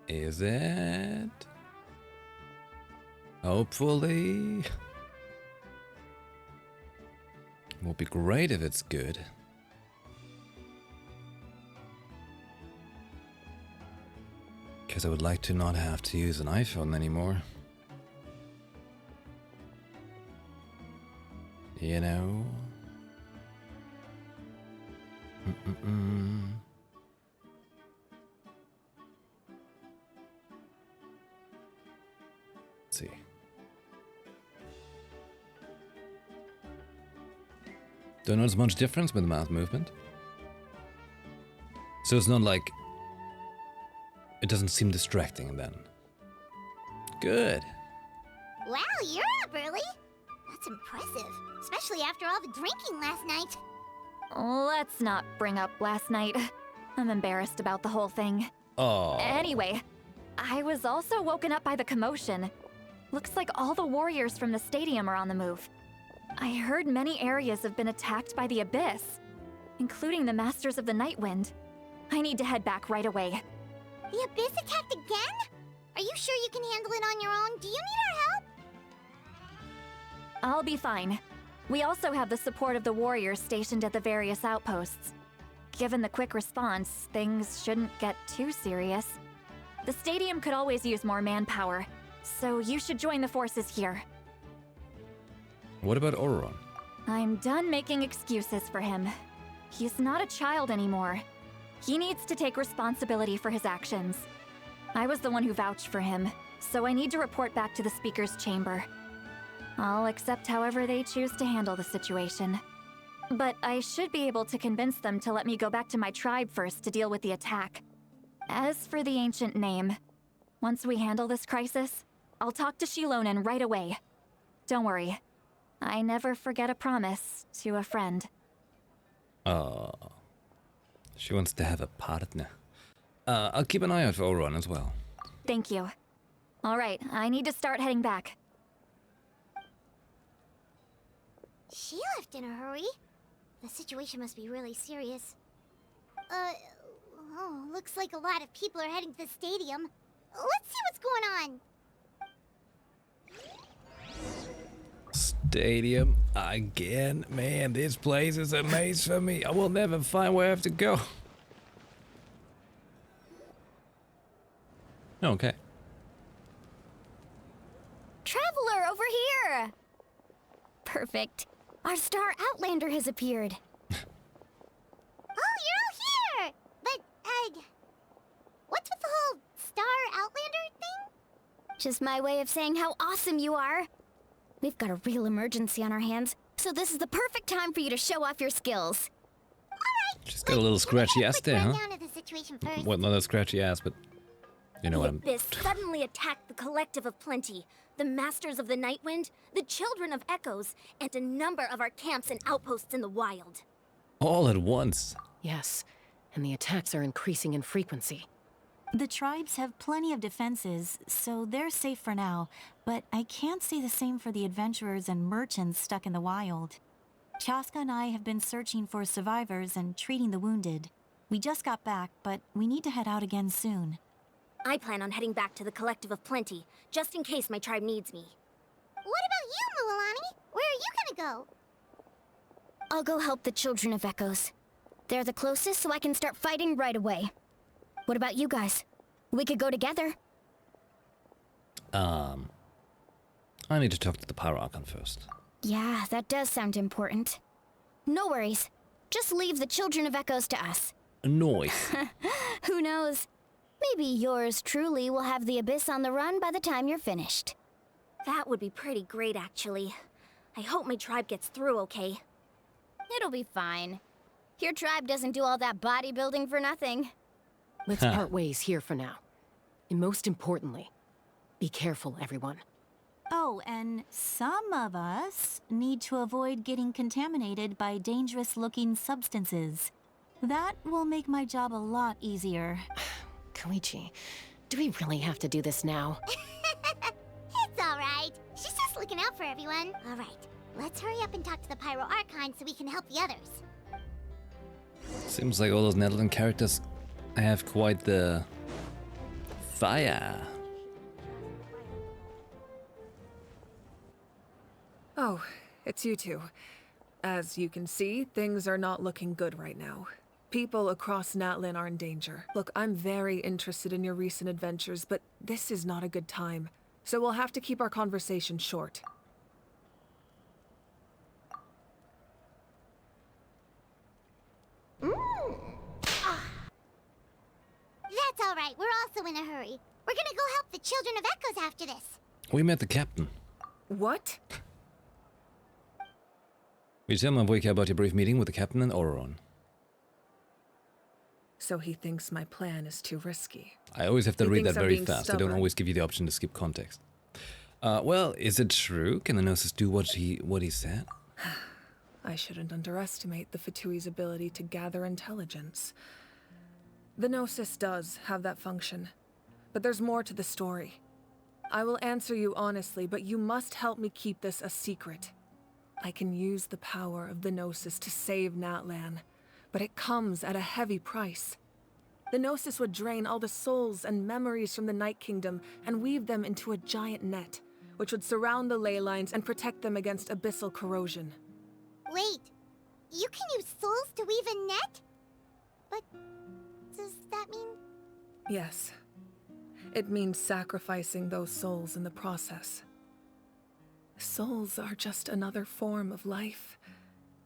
A: Is it? Hopefully. Would be great if it's good. Because I would like to not have to use an iPhone anymore. You know? Let's see. Don't notice much difference with mouth movement. So it's not like it doesn't seem distracting then. Good.
F: Wow, you're up early. That's impressive, especially after all the drinking last night.
I: Let's not bring up last night. I'm embarrassed about the whole thing.
A: Oh.
I: Anyway, I was also woken up by the commotion. Looks like all the warriors from the stadium are on the move. I heard many areas have been attacked by the Abyss, including the Masters of the Nightwind. I need to head back right away.
F: The Abyss attacked again? Are you sure you can handle it on your own? Do you need our help?
I: I'll be fine. We also have the support of the warriors stationed at the various outposts. Given the quick response, things shouldn't get too serious. The stadium could always use more manpower, so you should join the forces here.
A: What about Auron?
I: I'm done making excuses for him. He's not a child anymore. He needs to take responsibility for his actions. I was the one who vouched for him, so I need to report back to the Speaker's chamber. I'll accept however they choose to handle the situation. But I should be able to convince them to let me go back to my tribe first to deal with the attack. As for the ancient name, once we handle this crisis, I'll talk to Shilonen right away. Don't worry. I never forget a promise to a friend.
A: Oh. She wants to have a partner. I'll keep an eye out for Auron as well.
I: Thank you. Alright, I need to start heading back.
F: She left in a hurry. The situation must be really serious. Oh, looks like a lot of people are heading to the stadium. Let's see what's going on.
A: Stadium again? Man, this place is a maze for me. I will never find where I have to go. Okay.
B: Traveler, over here! Perfect. Our star Outlander has appeared.
F: Oh, you're all here! But, what's with the whole star Outlander thing?
B: Just my way of saying how awesome you are. We've got a real emergency on our hands, so this is the perfect time for you to show off your skills.
A: She's got a little scratchy ass there, huh?
F: Down to the situation first.
A: Well, not a scratchy ass, but you know what I'm...
P: The Abyss suddenly attacked the Collective of Plenty, the Masters of the Nightwind, the Children of Echoes, and a number of our camps and outposts in the wild.
A: All at once.
Q: Yes, and the attacks are increasing in frequency.
R: The tribes have plenty of defenses, so they're safe for now, but I can't say the same for the adventurers and merchants stuck in the wild. Chaska and I have been searching for survivors and treating the wounded. We just got back, but we need to head out again soon.
P: I plan on heading back to the Collective of Plenty, just in case my tribe needs me.
F: What about you, Mualani? Where are you gonna go?
B: I'll go help the Children of Echoes. They're the closest, so I can start fighting right away. What about you guys? We could go together.
A: I need to talk to the Pyro Archon first.
B: Yeah, that does sound important. No worries. Just leave the Children of Echoes to us.
A: Noise.
B: Who knows? Maybe yours truly will have the Abyss on the run by the time you're finished.
P: That would be pretty great, actually. I hope my tribe gets through okay.
B: It'll be fine. Your tribe doesn't do all that bodybuilding for nothing.
Q: Let's part ways here for now. And most importantly, be careful, everyone.
R: Oh, and some of us need to avoid getting contaminated by dangerous-looking substances. That will make my job a lot easier.
Q: Koichi, do we really have to do this now?
F: It's alright. She's just looking out for everyone. Alright, let's hurry up and talk to the Pyro Archon so we can help the others.
A: Seems like all those Natlan characters have quite the fire.
S: Oh, it's you two. As you can see, things are not looking good right now. People across Natlan are in danger. Look, I'm very interested in your recent adventures, but this is not a good time. So we'll have to keep our conversation short.
F: That's alright, we're also in a hurry. We're gonna go help the Children of Echoes after this.
A: We met the captain.
S: What?
A: We tell my boy about your brief meeting with the captain and Auron.
S: So he thinks my plan is too risky.
A: I always have to read that very fast.
S: Stubborn.
A: I don't always give you the option to skip context. Well, is it true? Can the Gnosis do what he said?
S: I shouldn't underestimate the Fatui's ability to gather intelligence. The Gnosis does have that function, but there's more to the story. I will answer you honestly, but you must help me keep this a secret. I can use the power of the Gnosis to save Natlan, but it comes at a heavy price. The Gnosis would drain all the souls and memories from the Night Kingdom and weave them into a giant net, which would surround the ley lines and protect them against abyssal corrosion.
F: Wait, you can use souls to weave a net? But does that mean...
S: Yes. It means sacrificing those souls in the process. Souls are just another form of life.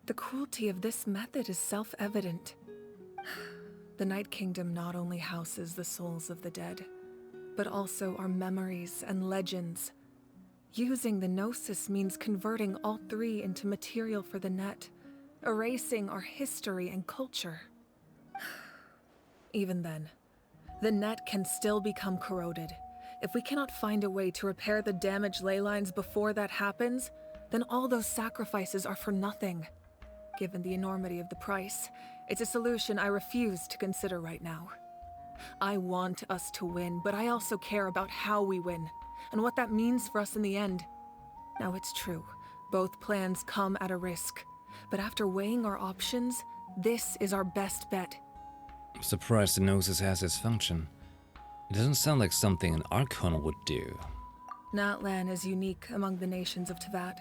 S: The cruelty of this method is self-evident. The Night Kingdom not only houses the souls of the dead, but also our memories and legends. Using the Gnosis means converting all three into material for the net, erasing our history and culture. Even then, the net can still become corroded. If we cannot find a way to repair the damaged ley lines before that happens, then all those sacrifices are for nothing. Given the enormity of the price, it's a solution I refuse to consider right now. I want us to win, but I also care about how we win, and what that means for us in the end. Now it's true, both plans come at a risk, but after weighing our options, this is our best bet.
A: I'm surprised the Gnosis has this function. It doesn't sound like something an Archon would do.
S: Natlan is unique among the nations of Teyvat.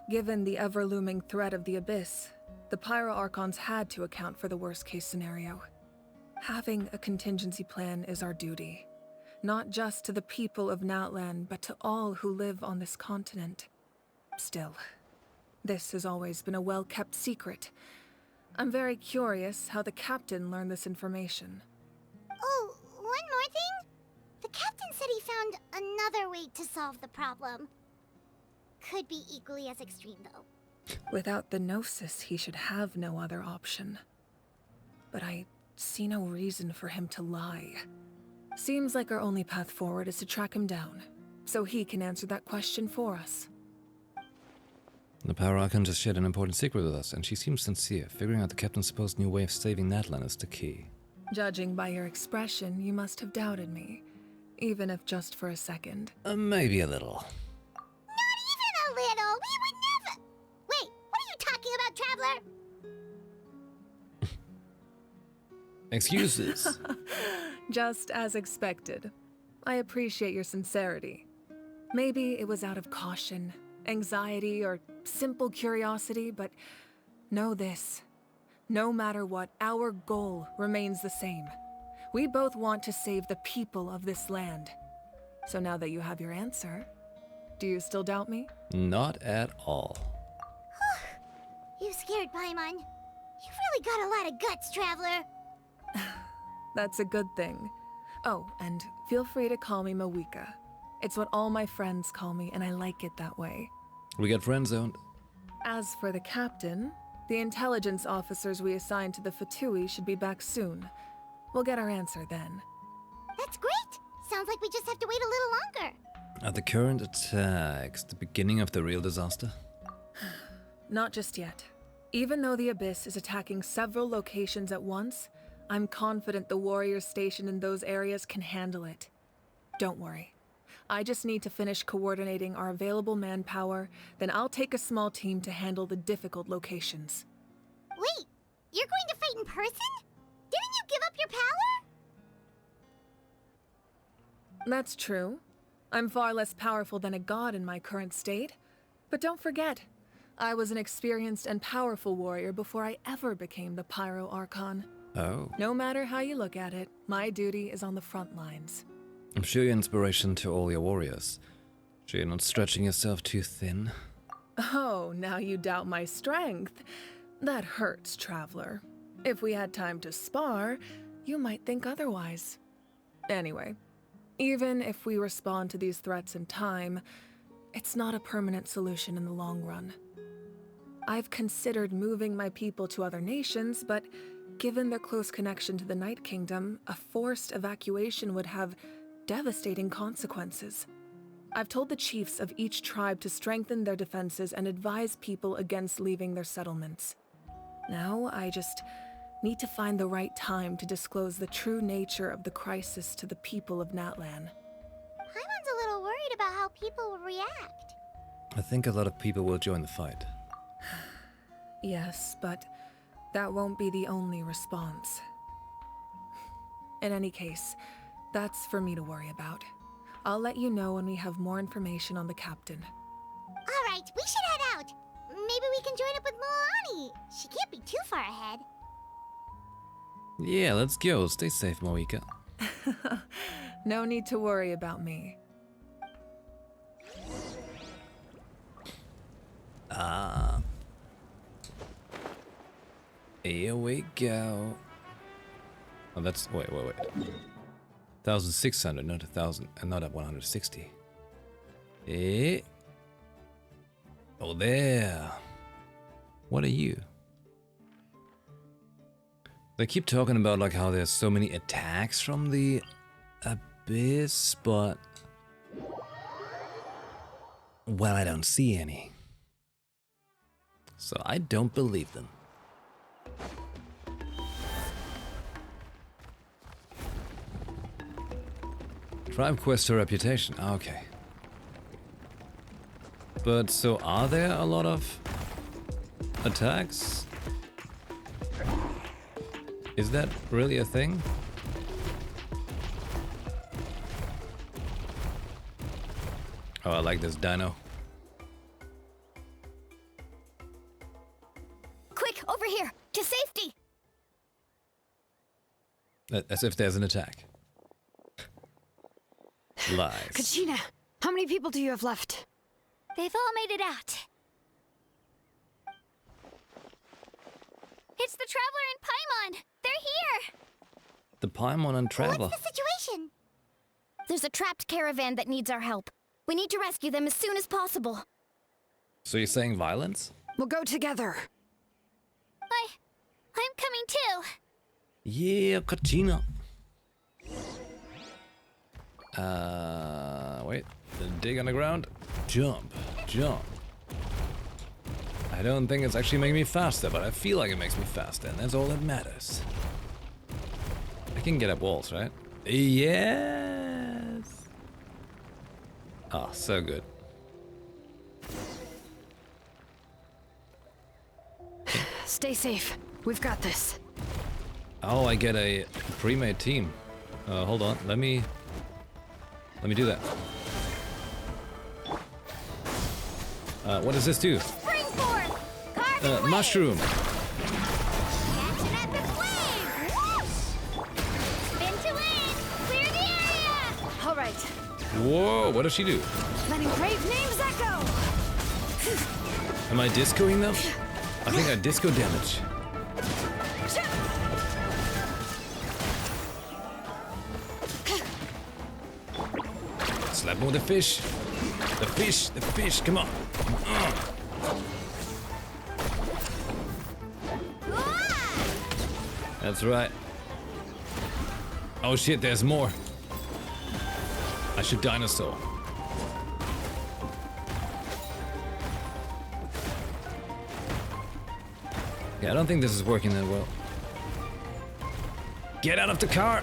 S: Given the ever-looming threat of the Abyss, the Pyro Archons had to account for the worst-case scenario. Having a contingency plan is our duty, not just to the people of Natlan, but to all who live on this continent. Still, this has always been a well-kept secret. I'm very curious how the captain learned this information.
F: Oh, one more thing? The captain said he found another way to solve the problem. could be equally as extreme, though.
S: Without the Gnosis, he should have no other option. But I see no reason for him to lie. Seems like our only path forward is to track him down, so he can answer that question for us.
A: The Power Archon just shared an important secret with us, and she seems sincere. Figuring out the Captain's supposed new way of saving Natlan is the key.
S: Judging by your expression, you must have doubted me. Even if just for a second.
A: Maybe a little.
F: Not even a little! We would never— Wait, what are you talking about, Traveler?
A: Excuses.
S: Just as expected. I appreciate your sincerity. Maybe it was out of caution, anxiety, or simple curiosity, but know this. No matter what, our goal remains the same. We both want to save the people of this land. So now that you have your answer, do you still doubt me?
A: Not at all.
F: You scared, Paimon. You've really got a lot of guts, Traveler.
S: That's a good thing. Oh, and feel free to call me Mawika. It's what all my friends call me, and I like it that way.
A: We got friend-zoned.
S: As for the captain, the intelligence officers we assigned to the Fatui should be back soon. We'll get our answer then.
F: That's great! Sounds like we just have to wait a little longer.
A: Are the current attacks the beginning of the real disaster?
S: Not just yet. Even though the Abyss is attacking several locations at once, I'm confident the warriors stationed in those areas can handle it. Don't worry. I just need to finish coordinating our available manpower, then I'll take a small team to handle the difficult locations.
F: Wait, you're going to fight in person? Didn't you give up your power?
S: That's true. I'm far less powerful than a god in my current state. But don't forget, I was an experienced and powerful warrior before I ever became the Pyro Archon.
A: Oh.
S: No matter how you look at it, my duty is on the front lines.
A: I'm sure you're inspiration to all your warriors. Sure you're not stretching yourself too thin?
S: Oh, now you doubt my strength. That hurts, Traveler. If we had time to spar, you might think otherwise. Anyway, even if we respond to these threats in time, it's not a permanent solution in the long run. I've considered moving my people to other nations, but given their close connection to the Night Kingdom, a forced evacuation would have devastating consequences. I've told the chiefs of each tribe to strengthen their defenses and advise people against leaving their settlements. Now, I just need to find the right time to disclose the true nature of the crisis to the people of Natlan.
F: Paimon's a little worried about how people will react.
A: I think a lot of people will join the fight.
S: Yes, but that won't be the only response. In any case, that's for me to worry about. I'll let you know when we have more information on the captain.
F: All right, we should head out. Maybe we can join up with Moani. She can't be too far ahead.
A: Yeah, let's go. Stay safe, Moika.
S: No need to worry about me.
A: Here we go. Oh, that's... Wait. 1,600, not 1,000, and not at 160. Eh? Oh, there. What are you? They keep talking about like how there's so many attacks from the Abyss, but... Well, I don't see any. So I don't believe them. Tribe quest to reputation. Okay. But so are there a lot of attacks? Is that really a thing? Oh, I like this dino.
B: Quick, over here! To safety!
A: As if there's an attack. Lies.
E: Kachina, how many people do you have left?
B: They've all made it out. It's the Traveler and Paimon! They're here!
A: The Paimon and Traveler.
F: What's the situation?
B: There's a trapped caravan that needs our help. We need to rescue them as soon as possible.
A: So you're saying violence?
E: We'll go together.
B: I'm coming too.
A: Yeah, Kachina. Wait. Dig on the ground. Jump. Jump. I don't think it's actually making me faster, but I feel like it makes me faster, and that's all that matters. I can get up walls, right? Yes! Oh, so good.
E: Stay safe. We've got this.
A: Oh, I get a pre-made team. Hold on. Let me do that. What does this do?
B: Springboard!
A: Mushroom.
B: Catch an epic wave! Whoosh! Spin to win! Clear the area!
E: All right.
A: Whoa, what does she do?
E: Letting brave names echo!
A: Am I discoing them? I think I disco damage. Slap him with the fish. The fish, come on. That's right. Oh shit, there's more. I should dinosaur. Yeah, I don't think this is working that well. Get out of the car!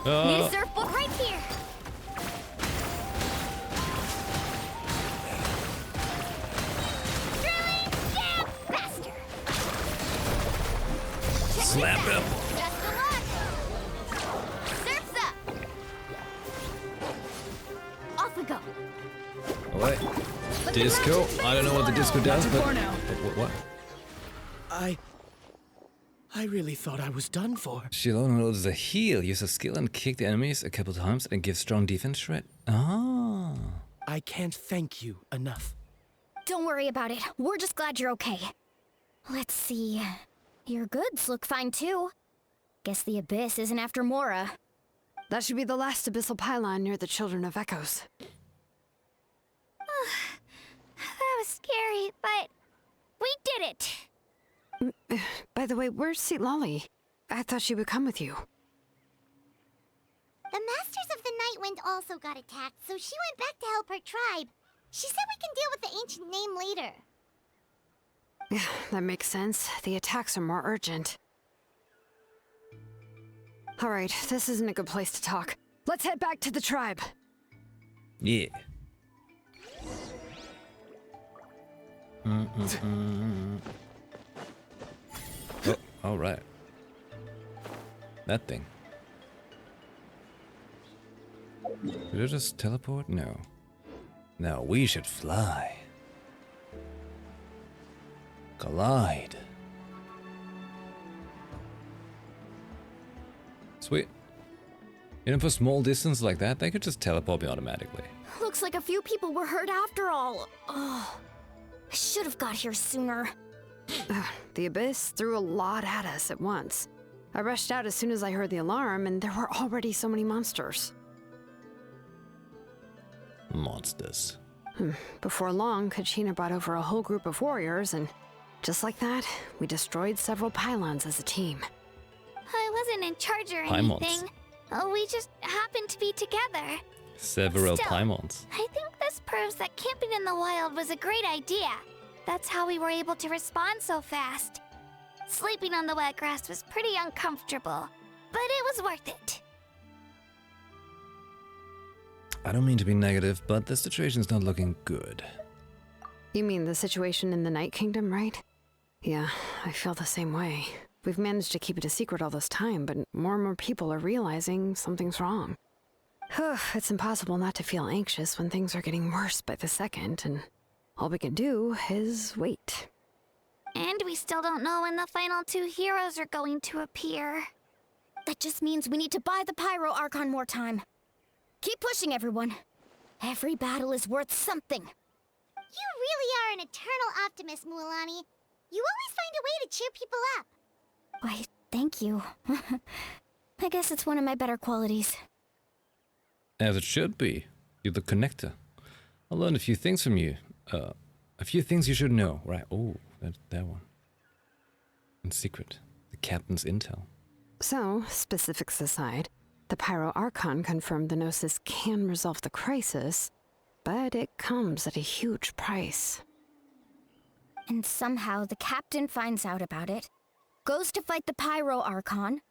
B: Need a surfboard right here. Drilling down faster.
A: Slap him!
B: Just the one. Surf's up. Off we go.
A: Oh, wait. Disco? I don't know what the disco does, but... What?
N: I really thought I was done for.
A: She alone knows a heal. Use a skill and kick the enemies a couple times and give strong defense shred. Ah.
N: I can't thank you enough.
P: Don't worry about it. We're just glad you're okay. Let's see. Your goods look fine too. Guess the Abyss isn't after Mora.
E: That should be the last abyssal pylon near the Children of Echoes.
B: That was scary, but we did it.
E: By the way, where's Lolly? I thought she would come with you.
F: The Masters of the Nightwind also got attacked, so she went back to help her tribe. She said we can deal with the ancient name later.
E: Yeah, that makes sense. The attacks are more urgent. Alright, this isn't a good place to talk. Let's head back to the tribe.
A: Yeah. Oh, all right. That thing. Did it just teleport? No. No, we should fly. Glide. Sweet. You know, for small distance like that, they could just teleport me automatically.
P: Looks like a few people were hurt after all. Oh, I should have got here sooner.
E: The Abyss threw a lot at us at once. I rushed out as soon as I heard the alarm, and there were already so many monsters.
A: Monsters.
E: Before long, Kachina brought over a whole group of warriors, and just like that, we destroyed several pylons as a team.
B: I wasn't in charge or
A: Pylons.
B: anything. We just happened to be together.
A: Several
B: Still,
A: pylons.
B: I think this proves that camping in the wild was a great idea. That's how we were able to respond so fast. Sleeping on the wet grass was pretty uncomfortable, but it was worth it.
A: I don't mean to be negative, but the situation's not looking good.
E: You mean the situation in the Night Kingdom, right? Yeah, I feel the same way. We've managed to keep it a secret all this time, but more and more people are realizing something's wrong. It's impossible not to feel anxious when things are getting worse by the second, and all we can do is wait.
B: And we still don't know when the final two heroes are going to appear.
P: That just means we need to buy the Pyro Archon more time. Keep pushing, everyone. Every battle is worth something.
F: You really are an eternal optimist, Mualani. You always find a way to cheer people up.
P: Why, thank you. I guess it's one of my better qualities.
A: As it should be. You're the connector. I learned a few things from you. A few things you should know. Right. Oh, that one. In secret. The captain's intel.
E: So, specifics aside, the Pyro Archon confirmed the Gnosis can resolve the crisis, but it comes at a huge price.
P: And somehow the captain finds out about it, goes to fight the Pyro Archon,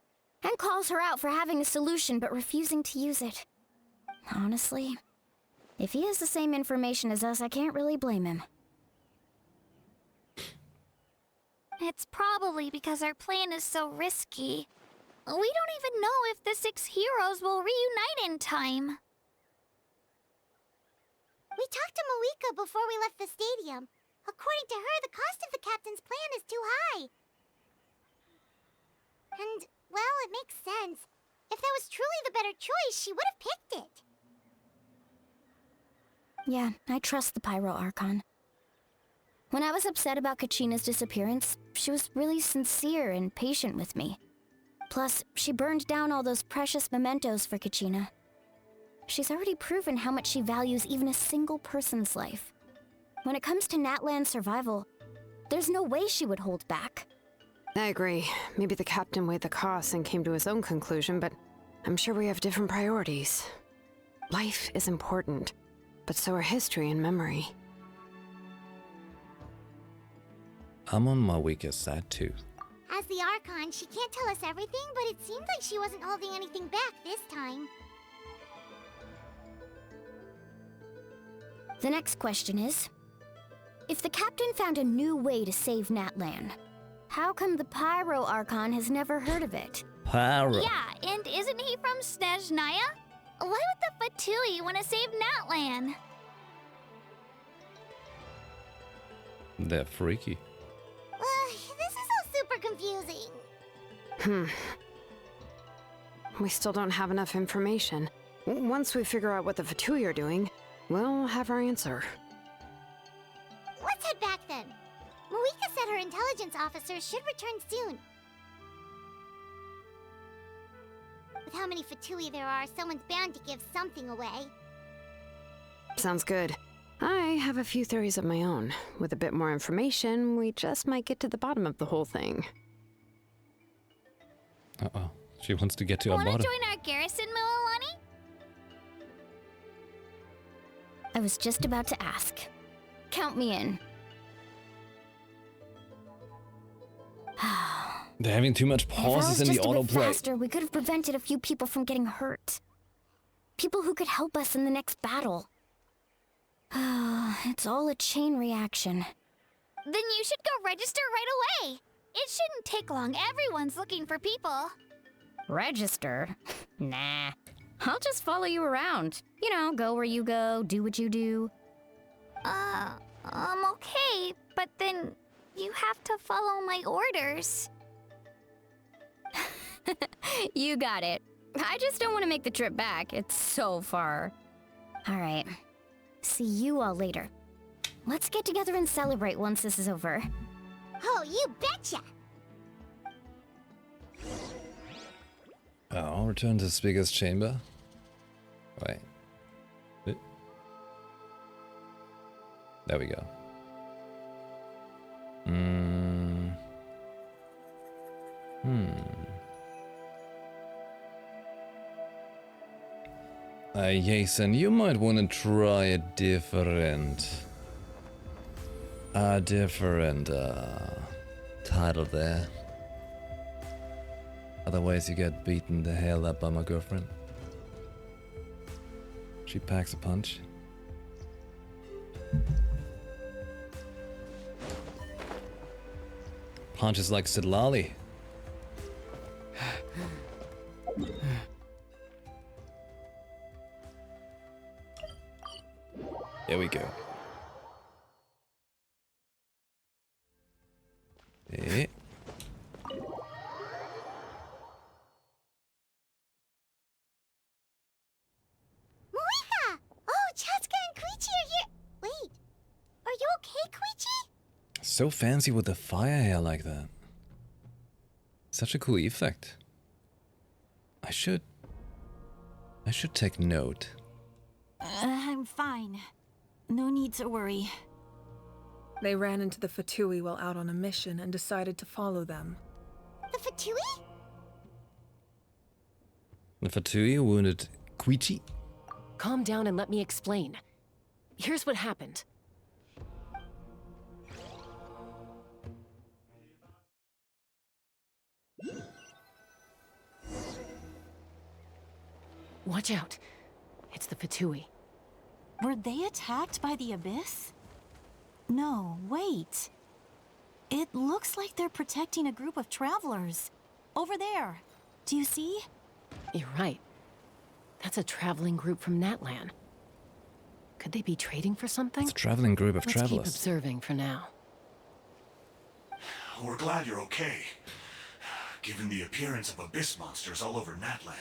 P: and calls her out for having a solution but refusing to use it. Honestly, if he has the same information as us, I can't really blame him.
B: It's probably because our plan is so risky. We don't even know if the 6 heroes will reunite in time.
F: We talked to Malika before we left the stadium. According to her, the cost of the captain's plan is too high. And, well, it makes sense. If that was truly the better choice, she would have picked it.
P: Yeah, I trust the Pyro Archon. When I was upset about Kachina's disappearance, she was really sincere and patient with me. Plus, she burned down all those precious mementos for Kachina. She's already proven how much she values even a single person's life. When it comes to Natlan's survival, there's no way she would hold back.
E: I agree. Maybe the captain weighed the costs and came to his own conclusion, but I'm sure we have different priorities. Life is important, but so are history and memory.
A: I'm on my weakest side too.
F: As the Archon, she can't tell us everything, but it seemed like she wasn't holding anything back this time.
P: The next question is, if the captain found a new way to save Natlan, how come the Pyro Archon has never heard of it?
A: Pyro.
B: Yeah, and isn't he from Snezhnaya? Why would the Fatui want to save Natlan?
A: They're freaky.
F: This is all super confusing.
E: We still don't have enough information. Once we figure out what the Fatui are doing, we'll have our answer.
F: Let's head back then. Malika said her intelligence officer should return soon. With how many Fatui there are, someone's bound to give something away.
E: Sounds good. I have a few theories of my own. With a bit more information, we just might get to the bottom of the whole thing.
A: Uh-oh. She wants to get to our bottom.
B: Wanna join our garrison, Mililani?
P: I was just about to ask. Count me in.
A: They're having too much pauses in the autoplay.
P: Faster, we could have prevented a few people from getting hurt. People who could help us in the next battle. It's all a chain reaction.
B: Then you should go register right away. It shouldn't take long. Everyone's looking for people.
P: Register? Nah. I'll just follow you around. You know, go where you go, do what you do.
B: Okay, but then you have to follow my orders.
P: You got it. I just don't want to make the trip back. It's so far. All right. See you all later. Let's get together and celebrate once this is over.
F: Oh, you betcha!
A: I'll return to the speaker's chamber. Wait. There we go. Jason, you might want to try a different title there. Otherwise you get beaten the hell up by my girlfriend. She packs a punch. Punches like Sidlali. There we go. Eh.
F: Malika! Oh, Chaska and Koichi are here! Wait, are you okay, Koichi?
A: So fancy with the fire hair like that. Such a cool effect. I should take note.
R: I'm fine. no need to worry.
S: They ran into the Fatui while out on a mission and decided to follow them.
F: The Fatui?
A: The Fatui wounded Koichi?
Q: Calm down and let me explain. Here's what happened. Watch out. It's the Fatui.
R: Were they attacked by the Abyss? No, wait. It looks like they're protecting a group of travelers. Over there. Do you see?
Q: You're right. That's a traveling group from Natlan. Could they be trading for something?
A: It's a traveling group of
Q: Let's
A: travelers.
Q: keep observing for now.
L: We're glad you're okay. Given the appearance of abyss monsters all over Natlan,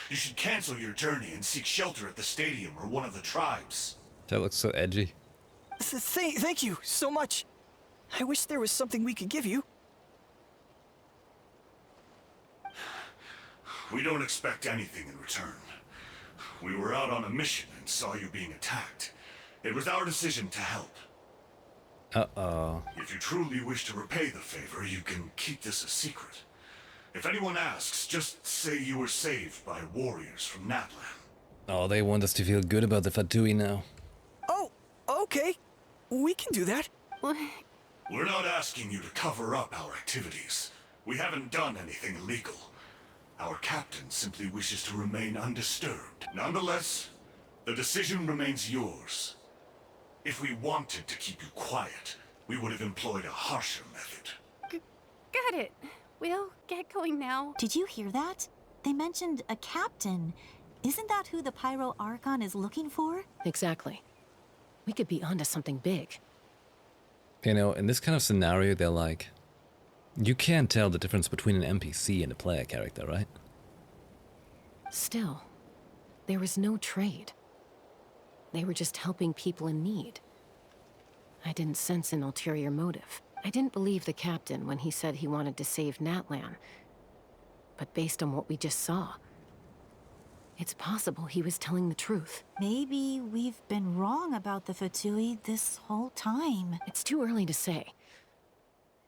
L: you should cancel your journey and seek shelter at the stadium or one of the tribes.
A: That looks so edgy.
T: Thank you so much. I wish there was something we could give you.
L: We don't expect anything in return. We were out on a mission and saw you being attacked. It was our decision to help.
A: Uh-oh.
L: If you truly wish to repay the favor, you can keep this a secret. If anyone asks, just say you were saved by warriors from Natlan.
A: Oh, they want us to feel good about the Fatui now.
T: Oh, okay. We can do that.
L: We're not asking you to cover up our activities. We haven't done anything illegal. Our captain simply wishes to remain undisturbed. Nonetheless, the decision remains yours. If we wanted to keep you quiet, we would have employed a harsher method.
O: Got it. We'll get going now.
R: Did you hear that? They mentioned a captain. Isn't that who the Pyro Archon is looking for?
Q: Exactly. We could be onto something big.
A: You know, in this kind of scenario, they're like... You can't tell the difference between an NPC and a player character, right?
Q: Still, there was no trade. They were just helping people in need. I didn't sense an ulterior motive. I didn't believe the captain when he said he wanted to save Natlan. But based on what we just saw, it's possible he was telling the truth.
R: Maybe we've been wrong about the Fatui this whole time.
Q: It's too early to say.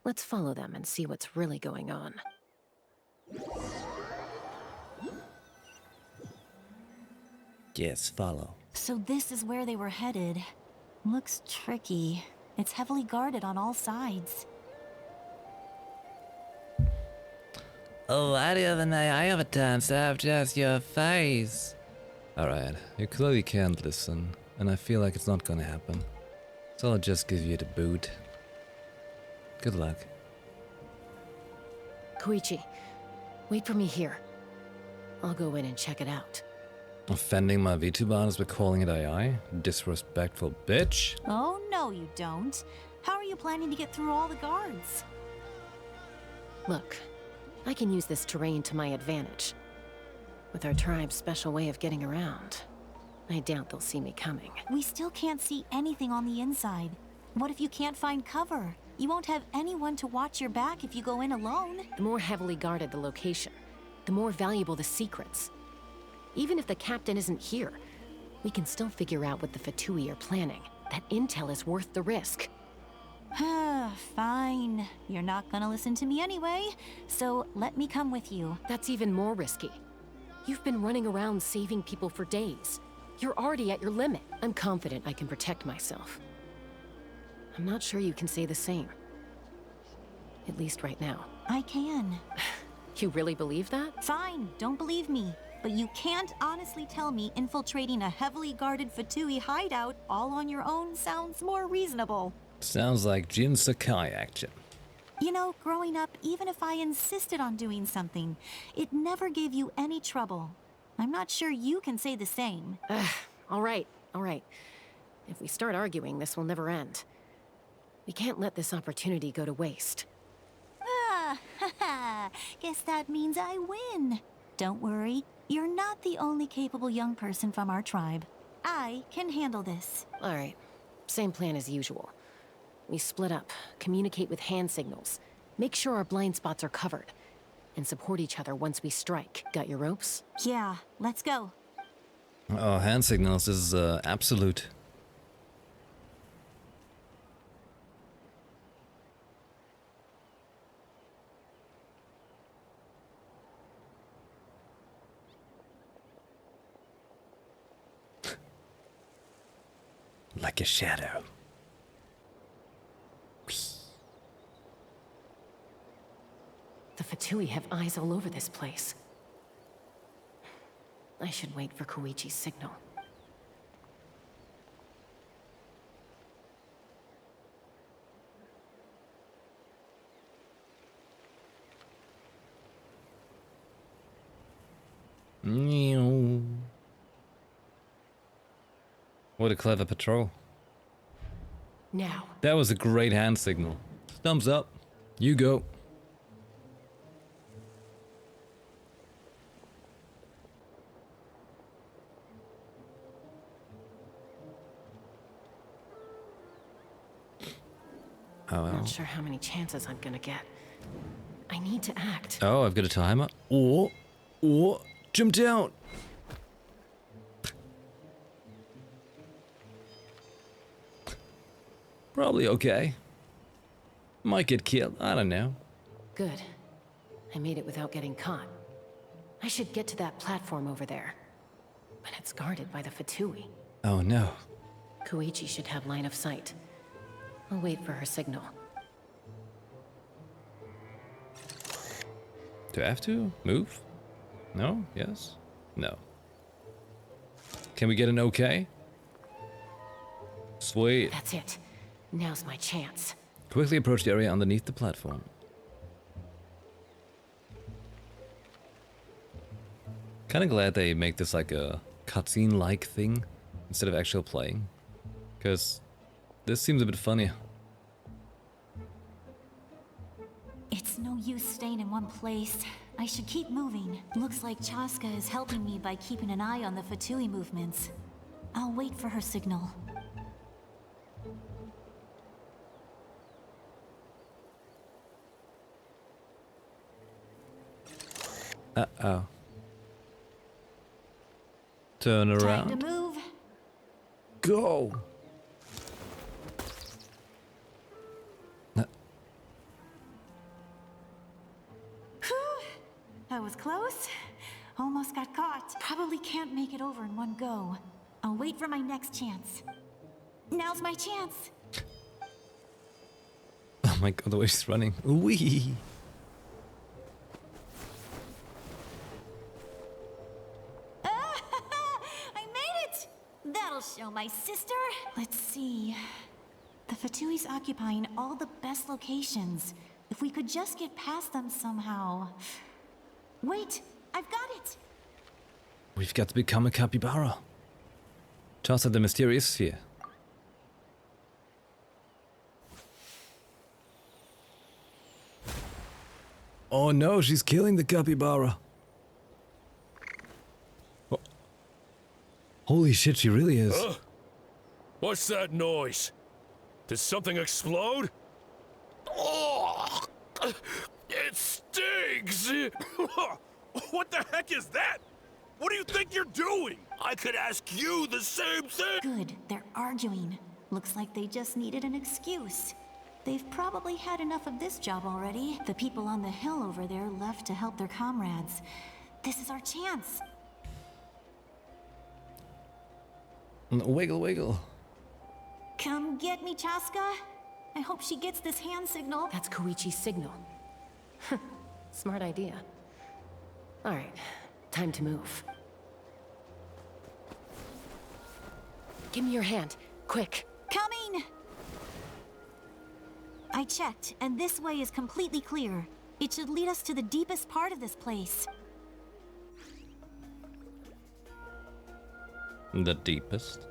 Q: Let's follow them and see what's really going on.
A: Yes, follow.
R: So this is where they were headed. Looks tricky. It's heavily guarded on all sides.
M: Oh, why the other night I have a chance to have just your face?
A: Alright, you clearly can't listen, and I feel like it's not gonna happen. So I'll just give you the boot. Good luck.
Q: Koichi, wait for me here. I'll go in and check it out.
A: Offending my VTubers by calling it AI? Disrespectful bitch.
R: Oh, no you don't. How are you planning to get through all the guards?
Q: Look, I can use this terrain to my advantage. With our tribe's special way of getting around, I doubt they'll see me coming.
R: We still can't see anything on the inside. What if you can't find cover? You won't have anyone to watch your back if you go in alone.
Q: The more heavily guarded the location, the more valuable the secrets. Even if the captain isn't here, we can still figure out what the Fatui are planning. That intel is worth the risk.
R: Fine. You're not gonna listen to me anyway, so let me come with you.
Q: That's even more risky. You've been running around saving people for days. You're already at your limit. I'm confident I can protect myself. I'm not sure you can say the same. At least right now.
R: I can.
Q: You really believe that?
R: Fine, don't believe me. But you can't honestly tell me infiltrating a heavily guarded Fatui hideout all on your own sounds more reasonable.
A: Sounds like Jin Sakai action.
R: You know, growing up, even if I insisted on doing something, it never gave you any trouble. I'm not sure you can say the same.
Q: All right. If we start arguing, this will never end. We can't let this opportunity go to waste.
R: Guess that means I win. Don't worry, you're not the only capable young person from our tribe. I can handle this.
Q: All right, same plan as usual. We split up, communicate with hand signals, make sure our blind spots are covered, and support each other once we strike. Got your ropes?
R: Yeah, let's go.
A: Oh, hand signals is absolute. like a shadow.
Q: The Fatui have eyes all over this place. I should wait for Koichi's signal.
A: What a clever patrol.
Q: Now.
A: That was a great hand signal. Thumbs up. You go. Oh,
Q: Not sure how many chances I'm gonna get. I need to act.
A: Oh, I've got a timer. Oh, jumped out. Probably okay. Might get killed. I don't know.
Q: Good. I made it without getting caught. I should get to that platform over there. But it's guarded by the Fatui.
A: Oh no.
Q: Koichi should have line of sight. I'll wait for her signal.
A: Do I have to move? No? Yes? No. Can we get an okay? Sweet.
Q: That's it. Now's my chance.
A: Quickly approach the area underneath the platform. Kinda glad they make this like a cutscene-like thing instead of actual playing. Because this seems a bit funnier.
R: It's no use staying in one place. I should keep moving. Looks like Chaska is helping me by keeping an eye on the Fatui movements. I'll wait for her signal.
A: Uh-oh. Turn around.
R: Time to move.
A: Go!
R: That was close. Almost got caught. Probably can't make it over in one go. I'll wait for my next chance. Now's my chance.
A: Oh my god, the way she's running. Wee!
R: I made it! That'll show my sister. Let's see. The Fatui's occupying all the best locations. If we could just get past them somehow. Wait, I've got it!
A: We've got to become a capybara. Toss at the mysterious sphere. Oh no, she's killing the capybara. Oh. Holy shit, she really is.
U: What's that noise? Did something explode? Oh, it stinks!
N: What the heck is that? What do you think you're doing?
U: I could ask you the same thing!
R: Good, they're arguing. Looks like they just needed an excuse. They've probably had enough of this job already. The people on the hill over there left to help their comrades. This is our chance.
A: Wiggle, wiggle.
R: Come get me, Chaska. I hope she gets this hand signal.
Q: That's Koichi's signal. Smart idea. Alright, time to move. Give me your hand, quick.
R: Coming! I checked, and this way is completely clear. It should lead us to the deepest part of this place.
A: The deepest?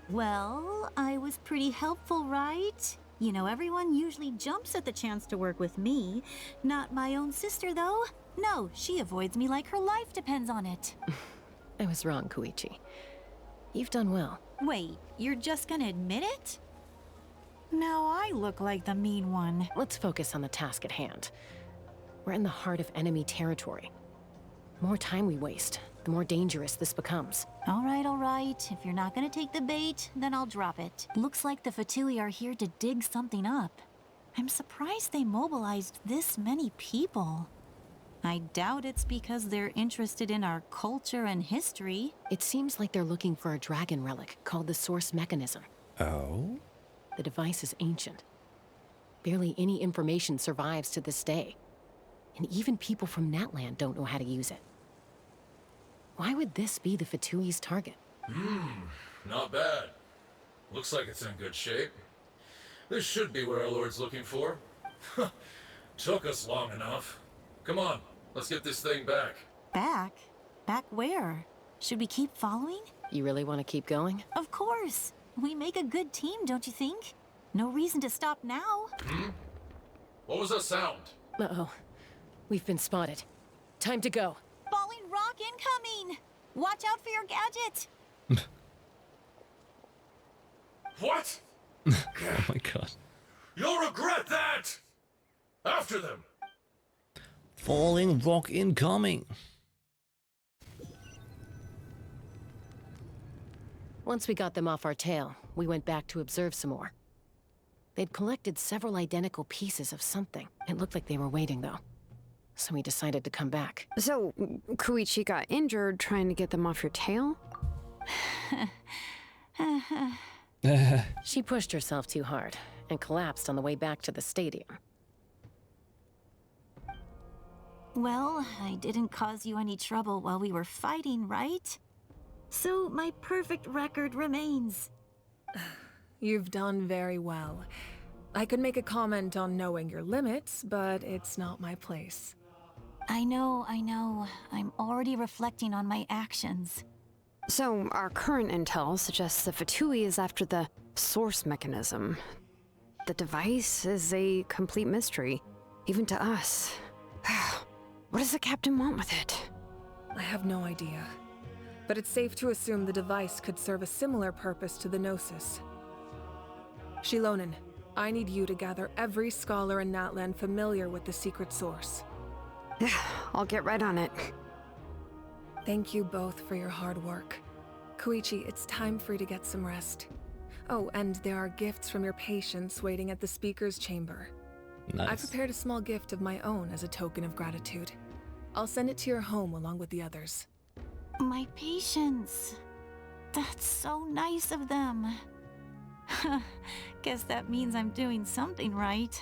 R: Well, I was pretty helpful, right? You know, everyone usually jumps at the chance to work with me. Not my own sister, though. No, she avoids me like her life depends on it.
Q: I was wrong, Koichi. You've done well.
R: Wait, you're just gonna admit it? Now I look like the mean one.
Q: Let's focus on the task at hand. We're in the heart of enemy territory. The more time we waste, the more dangerous this becomes.
R: All right. If you're not gonna take the bait, then I'll drop it. Looks like the Fatui are here to dig something up. I'm surprised they mobilized this many people. I doubt it's because they're interested in our culture and history.
Q: It seems like they're looking for a dragon relic called the Source Mechanism.
A: Oh?
Q: The device is ancient. Barely any information survives to this day. And even people from Natlan don't know how to use it. Why would this be the Fatui's target?
C: Not bad. Looks like it's in good shape. This should be what our Lord's looking for. Took us long enough. Come on, let's get this thing back.
R: Back? Back where? Should we keep following?
Q: You really want to keep going?
R: Of course. We make a good team, don't you think? No reason to stop now.
C: What was that sound?
Q: Uh-oh. We've been spotted. Time to go.
R: Falling rock incoming! Watch out for your gadget!
C: What?
A: Oh my god.
C: You'll regret that! After them!
A: Falling rock incoming.
Q: Once we got them off our tail, we went back to observe some more. They'd collected several identical pieces of something. It looked like they were waiting, though. So we decided to come back.
E: So, Koichi got injured trying to get them off your tail?
Q: She pushed herself too hard and collapsed on the way back to the stadium.
R: Well, I didn't cause you any trouble while we were fighting, right? So my perfect record remains.
S: You've done very well. I could make a comment on knowing your limits, but it's not my place.
R: I know. I'm already reflecting on my actions.
E: So, our current intel suggests the Fatui is after the source mechanism. The device is a complete mystery, even to us. What does the captain want with it?
S: I have no idea. But it's safe to assume the device could serve a similar purpose to the Gnosis. Shilonen, I need you to gather every scholar in Natlan familiar with the secret source.
E: I'll get right on it.
S: Thank you both for your hard work. Koichi, it's time for you to get some rest. Oh, and there are gifts from your patients waiting at the speaker's chamber.
A: Nice.
S: I prepared a small gift of my own as a token of gratitude. I'll send it to your home along with the others.
R: My patience. That's so nice of them. Guess that means I'm doing something right.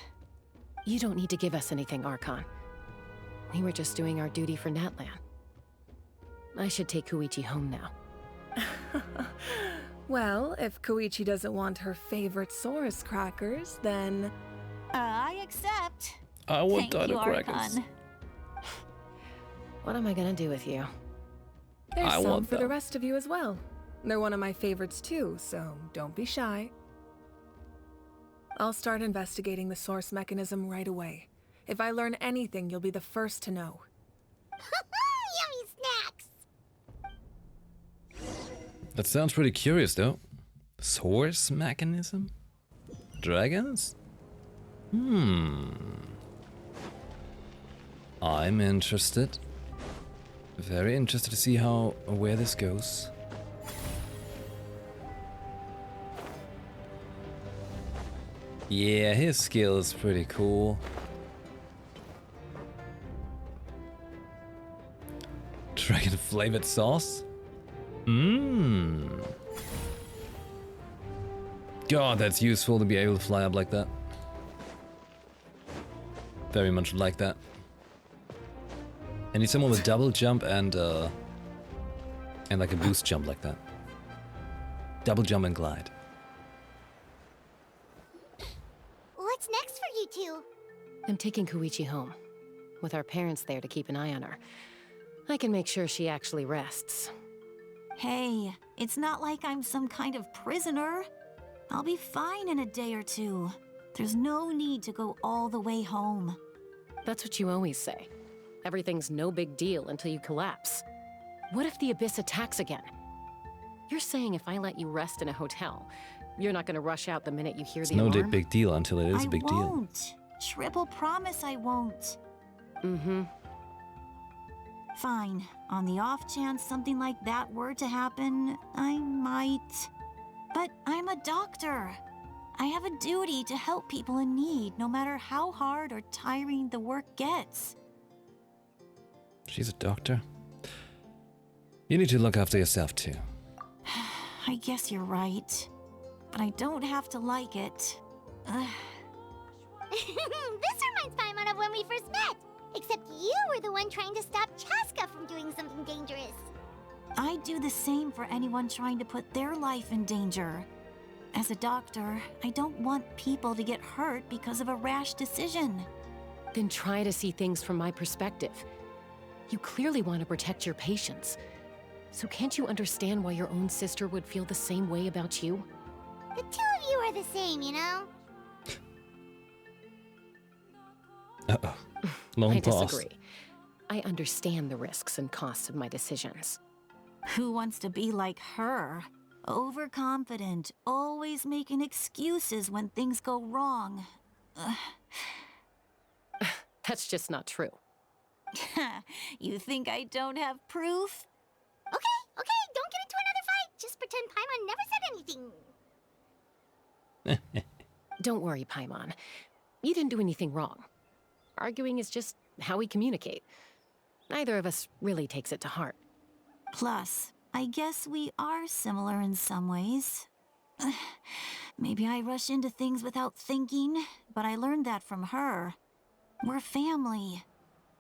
Q: You don't need to give us anything, Archon. We were just doing our duty for Natlan. I should take Koichi home now.
S: Well, if Koichi doesn't want her favorite Saurus crackers, then...
R: I accept.
A: I want
R: Thank you,
A: dino crackers.
R: Archon.
Q: What am I gonna do with you?
S: There's
A: I
S: some
A: want
S: for the
A: them.
S: rest of you as well. They're one of my favorites too, so don't be shy. I'll start investigating the source mechanism right away. If I learn anything, you'll be the first to know.
F: Yummy snacks!
A: That sounds pretty curious, though. Source mechanism? Dragons? I'm interested. Very interested to see where this goes. Yeah, his skill is pretty cool. Dragon flavored sauce? God, that's useful to be able to fly up like that. Very much like that. I need someone with double jump and like a boost jump like that. Double jump and glide.
F: What's next for you two?
Q: I'm taking Koichi home. With our parents there to keep an eye on her, I can make sure she actually rests.
R: Hey, it's not like I'm some kind of prisoner. I'll be fine in a day or two. There's no need to go all the way home.
Q: That's what you always say. Everything's no big deal until you collapse. What if the Abyss attacks again? You're saying if I let you rest in a hotel, you're not gonna rush out the minute you hear
A: It's
Q: the
A: no
Q: alarm?
A: big deal until it is a big
R: I
A: deal.
R: won't. Triple promise I won't. Fine. On the off chance something like that were to happen, I might. But I'm a doctor. I have a duty to help people in need, no matter how hard or tiring the work gets.
A: She's a doctor. You need to look after yourself too.
R: I guess you're right. But I don't have to like it.
F: This reminds Paimon of when we first met. Except you were the one trying to stop Chaska from doing something dangerous.
R: I'd do the same for anyone trying to put their life in danger. As a doctor, I don't want people to get hurt because of a rash decision.
Q: Then try to see things from my perspective. You clearly want to protect your patients. So can't you understand why your own sister would feel the same way about you?
F: The two of you are the same, you know?
A: Uh-oh. Long
Q: I
A: pause.
Q: disagree. I understand the risks and costs of my decisions.
R: Who wants to be like her? Overconfident, always making excuses when things go wrong.
Q: That's just not true.
R: You think I don't have proof?
F: Okay, don't get into another fight. Just pretend Paimon never said anything.
Q: Don't worry, Paimon. You didn't do anything wrong. Arguing is just how we communicate. Neither of us really takes it to heart.
R: Plus, I guess we are similar in some ways. Maybe I rush into things without thinking, but I learned that from her. We're family.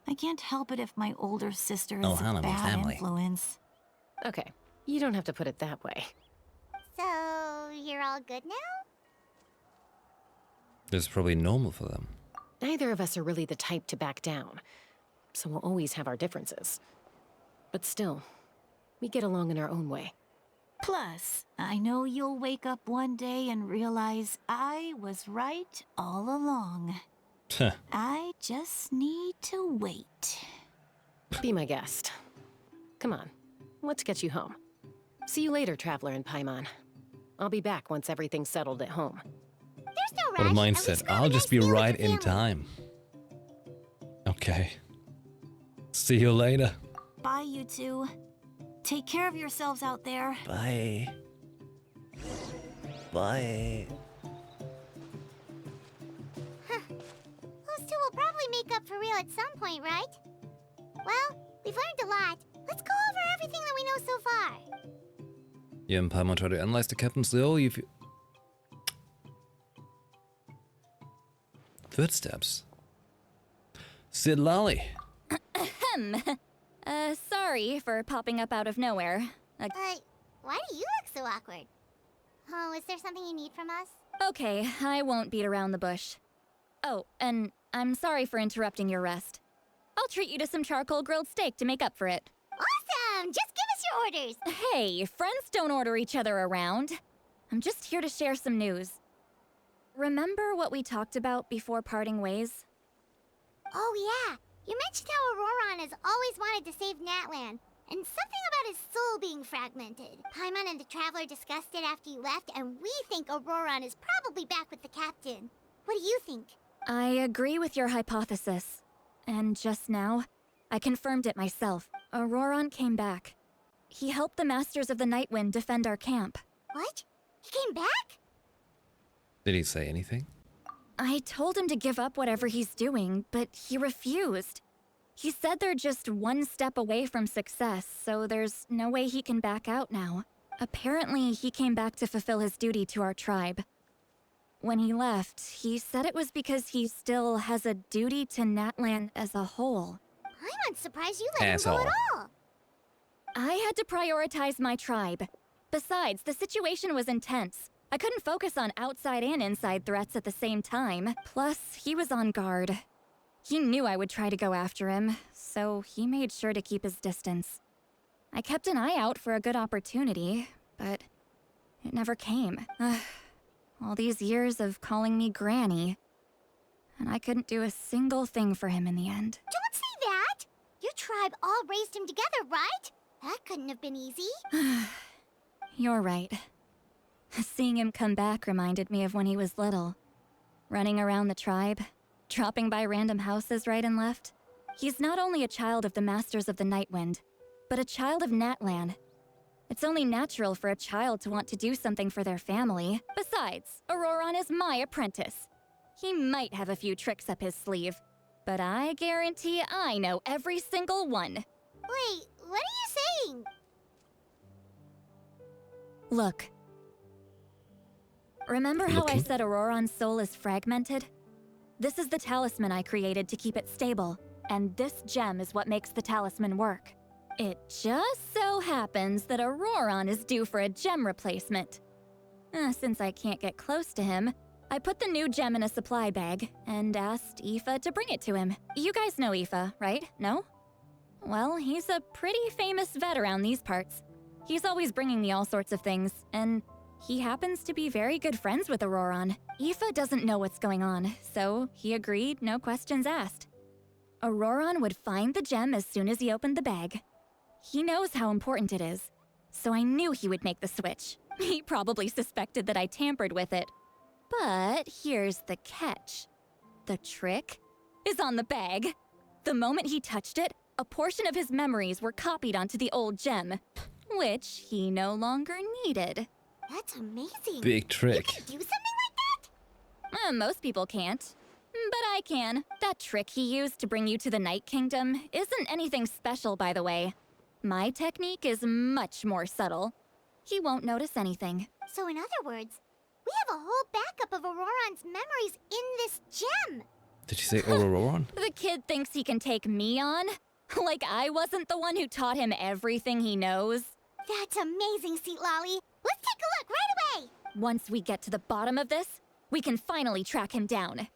R: I can't help it if my older sister is a bad influence.
Q: Okay, you don't have to put it that way.
F: So, you're all good now?
A: This is probably normal for them.
Q: Neither of us are really the type to back down, so we'll always have our differences. But still, we get along in our own way.
R: Plus, I know you'll wake up one day and realize I was right all along. I just need to wait.
Q: Be my guest. Come on, let's get you home. See you later, Traveler and Paimon. I'll be back once everything's settled at home.
F: There's no rush.
A: What a mindset. I'll just be right in time. Okay. See you later.
R: Bye, you two. Take care of yourselves out there.
M: Bye. Bye.
F: Those two will probably make up for real at some point, right? Well, we've learned a lot. Let's go over everything that we know so far.
A: You and Paimon try to analyze the captain's role. Footsteps. Sid Lally.
I: Sorry for popping up out of nowhere.
F: Why do you look so awkward? Oh, is there something you need from us?
I: Okay, I won't beat around the bush. Oh, and I'm sorry for interrupting your rest. I'll treat you to some charcoal grilled steak to make up for it.
F: Awesome! Just give us your orders!
I: Hey, friends don't order each other around. I'm just here to share some news. Remember what we talked about before parting ways?
F: Oh yeah, you mentioned how Auroron has always wanted to save Natlan, and something about his soul being fragmented. Paimon and the Traveler discussed it after you left, and we think Auroron is probably back with the Captain. What do you think?
I: I agree with your hypothesis. And just now, I confirmed it myself. Auroron came back. He helped the Masters of the Nightwind defend our camp.
F: What? He came back?
A: Did he say anything?
I: I told him to give up whatever he's doing, but he refused. He said they're just one step away from success, so there's no way he can back out now. Apparently, he came back to fulfill his duty to our tribe. When he left, he said it was because he still has a duty to Natlan as a whole.
F: I'm not surprised you let him go at all.
I: I had to prioritize my tribe. Besides, the situation was intense. I couldn't focus on outside and inside threats at the same time. Plus, he was on guard. He knew I would try to go after him, so he made sure to keep his distance. I kept an eye out for a good opportunity, but it never came. All these years of calling me Granny, and I couldn't do a single thing for him in the end.
F: Don't say that! Your tribe all raised him together, right? That couldn't have been easy.
I: You're right. Seeing him come back reminded me of when he was little. Running around the tribe, dropping by random houses right and left. He's not only a child of the Masters of the Nightwind, but a child of Natlan. It's only natural for a child to want to do something for their family. Besides, Auroron is my apprentice. He might have a few tricks up his sleeve. but I guarantee I know every single one.
F: Wait, what are you saying?
I: Look. Remember how I said Auroron's soul is fragmented? This is the talisman I created to keep it stable, and this gem is what makes the talisman work. It just so happens that Auroron is due for a gem replacement. Since I can't get close to him, I put the new gem in a supply bag and asked Aoife to bring it to him. You guys know Aoife, right? No? Well, he's a pretty famous vet around these parts. He's always bringing me all sorts of things, and he happens to be very good friends with Auroron. Aoife doesn't know what's going on, so he agreed, no questions asked. Auroron would find the gem as soon as he opened the bag. He knows how important it is, so I knew he would make the switch. He probably suspected that I tampered with it. But here's the catch. The trick is on the bag. The moment he touched it, a portion of his memories were copied onto the old gem, which he no longer needed.
F: That's amazing.
A: Big trick.
F: You can do something like that?
I: Most people can't. But I can. That trick he used to bring you to the Night Kingdom isn't anything special, by the way. My technique is much more subtle. He won't notice anything.
F: So in other words, we have a whole backup of Auroron's memories in this gem.
A: Did you say Auroron?
I: The kid thinks he can take me on? Like I wasn't the one who taught him everything he knows?
F: That's amazing, Seat Lolly. Let's take a look right away.
I: Once we get to the bottom of this, we can finally track him down.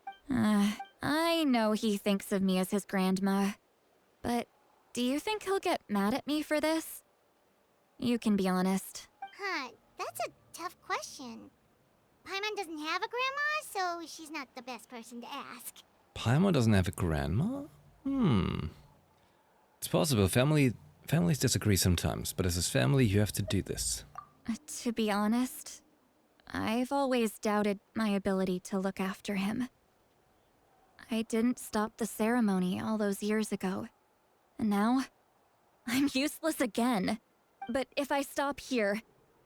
I: I know he thinks of me as his grandma, but do you think he'll get mad at me for this? You can be honest.
F: Huh, that's a tough question. Paimon doesn't have a grandma, so she's not the best person to ask.
A: Paimon doesn't have a grandma? It's possible. Families disagree sometimes, but as his family, you have to do this.
I: To be honest, I've always doubted my ability to look after him. I didn't stop the ceremony all those years ago, and now I'm useless again. But if I stop here,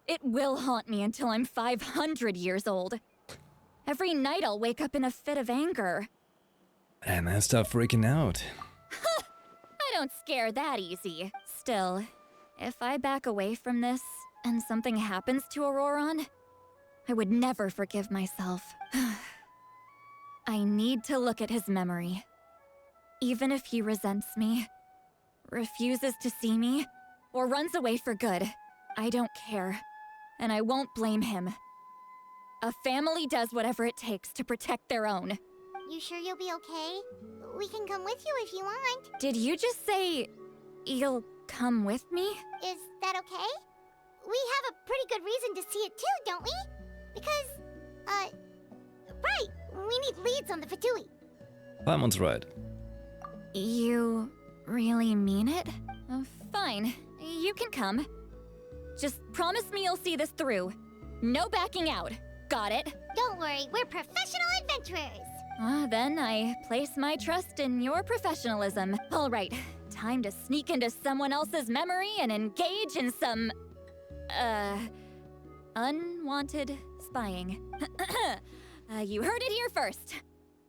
I: it will haunt me until I'm 500 years old. Every night I'll wake up in a fit of anger.
A: And then stop freaking out.
I: I don't scare that easy. Still, if I back away from this and something happens to Auroron, I would never forgive myself. I need to look at his memory. Even if he resents me, refuses to see me, or runs away for good, I don't care. And I won't blame him. A family does whatever it takes to protect their own.
F: You sure you'll be okay? We can come with you if you want.
I: Did you just say you'll come with me?
F: Is that okay? We have a pretty good reason to see it too, don't we? Because, right, we need leads on the Fatui.
A: Paimon's right.
I: You really mean it? Fine, you can come. Just promise me you'll see this through. No backing out. Got it?
F: Don't worry, we're professional adventurers.
I: Then I place my trust in your professionalism. All right, time to sneak into someone else's memory and engage in some, unwanted spying. You heard it here first.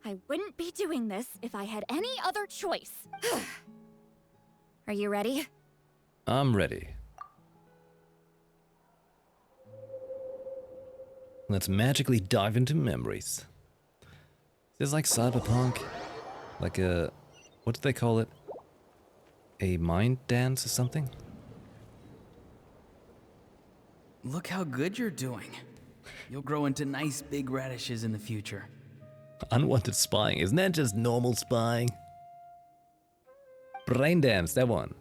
I: I wouldn't be doing this if I had any other choice. Are you ready?
A: I'm ready. Let's magically dive into memories. Is this like cyberpunk? Like a... what do they call it? A mind dance or something?
J: Look how good you're doing. You'll grow into nice big radishes in the future.
A: Unwanted spying, isn't that just normal spying? Brain dance, that one.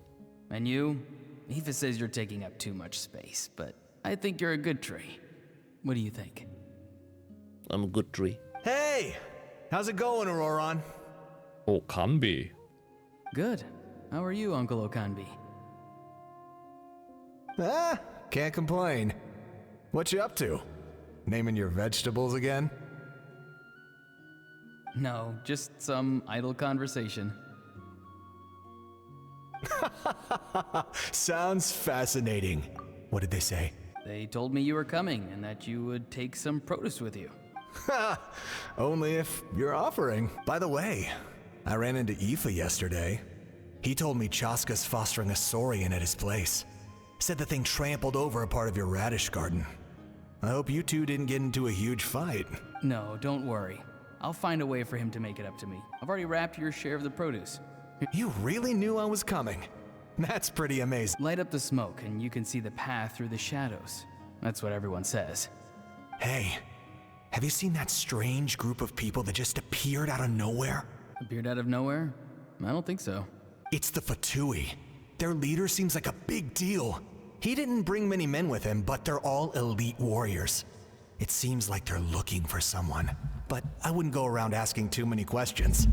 J: And you? Aoife says you're taking up too much space, but I think you're a good tree. What do you think?
A: I'm a good tree.
G: Hey! How's it going, Auroron?
A: Okanbi.
J: Good. How are you, Uncle Okanbi?
G: Can't complain. What you up to? Naming your vegetables again?
J: No, just some idle conversation.
G: Sounds fascinating. What did they say?
J: They told me you were coming and that you would take some produce with you.
G: Only if you're offering. By the way, I ran into Aoife yesterday. He told me Chaska's fostering a saurian at his place. Said the thing trampled over a part of your radish garden. I hope you two didn't get into a huge fight.
J: No, don't worry. I'll find a way for him to make it up to me. I've already wrapped your share of the produce.
G: You really knew I was coming. That's pretty amazing.
J: Light up the smoke and you can see the path through the shadows. That's what everyone says.
G: Hey, have you seen that strange group of people that just appeared out of nowhere?
J: Appeared out of nowhere? I don't think so.
G: It's the Fatui. Their leader seems like a big deal. He didn't bring many men with him, but they're all elite warriors. It seems like they're looking for someone, but I wouldn't go around asking too many questions.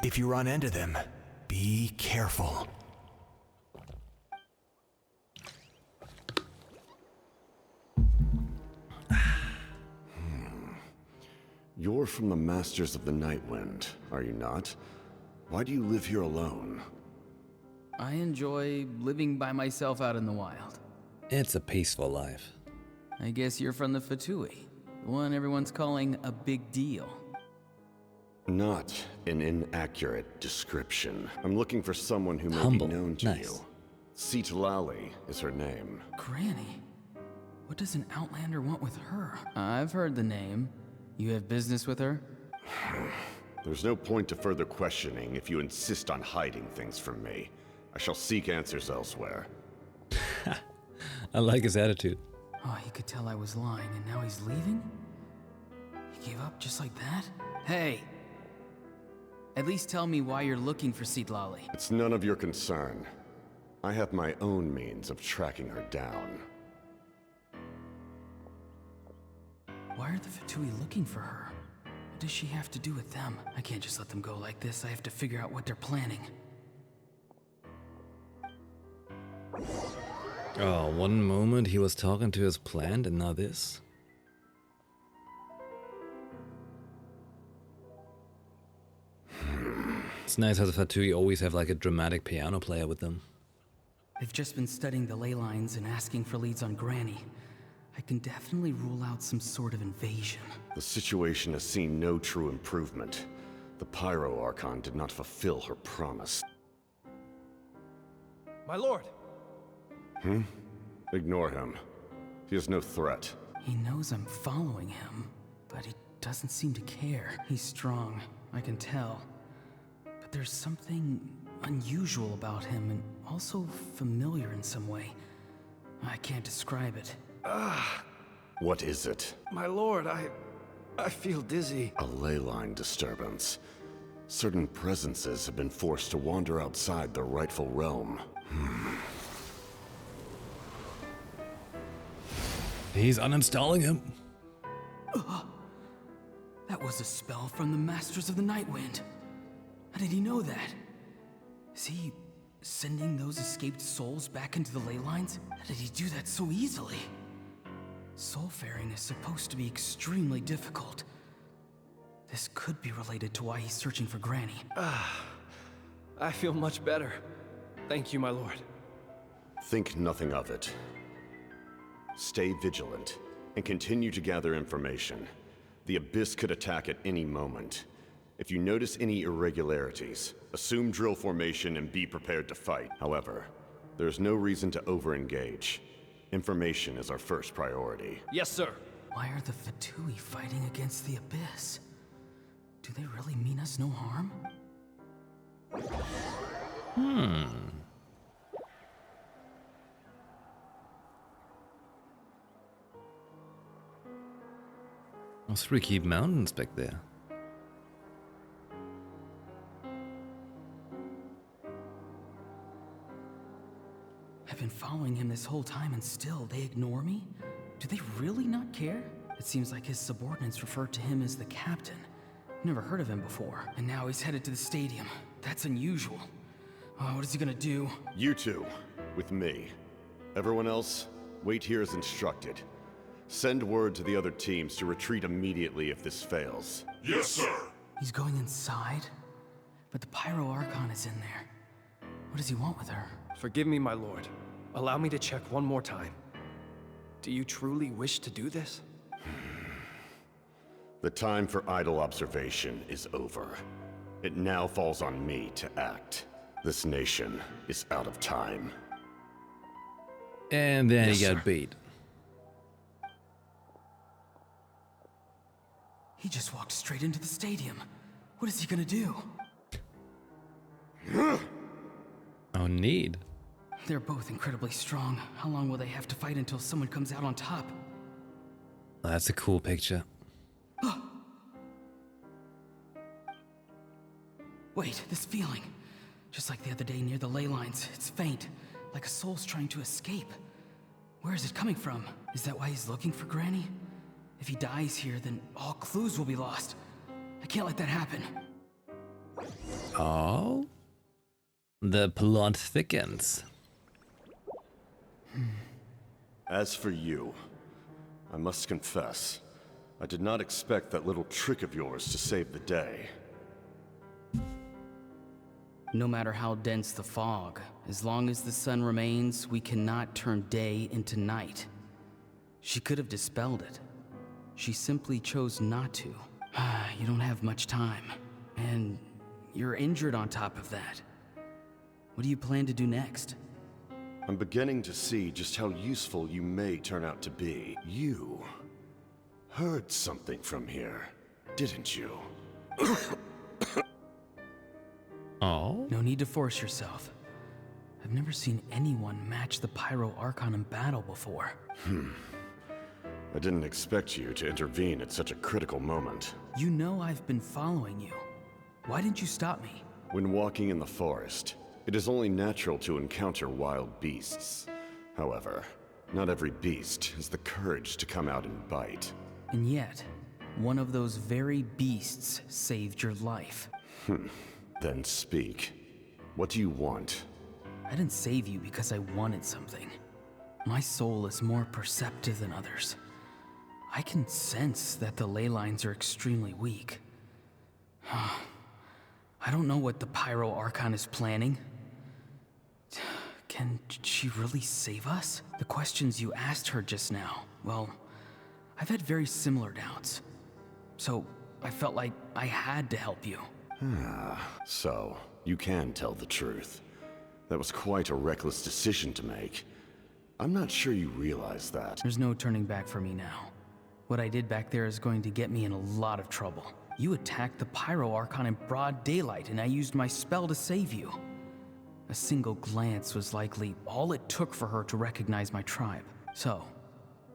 G: If you run into them, be careful.
K: You're from the Masters of the Nightwind, are you not? Why do you live here alone?
J: I enjoy living by myself out in the wild.
A: It's a peaceful life.
J: I guess you're from the Fatui, the one everyone's calling a big deal.
K: Not an inaccurate description. I'm looking for someone who may
A: Humble.
K: be known to
A: Nice.
K: you. Citlali is her name.
J: Granny? What does an Outlander want with her? I've heard the name. You have business with her?
K: There's no point to further questioning if you insist on hiding things from me. I shall seek answers elsewhere.
A: I like his attitude.
J: Oh, he could tell I was lying and now he's leaving? He gave up just like that? Hey! At least tell me why you're looking for Citlali.
K: It's none of your concern. I have my own means of tracking her down.
J: Why are the Fatui looking for her? What does she have to do with them? I can't just let them go like this. I have to figure out what they're planning.
A: Oh, one moment he was talking to his plant and now this. It's nice how the Fatui always have like a dramatic piano player with them.
J: They've just been studying the ley lines and asking for leads on Granny. I can definitely rule out some sort of invasion.
K: The situation has seen no true improvement. The Pyro Archon did not fulfill her promise.
T: My lord!
K: Ignore him. He is no threat.
J: He knows I'm following him, but he doesn't seem to care. He's strong, I can tell. But there's something unusual about him and also familiar in some way. I can't describe it.
K: What is it?
T: My lord, I feel dizzy.
K: A ley line disturbance. Certain presences have been forced to wander outside their rightful realm.
A: He's uninstalling him.
J: That was a spell from the Masters of the Nightwind. How did he know that? Is he sending those escaped souls back into the ley lines? How did he do that so easily? Soulfaring is supposed to be extremely difficult. This could be related to why he's searching for Granny.
T: I feel much better. Thank you, my lord.
K: Think nothing of it. Stay vigilant, and continue to gather information. The Abyss could attack at any moment. If you notice any irregularities, assume drill formation and be prepared to fight. However, there's no reason to over-engage. Information is our first priority.
T: Yes, sir.
J: Why are the Fatui fighting against the Abyss? Do they really mean us no harm?
A: Those freaky mountains back there.
J: I've been following him this whole time and still they ignore me? Do they really not care? It seems like his subordinates refer to him as the captain. Never heard of him before. And now he's headed to the stadium. That's unusual. Oh, what is he gonna do?
K: You two, with me. Everyone else, wait here as instructed. Send word to the other teams to retreat immediately if this fails.
L: Yes, sir!
J: He's going inside? But the Pyro Archon is in there. What does he want with her?
T: Forgive me, my lord. Allow me to check one more time. Do you truly wish to do this?
K: The time for idle observation is over. It now falls on me to act. This nation is out of time.
A: And then
J: Yes,
A: he got
J: sir.
A: beat.
J: He just walked straight into the stadium. What is he gonna do?
A: Oh, neat.
J: They're both incredibly strong. How long will they have to fight until someone comes out on top?
A: That's a cool picture.
J: Wait, this feeling. Just like the other day near the ley lines, it's faint, like a soul's trying to escape. Where is it coming from? Is that why he's looking for Granny? If he dies here, then all clues will be lost. I can't let that happen.
A: Oh? The plot thickens.
K: As for you, I must confess, I did not expect that little trick of yours to save the day.
J: No matter how dense the fog, as long as the sun remains, we cannot turn day into night. She could have dispelled it. She simply chose not to. You don't have much time, and you're injured on top of that. What do you plan to do next?
K: I'm beginning to see just how useful you may turn out to be. You heard something from here, didn't you?
A: Oh?
J: No need to force yourself. I've never seen anyone match the Pyro Archon in battle before.
K: I didn't expect you to intervene at such a critical moment.
J: You know I've been following you. Why didn't you stop me?
K: When walking in the forest, it is only natural to encounter wild beasts. However, not every beast has the courage to come out and bite.
J: And yet, one of those very beasts saved your life.
K: Then speak. What do you want?
J: I didn't save you because I wanted something. My soul is more perceptive than others. I can sense that the ley lines are extremely weak. I don't know what the Pyro Archon is planning. Can she really save us? The questions you asked her just now, well, I've had very similar doubts. So I felt like I had to help you.
K: So, you can tell the truth. That was quite a reckless decision to make. I'm not sure you realize that.
J: There's no turning back for me now. What I did back there is going to get me in a lot of trouble. You attacked the Pyro Archon in broad daylight, and I used my spell to save you. A single glance was likely all it took for her to recognize my tribe. So,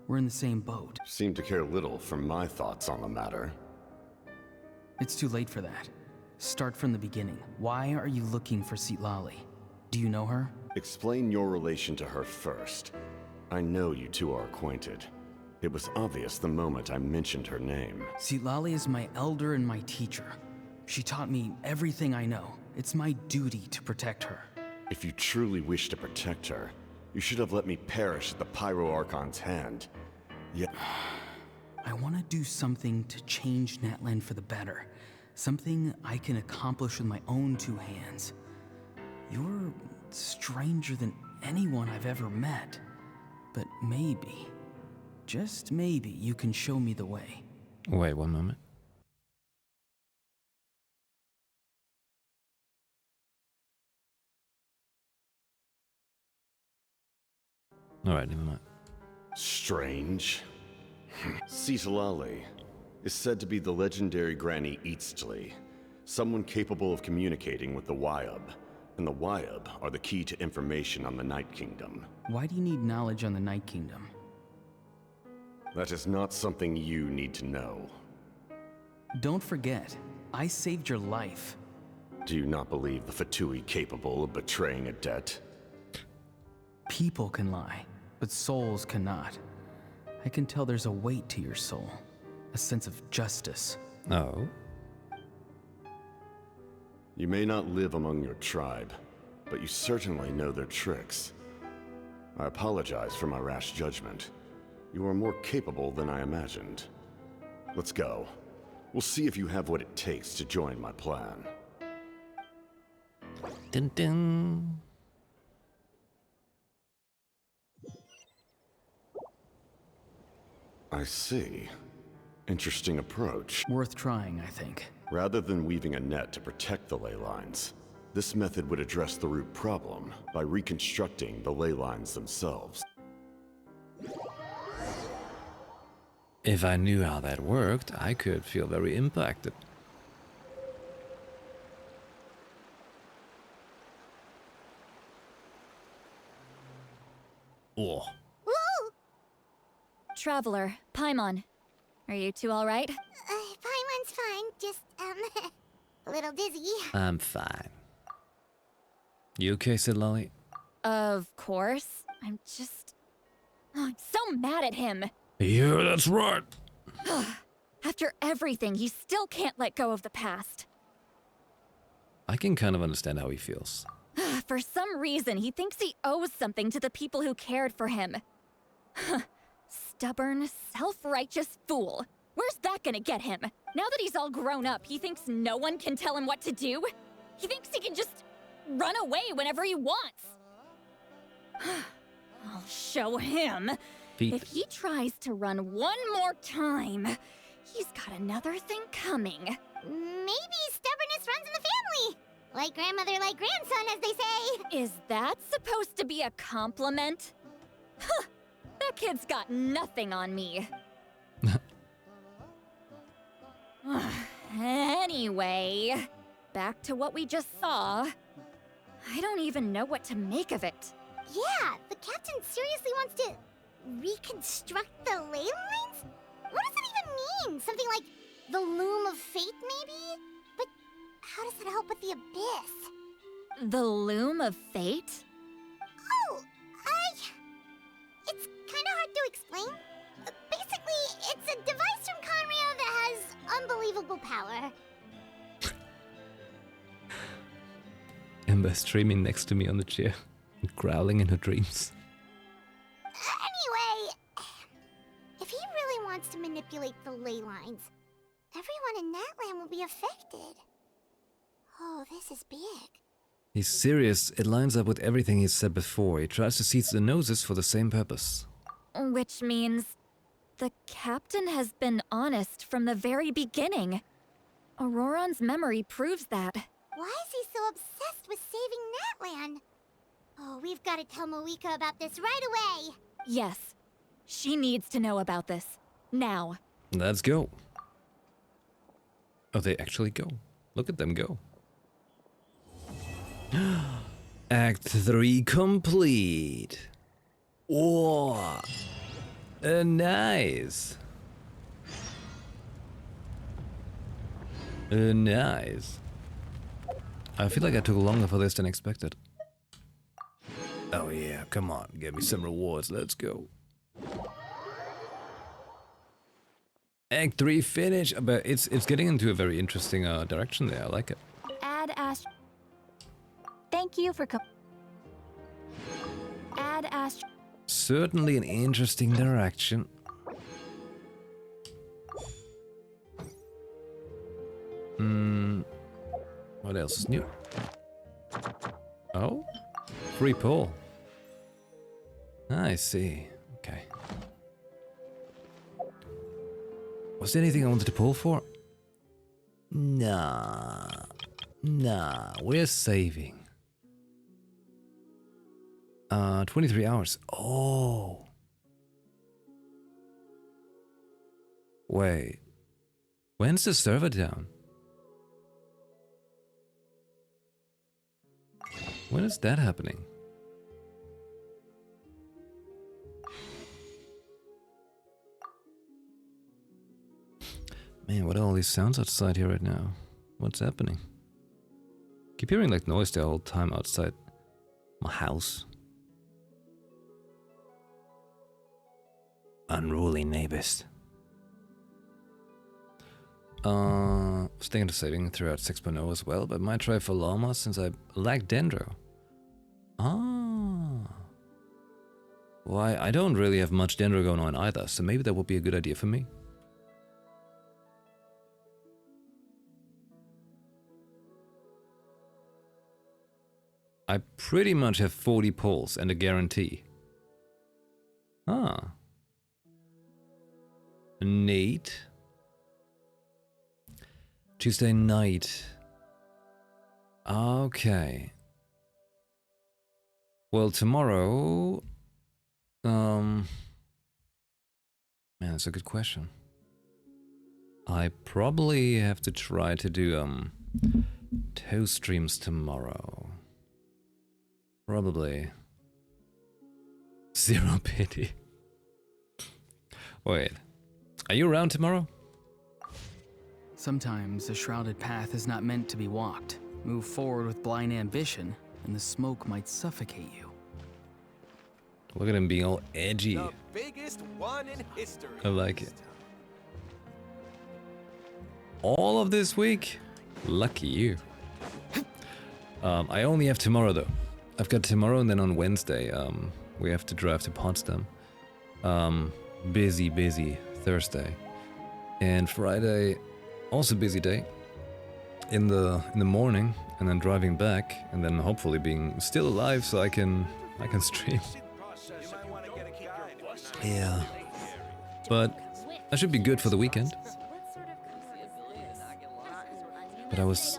J: we're in the same boat.
K: Seem to care little for my thoughts on the matter.
J: It's too late for that. Start from the beginning. Why are you looking for Citlali? Do you know her?
K: Explain your relation to her first. I know you two are acquainted. It was obvious the moment I mentioned her name.
J: Citlali is my elder and my teacher. She taught me everything I know. It's my duty to protect her.
K: If you truly wish to protect her, you should have let me perish at the Pyro Archon's hand. Yet...
J: I want to do something to change Natlan for the better. Something I can accomplish with my own two hands. You're stranger than anyone I've ever met. But maybe, just maybe, you can show me the way.
A: Wait one moment. Alright, never mind.
K: Strange. Citlali is said to be the legendary Granny Eastly, someone capable of communicating with the Wyub, and the Wyub are the key to information on the Night Kingdom.
J: Why do you need knowledge on the Night Kingdom?
K: That is not something you need to know.
J: Don't forget, I saved your life.
K: Do you not believe the Fatui capable of betraying a debt?
J: People can lie, but souls cannot. I can tell there's a weight to your soul, a sense of justice.
A: Oh?
K: You may not live among your tribe, but you certainly know their tricks. I apologize for my rash judgment. You are more capable than I imagined. Let's go. We'll see if you have what it takes to join my plan.
A: Dun dun.
K: I see. Interesting approach.
J: Worth trying, I think.
K: Rather than weaving a net to protect the ley lines, this method would address the root problem by reconstructing the ley lines themselves.
A: If I knew how that worked, I could feel very impacted. Oh.
F: Woo!
I: Traveler, Paimon. Are you two alright?
F: Paimon's fine, just, a little dizzy.
A: I'm fine. You okay, said Lolly?
I: Of course. I'm so mad at him.
A: Yeah, that's right.
I: After everything, he still can't let go of the past.
A: I can kind of understand how he feels.
I: For some reason, he thinks he owes something to the people who cared for him. Stubborn, self-righteous fool. Where's that gonna get him? Now that he's all grown up, he thinks no one can tell him what to do? He thinks he can just run away whenever he wants. I'll show him. If he tries to run one more time, he's got another thing coming.
F: Maybe stubbornness runs in the family. Like grandmother, like grandson, as they say.
I: Is that supposed to be a compliment? Huh, that kid's got nothing on me. Anyway, back to what we just saw. I don't even know what to make of it.
F: Yeah, the captain seriously wants to reconstruct the ley lines? What does that even mean? Something like the loom of fate, maybe? But how does that help with the abyss?
I: The loom of fate?
F: Oh, it's kind of hard to explain. Basically, it's a device from Conrio that has unbelievable power.
A: Ember streaming next to me on the chair, growling in her dreams.
F: Anyway, if he really wants to manipulate the ley lines, everyone in Natlan will be affected. Oh, this is big.
A: He's serious. It lines up with everything he's said before. He tries to seize the noses for the same purpose.
I: Which means the captain has been honest from the very beginning. Auroron's memory proves that.
F: Why is he so obsessed with saving Natlan? Oh, we've got to tell Moeka about this right away.
I: Yes, she needs to know about this. Now.
A: Let's go. Oh, they actually go. Look at them go. Act 3 complete. Oh, nice. Nice. I feel like I took longer for this than expected. Oh yeah, come on, give me some rewards, let's go. Act 3 finish, but it's getting into a very interesting direction there, I like it.
I: Add Ast... Thank you for Add Ast...
A: Certainly an interesting direction. What else is new? Oh? Free pull. I see. Okay. Was there anything I wanted to pull for? Nah. Nah, we're saving. 23 hours. Oh. Wait. When's the server down? When is that happening? Man, what are all these sounds outside here right now? What's happening? Keep hearing like noise the whole time outside my house. Unruly neighbors. Sticking to saving throughout 6.0 as well, but might try for Llama since I lack Dendro. Ah. Why, I don't really have much Dendro going on either, so maybe that would be a good idea for me. I pretty much have 40 pulls and a guarantee. Ah. Neat. Tuesday night. Okay. Well, tomorrow... Man, that's a good question. I probably have to try to do, 2 streams tomorrow. Probably. Zero pity. Wait. Are you around tomorrow?
J: Sometimes a shrouded path is not meant to be walked. Move forward with blind ambition, and the smoke might suffocate you.
A: Look at him being all edgy.
H: The biggest one in history.
A: I like it. All of this week? Lucky you. I only have tomorrow though. I've got tomorrow and then on Wednesday, we have to drive to Potsdam. Busy Thursday. And Friday, also busy day. In the morning, and then driving back, and then hopefully being still alive so I can stream. Yeah. But that should be good for the weekend. But I was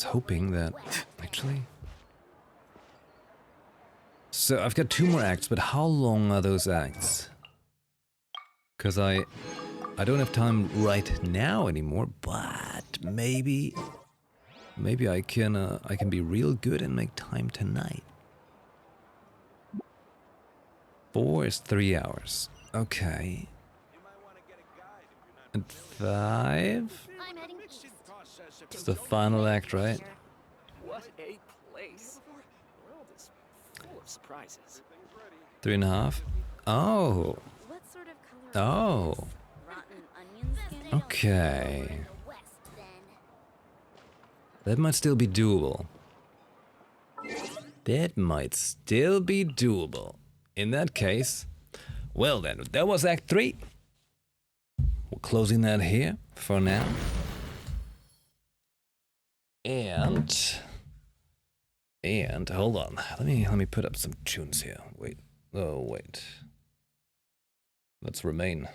A: hoping that actually. So I've got 2 more acts, but how long are those acts? Cause I don't have time right now anymore, but maybe I can be real good and make time tonight. 4 is 3 hours. Okay. And 5? It's the final act, right?
H: What a place. The world is full of surprises.
A: 3.5? Oh. Oh. Okay. That might still be doable. In that case, well then, that was Act 3. We're closing that here for now. And hold on. Let me put up some tunes here. Wait. Oh wait. Let's remain.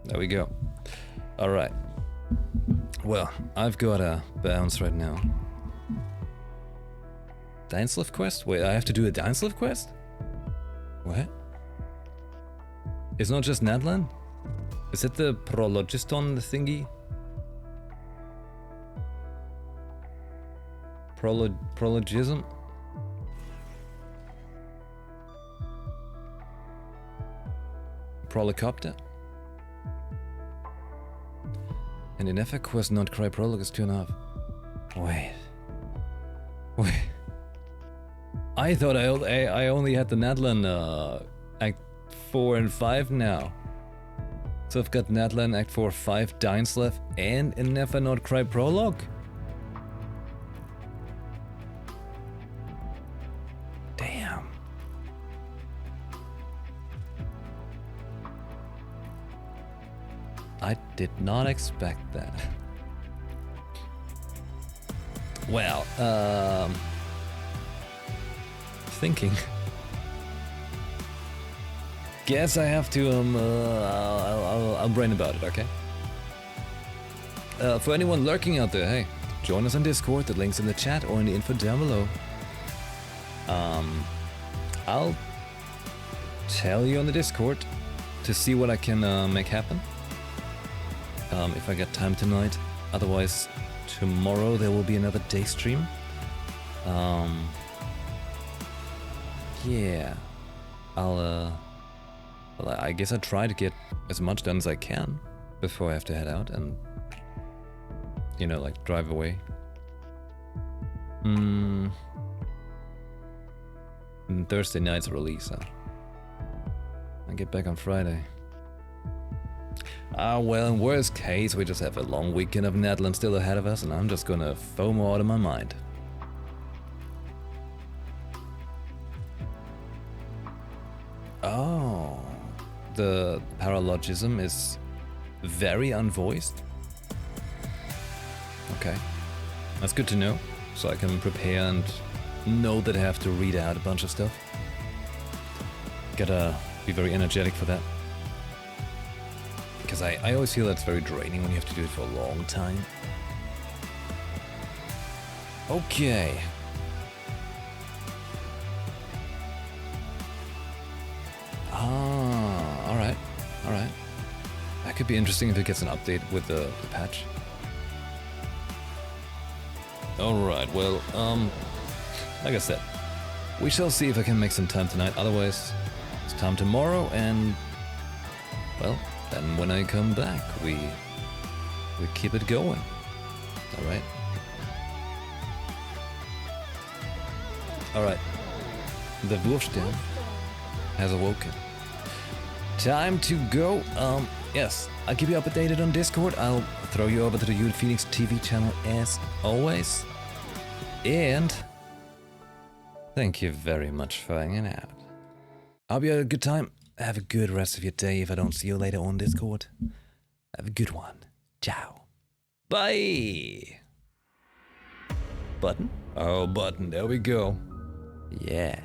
A: There we go. All right. Well, I've got a bounce right now. Dainsleif quest? Wait, I have to do a Dainsleif quest? What? It's not just Natlan? Is it the Prologiston thingy? Prologism? Prolicopter? And in FA quest not cry prologue is 2.5. Wait. I thought I only had the Natlan Act 4 and 5 now. So I've got Natlan Act 4, 5, Dainsleif, and a Never Not Cry prologue. Damn. I did not expect that. Well, thinking. Guess I have to, I'll brain about it, okay? For anyone lurking out there, hey, join us on Discord, the link's in the chat or in the info down below. I'll tell you on the Discord to see what I can make happen. If I get time tonight. Otherwise, tomorrow there will be another day stream. Yeah. Well, I guess I'll try to get as much done as I can before I have to head out and, you know, like drive away. And Thursday night's release, huh? I get back on Friday. Well, in worst case, we just have a long weekend of Natlan still ahead of us, and I'm just gonna FOMO out of my mind. Oh, the paralogism is very unvoiced. Okay, that's good to know, so I can prepare and know that I have to read out a bunch of stuff. Gotta be very energetic for that. Because Because I always feel that's very draining when you have to do it for a long time. Okay. Ah, alright. Alright. That could be interesting if it gets an update with the patch. Alright, well, like I said, we shall see if I can make some time tonight. Otherwise, it's time tomorrow, and, well, then when I come back, we keep it going. Alright? Alright. The Wurfstern has awoken. Time to go. Yes, I'll keep you updated on Discord. I'll throw you over to the YuPhoenix TV channel as always. And thank you very much for hanging out. I hope you had a good time. Have a good rest of your day if I don't see you later on Discord. Have a good one. Ciao. Bye. Button? Oh, button. There we go. Yeah.